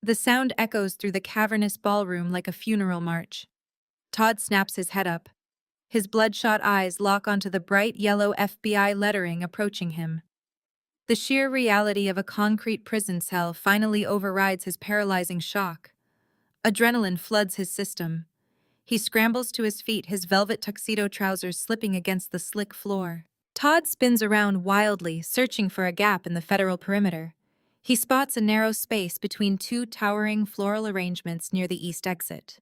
The sound echoes through the cavernous ballroom like a funeral march. Todd snaps his head up. His bloodshot eyes lock onto the bright yellow FBI lettering approaching him. The sheer reality of a concrete prison cell finally overrides his paralyzing shock. Adrenaline floods his system. He scrambles to his feet, his velvet tuxedo trousers slipping against the slick floor. Todd spins around wildly, searching for a gap in the federal perimeter. He spots a narrow space between two towering floral arrangements near the east exit.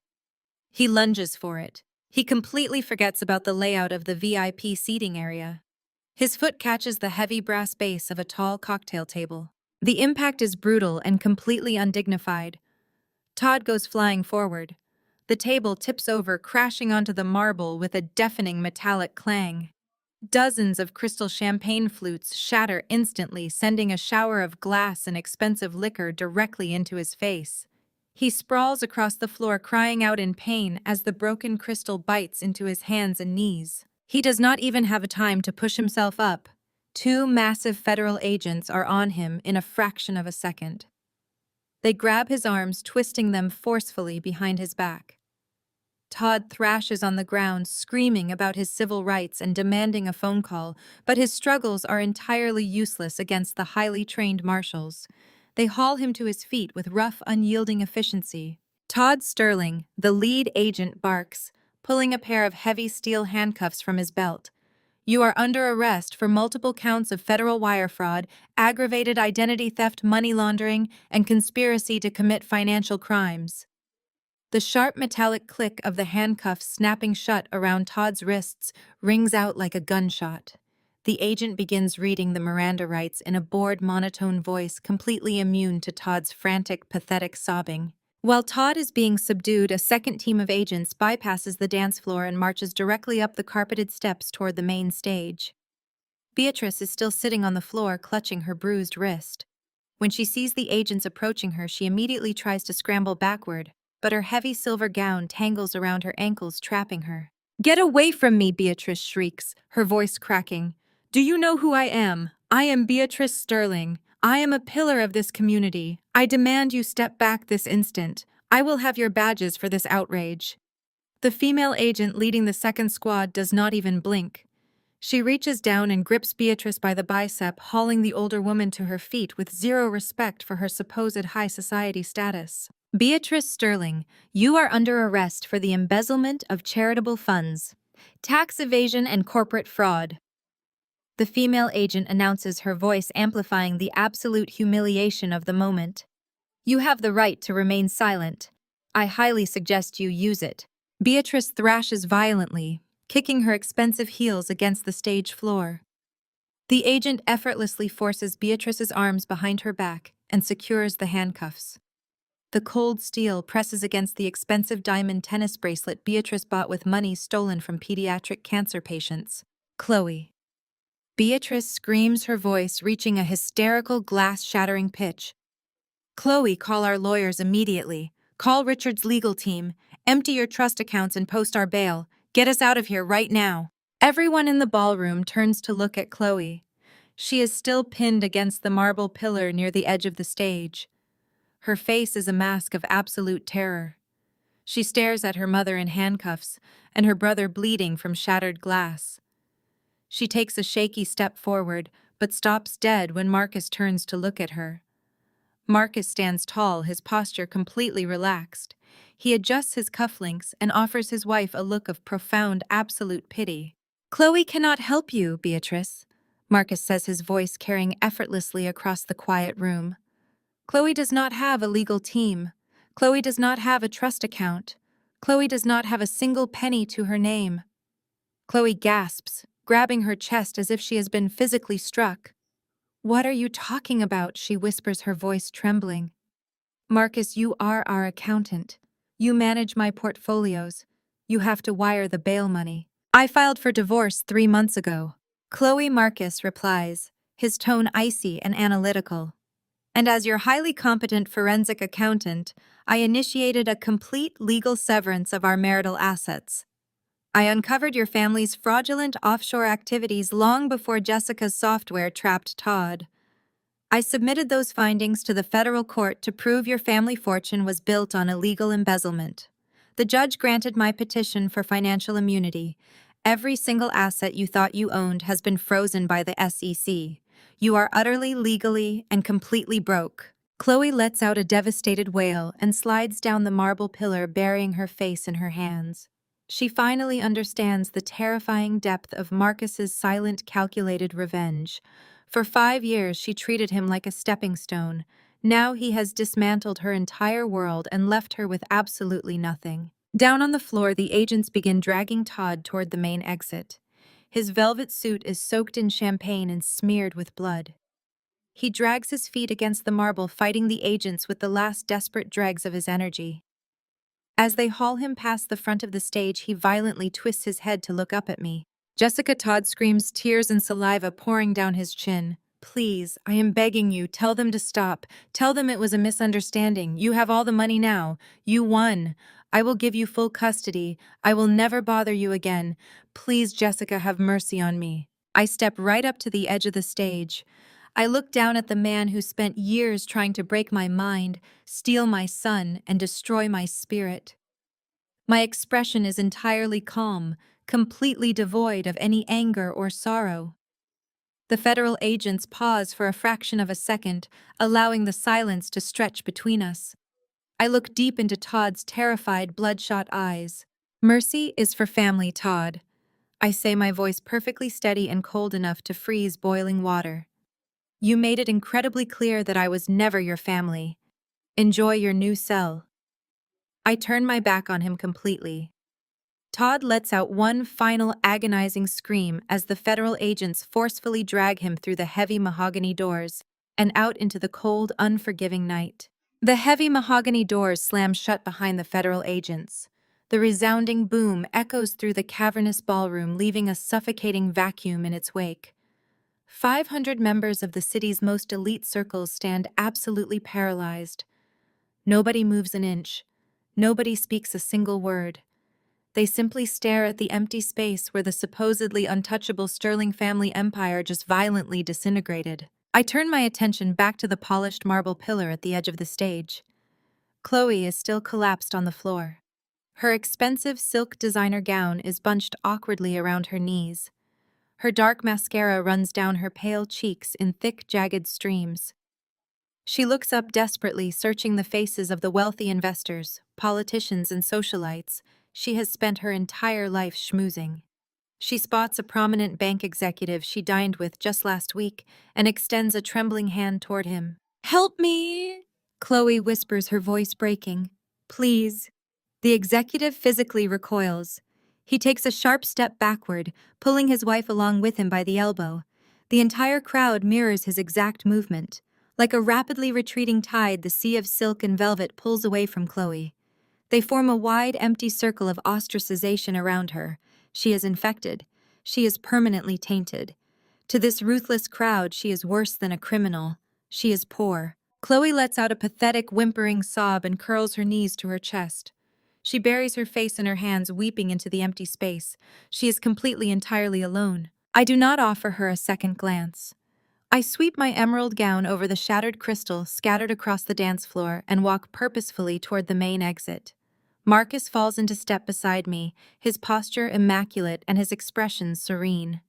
He lunges for it. He completely forgets about the layout of the VIP seating area. His foot catches the heavy brass base of a tall cocktail table. The impact is brutal and completely undignified. Todd goes flying forward. The table tips over, crashing onto the marble with a deafening metallic clang. Dozens of crystal champagne flutes shatter instantly, sending a shower of glass and expensive liquor directly into his face. He sprawls across the floor, crying out in pain as the broken crystal bites into his hands and knees. He does not even have time to push himself up. Two massive federal agents are on him in a fraction of a second. They grab his arms, twisting them forcefully behind his back. Todd thrashes on the ground, screaming about his civil rights and demanding a phone call, but his struggles are entirely useless against the highly trained marshals. They haul him to his feet with rough, unyielding efficiency. Todd Sterling, the lead agent, barks, pulling a pair of heavy steel handcuffs from his belt. "You are under arrest for multiple counts of federal wire fraud, aggravated identity theft, money laundering, and conspiracy to commit financial crimes." The sharp metallic click of the handcuffs snapping shut around Todd's wrists rings out like a gunshot. The agent begins reading the Miranda rights in a bored, monotone voice, completely immune to Todd's frantic, pathetic sobbing. While Todd is being subdued, a second team of agents bypasses the dance floor and marches directly up the carpeted steps toward the main stage. Beatrice is still sitting on the floor, clutching her bruised wrist. When she sees the agents approaching her, she immediately tries to scramble backward, but her heavy silver gown tangles around her ankles, trapping her. "Get away from me!" Beatrice shrieks, her voice cracking. "Do you know who I am? I am Beatrice Sterling. I am a pillar of this community. I demand you step back this instant. I will have your badges for this outrage." The female agent leading the second squad does not even blink. She reaches down and grips Beatrice by the bicep, hauling the older woman to her feet with zero respect for her supposed high society status. "Beatrice Sterling, you are under arrest for the embezzlement of charitable funds, tax evasion, and corporate fraud." The female agent announces, her voice amplifying the absolute humiliation of the moment. "You have the right to remain silent. I highly suggest you use it." Beatrice thrashes violently, kicking her expensive heels against the stage floor. The agent effortlessly forces Beatrice's arms behind her back and secures the handcuffs. The cold steel presses against the expensive diamond tennis bracelet Beatrice bought with money stolen from pediatric cancer patients. "Chloe." Beatrice screams, her voice reaching a hysterical, glass-shattering pitch. "Chloe, call our lawyers immediately. Call Richard's legal team. Empty your trust accounts and post our bail. Get us out of here right now." Everyone in the ballroom turns to look at Chloe. She is still pinned against the marble pillar near the edge of the stage. Her face is a mask of absolute terror. She stares at her mother in handcuffs and her brother bleeding from shattered glass. She takes a shaky step forward, but stops dead when Marcus turns to look at her. Marcus stands tall, his posture completely relaxed. He adjusts his cufflinks and offers his wife a look of profound, absolute pity. "Chloe cannot help you, Beatrice," Marcus says, his voice carrying effortlessly across the quiet room. "Chloe does not have a legal team. Chloe does not have a trust account. Chloe does not have a single penny to her name." Chloe gasps, grabbing her chest as if she has been physically struck. "What are you talking about?" she whispers, her voice trembling. "Marcus, you are our accountant. You manage my portfolios. You have to wire the bail money. I filed for divorce 3 months ago." "Chloe," Marcus replies, his tone icy and analytical. "And as your highly competent forensic accountant, I initiated a complete legal severance of our marital assets. I uncovered your family's fraudulent offshore activities long before Jessica's software trapped Todd. I submitted those findings to the federal court to prove your family fortune was built on illegal embezzlement. The judge granted my petition for financial immunity. Every single asset you thought you owned has been frozen by the SEC. You are utterly, legally, and completely broke." Chloe lets out a devastated wail and slides down the marble pillar, burying her face in her hands. She finally understands the terrifying depth of Marcus's silent, calculated revenge. For 5 years, she treated him like a stepping stone. Now he has dismantled her entire world and left her with absolutely nothing. Down on the floor, the agents begin dragging Todd toward the main exit. His velvet suit is soaked in champagne and smeared with blood. He drags his feet against the marble, fighting the agents with the last desperate dregs of his energy. As they haul him past the front of the stage, he violently twists his head to look up at me. Jessica, Todd screams, tears and saliva pouring down his chin. Please, I am begging you, tell them to stop. Tell them it was a misunderstanding. You have all the money now. You won. I will give you full custody. I will never bother you again. Please, Jessica, have mercy on me. I step right up to the edge of the stage. I look down at the man who spent years trying to break my mind, steal my son, and destroy my spirit. My expression is entirely calm, completely devoid of any anger or sorrow. The federal agents pause for a fraction of a second, allowing the silence to stretch between us. I look deep into Todd's terrified, bloodshot eyes. Mercy is for family, Todd. I say, my voice perfectly steady and cold enough to freeze boiling water. You made it incredibly clear that I was never your family. Enjoy your new cell. I turn my back on him completely. Todd lets out one final agonizing scream as the federal agents forcefully drag him through the heavy mahogany doors and out into the cold, unforgiving night. The heavy mahogany doors slam shut behind the federal agents. The resounding boom echoes through the cavernous ballroom, leaving a suffocating vacuum in its wake. 500 members of the city's most elite circles stand absolutely paralyzed. Nobody moves an inch. Nobody speaks a single word. They simply stare at the empty space where the supposedly untouchable Sterling family empire just violently disintegrated. I turn my attention back to the polished marble pillar at the edge of the stage. Chloe is still collapsed on the floor. Her expensive silk designer gown is bunched awkwardly around her knees. Her dark mascara runs down her pale cheeks in thick, jagged streams. She looks up desperately, searching the faces of the wealthy investors, politicians, and socialites she has spent her entire life schmoozing. She spots a prominent bank executive she dined with just last week and extends a trembling hand toward him. "Help me!" Chloe whispers, her voice breaking. "Please." The executive physically recoils. He takes a sharp step backward, pulling his wife along with him by the elbow. The entire crowd mirrors his exact movement. Like a rapidly retreating tide, the sea of silk and velvet pulls away from Chloe. They form a wide, empty circle of ostracization around her. She is infected. She is permanently tainted. To this ruthless crowd, she is worse than a criminal. She is poor. Chloe lets out a pathetic, whimpering sob and curls her knees to her chest. She buries her face in her hands, weeping into the empty space. She is completely, entirely alone. I do not offer her a second glance. I sweep my emerald gown over the shattered crystal scattered across the dance floor and walk purposefully toward the main exit. Marcus falls into step beside me, his posture immaculate and his expression serene.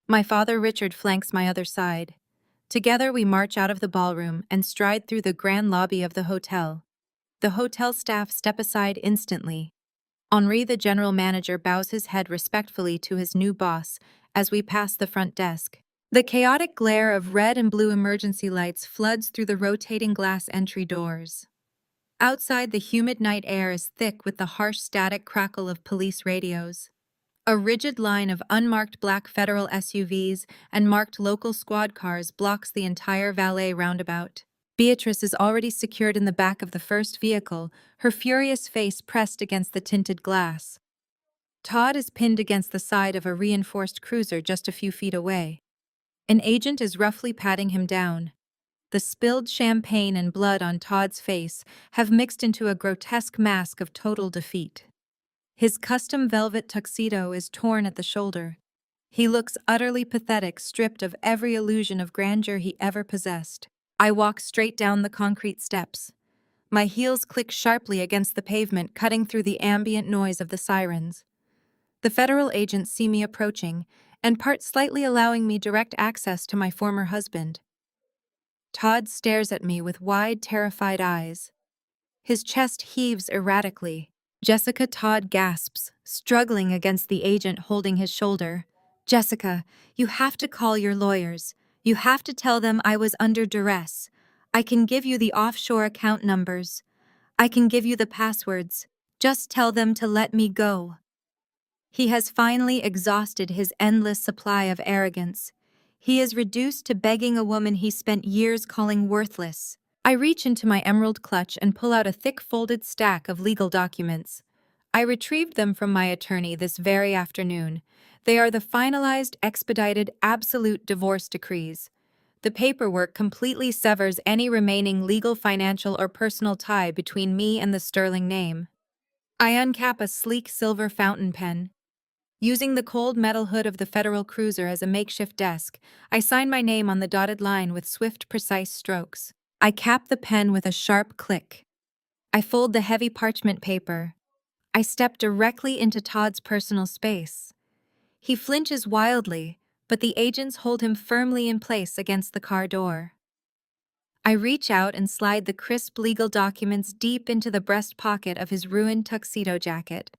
My father Richard flanks my other side. Together we march out of the ballroom and stride through the grand lobby of the hotel. The hotel staff step aside instantly. Henri, the general manager, bows his head respectfully to his new boss as we pass the front desk. The chaotic glare of red and blue emergency lights floods through the rotating glass entry doors. Outside, the humid night air is thick with the harsh static crackle of police radios. A rigid line of unmarked black federal SUVs and marked local squad cars blocks the entire valet roundabout. Beatrice is already secured in the back of the first vehicle, her furious face pressed against the tinted glass. Todd is pinned against the side of a reinforced cruiser just a few feet away. An agent is roughly patting him down. The spilled champagne and blood on Todd's face have mixed into a grotesque mask of total defeat. His custom velvet tuxedo is torn at the shoulder. He looks utterly pathetic, stripped of every illusion of grandeur he ever possessed. I walk straight down the concrete steps. My heels click sharply against the pavement, cutting through the ambient noise of the sirens. The federal agents see me approaching and part slightly, allowing me direct access to my former husband. Todd stares at me with wide, terrified eyes. His chest heaves erratically. "Jessica," Todd gasps, struggling against the agent holding his shoulder. "Jessica, you have to call your lawyers. You have to tell them I was under duress. I can give you the offshore account numbers. I can give you the passwords. Just tell them to let me go. He has finally exhausted his endless supply of arrogance. He is reduced to begging a woman he spent years calling worthless. I reach into my emerald clutch and pull out a thick folded stack of legal documents. I retrieved them from my attorney this very afternoon. They are the finalized, expedited, absolute divorce decrees. The paperwork completely severs any remaining legal, financial, or personal tie between me and the sterling name. I uncap a sleek silver fountain pen. Using the cold metal hood of the Federal Cruiser as a makeshift desk, I sign my name on the dotted line with swift, precise strokes. I cap the pen with a sharp click. I fold the heavy parchment paper. I step directly into Todd's personal space. He flinches wildly, but the agents hold him firmly in place against the car door. I reach out and slide the crisp legal documents deep into the breast pocket of his ruined tuxedo jacket.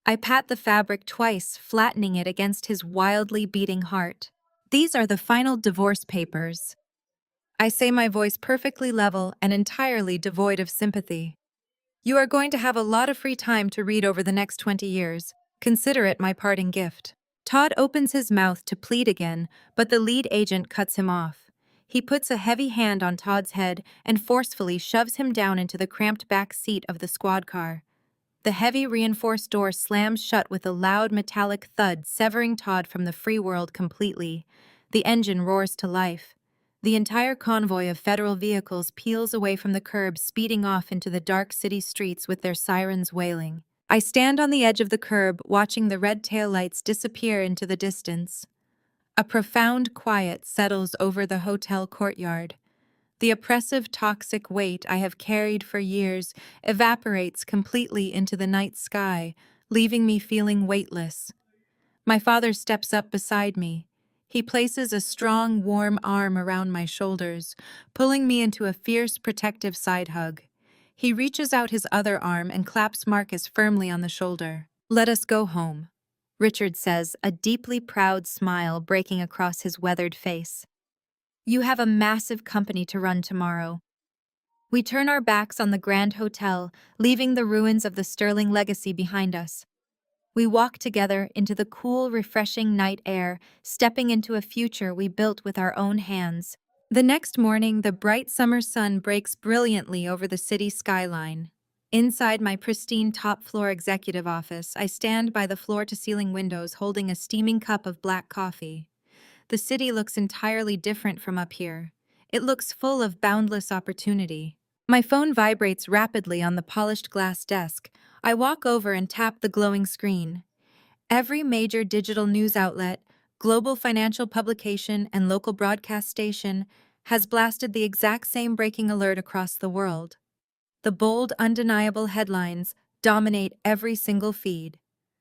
I pat the fabric twice, flattening it against his wildly beating heart. These are the final divorce papers. I say, my voice perfectly level and entirely devoid of sympathy. You are going to have a lot of free time to read over the next 20 years. Consider it my parting gift. Todd opens his mouth to plead again, but the lead agent cuts him off. He puts a heavy hand on Todd's head and forcefully shoves him down into the cramped back seat of the squad car. The heavy reinforced door slams shut with a loud metallic thud, severing Todd from the free world completely. The engine roars to life. The entire convoy of federal vehicles peels away from the curb, speeding off into the dark city streets with their sirens wailing. I stand on the edge of the curb, watching the red taillights disappear into the distance. A profound quiet settles over the hotel courtyard. The oppressive, toxic weight I have carried for years evaporates completely into the night sky, leaving me feeling weightless. My father steps up beside me. He places a strong, warm arm around my shoulders, pulling me into a fierce, protective side hug. He reaches out his other arm and claps Marcus firmly on the shoulder. "Let us go home," Richard says, a deeply proud smile breaking across his weathered face. "You have a massive company to run tomorrow." We turn our backs on the Grand Hotel, leaving the ruins of the Sterling legacy behind us. We walk together into the cool, refreshing night air, stepping into a future we built with our own hands. The next morning, the bright summer sun breaks brilliantly over the city skyline. Inside my pristine top-floor executive office, I stand by the floor-to-ceiling windows holding a steaming cup of black coffee. The city looks entirely different from up here. It looks full of boundless opportunity. My phone vibrates rapidly on the polished glass desk. I walk over and tap the glowing screen. Every major digital news outlet, global financial publication, and local broadcast station has blasted the exact same breaking alert across the world. The bold, undeniable headlines dominate every single feed.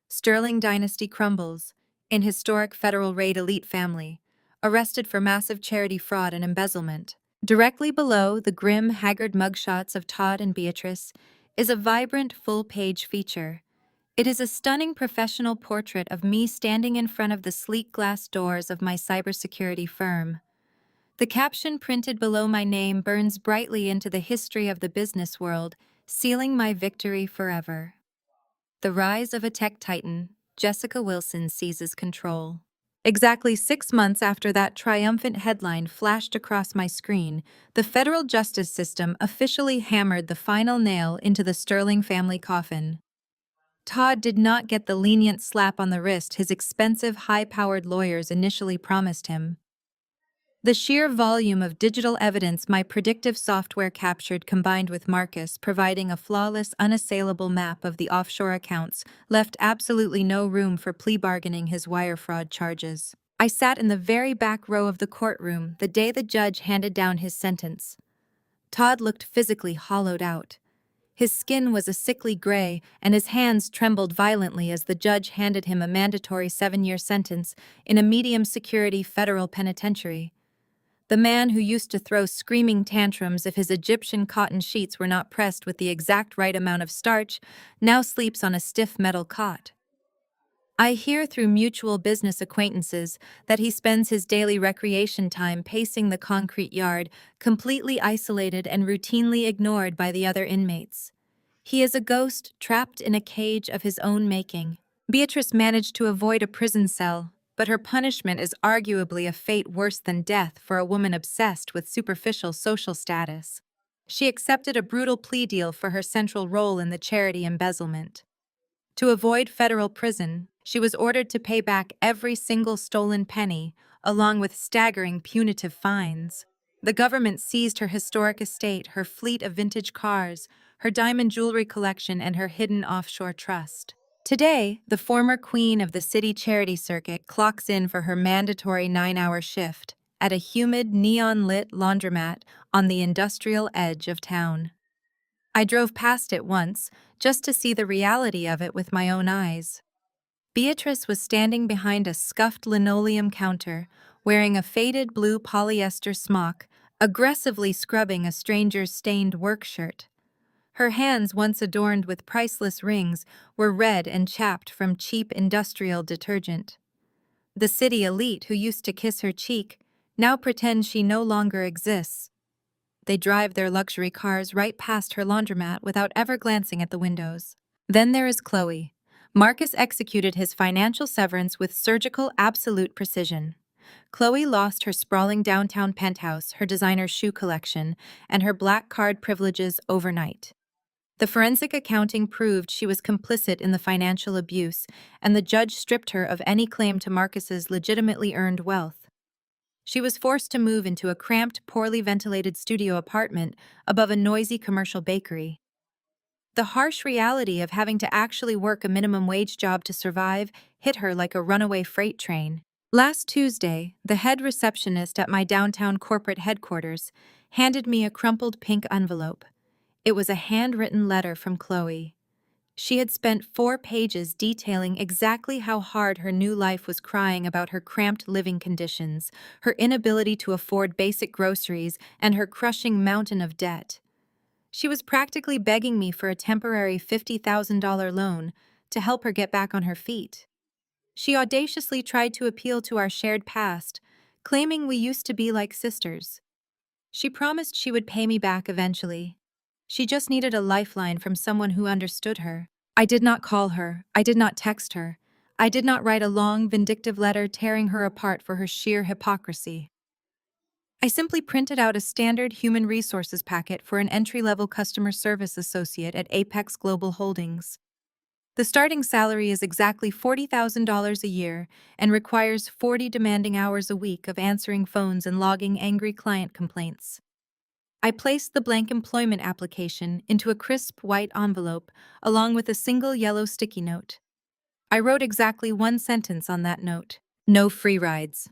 Sterling dynasty crumbles. In historic federal raid, elite family arrested for massive charity fraud and embezzlement. Directly below the grim, haggard mugshots of Todd and Beatrice is a vibrant, full-page feature. It is a stunning professional portrait of me standing in front of the sleek glass doors of my cybersecurity firm. The caption printed below my name burns brightly into the history of the business world, sealing my victory forever. The rise of a tech titan, Jessica Wilson seizes control. Exactly 6 months after that triumphant headline flashed across my screen, the federal justice system officially hammered the final nail into the Sterling family coffin. Todd did not get the lenient slap on the wrist his expensive, high-powered lawyers initially promised him. The sheer volume of digital evidence my predictive software captured, combined with Marcus providing a flawless, unassailable map of the offshore accounts, left absolutely no room for plea bargaining his wire fraud charges. I sat in the very back row of the courtroom the day the judge handed down his sentence. Todd looked physically hollowed out. His skin was a sickly gray, and his hands trembled violently as the judge handed him a mandatory 7-year sentence in a medium-security federal penitentiary. The man who used to throw screaming tantrums if his Egyptian cotton sheets were not pressed with the exact right amount of starch now sleeps on a stiff metal cot. I hear through mutual business acquaintances that he spends his daily recreation time pacing the concrete yard, completely isolated and routinely ignored by the other inmates. He is a ghost trapped in a cage of his own making. Beatrice managed to avoid a prison cell, but her punishment is arguably a fate worse than death for a woman obsessed with superficial social status. She accepted a brutal plea deal for her central role in the charity embezzlement. To avoid federal prison, she was ordered to pay back every single stolen penny, along with staggering punitive fines. The government seized her historic estate, her fleet of vintage cars, her diamond jewelry collection, and her hidden offshore trust. Today, the former queen of the city charity circuit clocks in for her mandatory 9-hour shift at a humid, neon-lit laundromat on the industrial edge of town. I drove past it once, just to see the reality of it with my own eyes. Beatrice was standing behind a scuffed linoleum counter, wearing a faded blue polyester smock, aggressively scrubbing a stranger's stained work shirt. Her hands, once adorned with priceless rings, were red and chapped from cheap industrial detergent. The city elite who used to kiss her cheek now pretend she no longer exists. They drive their luxury cars right past her laundromat without ever glancing at the windows. Then there is Chloe. Marcus executed his financial severance with surgical absolute precision. Chloe lost her sprawling downtown penthouse, her designer shoe collection, and her black card privileges overnight. The forensic accounting proved she was complicit in the financial abuse, and the judge stripped her of any claim to Marcus's legitimately earned wealth. She was forced to move into a cramped, poorly ventilated studio apartment above a noisy commercial bakery. The harsh reality of having to actually work a minimum wage job to survive hit her like a runaway freight train. Last Tuesday, the head receptionist at my downtown corporate headquarters handed me a crumpled pink envelope. It was a handwritten letter from Chloe. She had spent 4 pages detailing exactly how hard her new life was crying about her cramped living conditions, her inability to afford basic groceries, and her crushing mountain of debt. She was practically begging me for a temporary $50,000 loan to help her get back on her feet. She audaciously tried to appeal to our shared past, claiming we used to be like sisters. She promised she would pay me back eventually. She just needed a lifeline from someone who understood her. I did not call her. I did not text her. I did not write a long, vindictive letter tearing her apart for her sheer hypocrisy. I simply printed out a standard human resources packet for an entry-level customer service associate at Apex Global Holdings. The starting salary is exactly $40,000 a year and requires 40 demanding hours a week of answering phones and logging angry client complaints. I placed the blank employment application into a crisp white envelope along with a single yellow sticky note. I wrote exactly 1 sentence on that note: no free rides.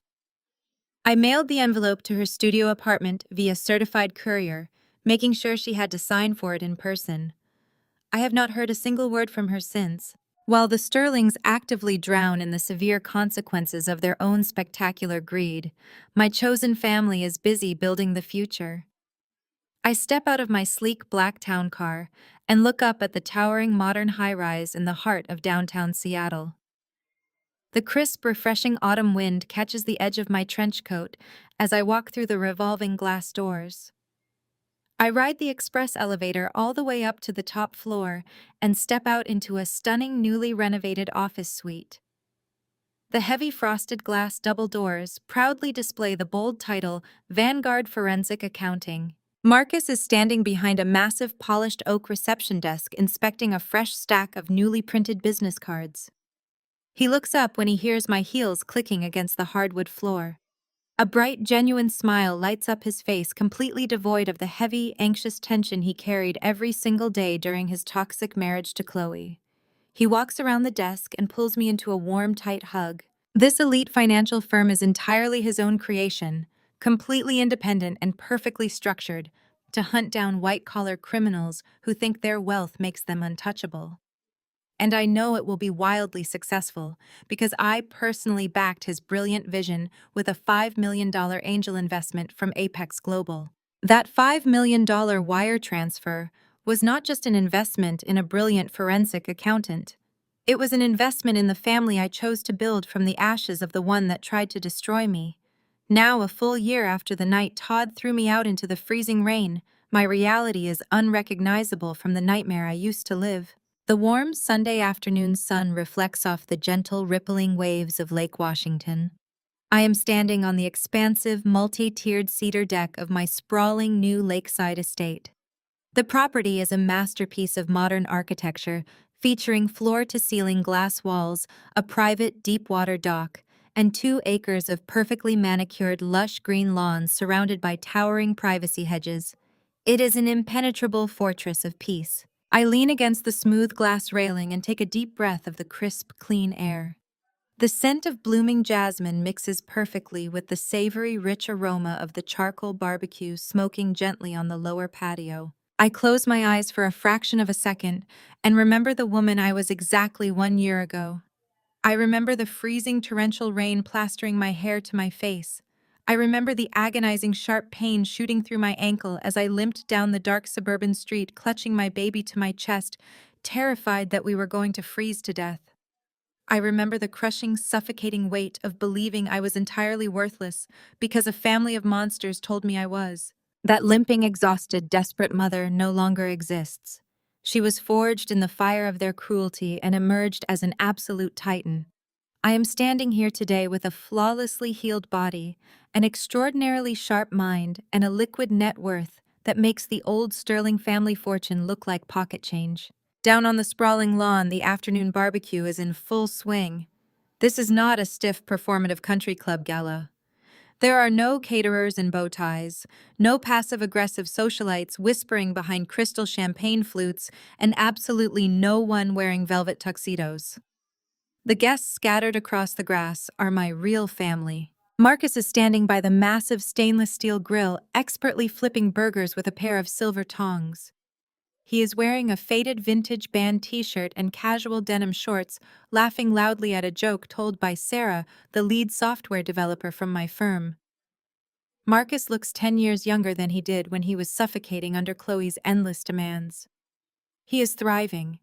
I mailed the envelope to her studio apartment via certified courier, making sure she had to sign for it in person. I have not heard a single word from her since. While the Sterlings actively drown in the severe consequences of their own spectacular greed, my chosen family is busy building the future. I step out of my sleek black town car and look up at the towering modern high-rise in the heart of downtown Seattle. The crisp, refreshing autumn wind catches the edge of my trench coat as I walk through the revolving glass doors. I ride the express elevator all the way up to the top floor and step out into a stunning, newly renovated office suite. The heavy frosted glass double doors proudly display the bold title, Vanguard Forensic Accounting. Marcus is standing behind a massive polished oak reception desk inspecting a fresh stack of newly printed business cards. He looks up when he hears my heels clicking against the hardwood floor. A bright, genuine smile lights up his face, completely devoid of the heavy, anxious tension he carried every single day during his toxic marriage to Chloe. He walks around the desk and pulls me into a warm, tight hug. This elite financial firm is entirely his own creation, completely independent and perfectly structured to hunt down white-collar criminals who think their wealth makes them untouchable. And I know it will be wildly successful because I personally backed his brilliant vision with a $5 million angel investment from Apex Global. That $5 million wire transfer was not just an investment in a brilliant forensic accountant. It was an investment in the family I chose to build from the ashes of the one that tried to destroy me. Now, a full year after the night Todd threw me out into the freezing rain, my reality is unrecognizable from the nightmare I used to live. The warm Sunday afternoon sun reflects off the gentle, rippling waves of Lake Washington. I am standing on the expansive, multi-tiered cedar deck of my sprawling new lakeside estate. The property is a masterpiece of modern architecture, featuring floor-to-ceiling glass walls, a private deep-water dock, and 2 acres of perfectly manicured lush green lawns surrounded by towering privacy hedges. It is an impenetrable fortress of peace. I lean against the smooth glass railing and take a deep breath of the crisp, clean air. The scent of blooming jasmine mixes perfectly with the savory, rich aroma of the charcoal barbecue smoking gently on the lower patio. I close my eyes for a fraction of a second and remember the woman I was exactly 1 year ago. I remember the freezing torrential rain plastering my hair to my face. I remember the agonizing sharp pain shooting through my ankle as I limped down the dark suburban street, clutching my baby to my chest, terrified that we were going to freeze to death. I remember the crushing, suffocating weight of believing I was entirely worthless because a family of monsters told me I was. That limping, exhausted, desperate mother no longer exists. She was forged in the fire of their cruelty and emerged as an absolute titan. I am standing here today with a flawlessly healed body, an extraordinarily sharp mind, and a liquid net worth that makes the old sterling family fortune look like pocket change. Down on the sprawling lawn, the afternoon barbecue is in full swing. This is not a stiff performative country club gala. There are no caterers in bow ties, no passive-aggressive socialites whispering behind crystal champagne flutes, and absolutely no one wearing velvet tuxedos. The guests scattered across the grass are my real family. Marcus is standing by the massive stainless steel grill, expertly flipping burgers with a pair of silver tongs. He is wearing a faded vintage band t-shirt and casual denim shorts, laughing loudly at a joke told by Sarah, the lead software developer from my firm. Marcus looks 10 years younger than he did when he was suffocating under Chloe's endless demands. He is thriving.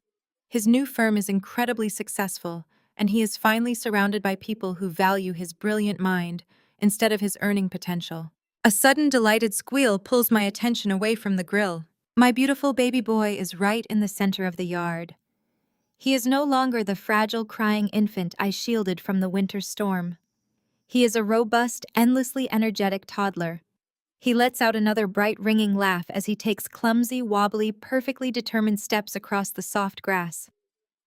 His new firm is incredibly successful, and he is finally surrounded by people who value his brilliant mind instead of his earning potential. A sudden delighted squeal pulls my attention away from the grill. My beautiful baby boy is right in the center of the yard. He is no longer the fragile, crying infant I shielded from the winter storm. He is a robust, endlessly energetic toddler. He lets out another bright, ringing laugh as he takes clumsy, wobbly, perfectly determined steps across the soft grass.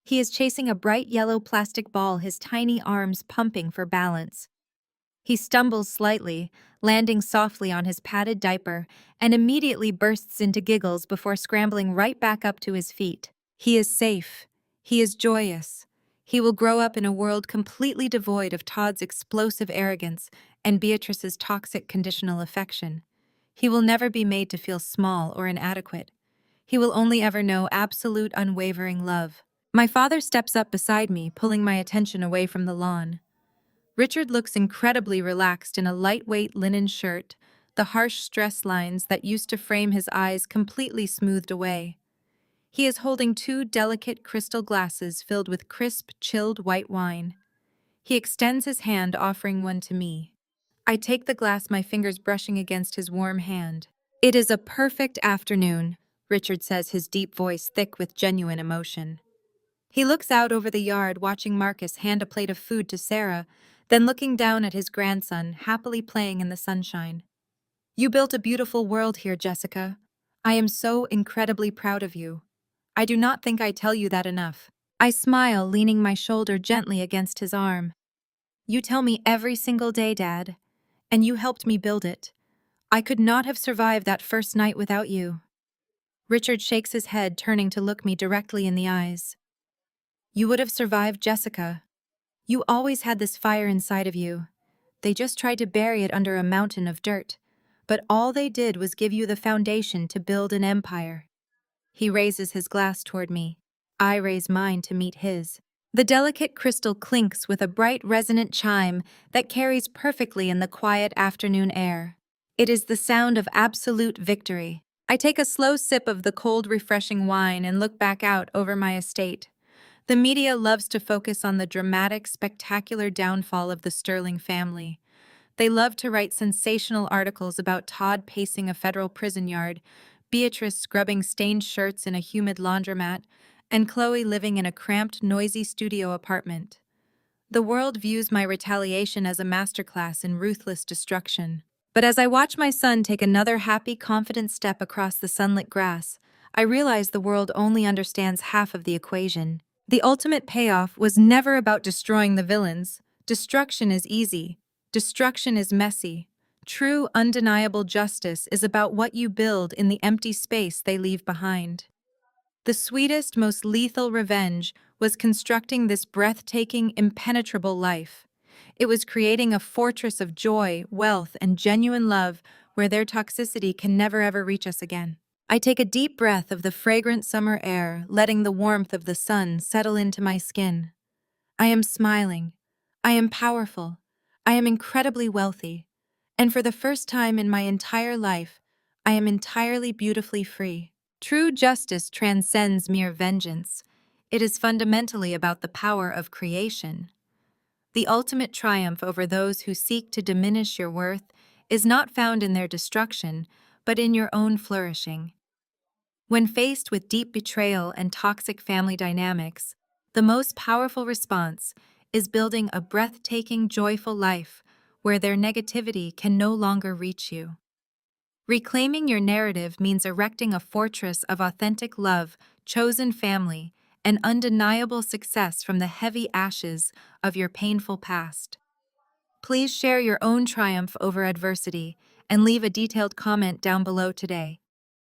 He is chasing a bright yellow plastic ball, his tiny arms pumping for balance. He stumbles slightly, landing softly on his padded diaper, and immediately bursts into giggles before scrambling right back up to his feet. He is safe. He is joyous. He will grow up in a world completely devoid of Todd's explosive arrogance and Beatrice's toxic conditional affection. He will never be made to feel small or inadequate. He will only ever know absolute, unwavering love. My father steps up beside me, pulling my attention away from the lawn. Richard looks incredibly relaxed in a lightweight linen shirt, the harsh stress lines that used to frame his eyes completely smoothed away. He is holding 2 delicate crystal glasses filled with crisp, chilled white wine. He extends his hand, offering one to me. I take the glass, my fingers brushing against his warm hand. "It is a perfect afternoon," Richard says, his deep voice thick with genuine emotion. He looks out over the yard, watching Marcus hand a plate of food to Sarah, then looking down at his grandson, happily playing in the sunshine. "You built a beautiful world here, Jessica. I am so incredibly proud of you. I do not think I tell you that enough." I smile, leaning my shoulder gently against his arm. "You tell me every single day, Dad, and you helped me build it. I could not have survived that first night without you." Richard shakes his head, turning to look me directly in the eyes. "You would have survived, Jessica. You always had this fire inside of you. They just tried to bury it under a mountain of dirt, but all they did was give you the foundation to build an empire." He raises his glass toward me. I raise mine to meet his. The delicate crystal clinks with a bright, resonant chime that carries perfectly in the quiet afternoon air. It is the sound of absolute victory. I take a slow sip of the cold, refreshing wine and look back out over my estate. The media loves to focus on the dramatic, spectacular downfall of the Sterling family. They love to write sensational articles about Todd pacing a federal prison yard, Beatrice scrubbing stained shirts in a humid laundromat, and Chloe living in a cramped, noisy studio apartment. The world views my retaliation as a masterclass in ruthless destruction. But as I watch my son take another happy, confident step across the sunlit grass, I realize the world only understands half of the equation. The ultimate payoff was never about destroying the villains. Destruction is easy. Destruction is messy. True, undeniable justice is about what you build in the empty space they leave behind. The sweetest, most lethal revenge was constructing this breathtaking, impenetrable life. It was creating a fortress of joy, wealth, and genuine love where their toxicity can never ever reach us again. I take a deep breath of the fragrant summer air, letting the warmth of the sun settle into my skin. I am smiling. I am powerful. I am incredibly wealthy. And for the first time in my entire life, I am entirely beautifully free. True justice transcends mere vengeance. It is fundamentally about the power of creation. The ultimate triumph over those who seek to diminish your worth is not found in their destruction, but in your own flourishing. When faced with deep betrayal and toxic family dynamics, the most powerful response is building a breathtaking, joyful life where their negativity can no longer reach you. Reclaiming your narrative means erecting a fortress of authentic love, chosen family, and undeniable success from the heavy ashes of your painful past. Please share your own triumph over adversity and leave a detailed comment down below today.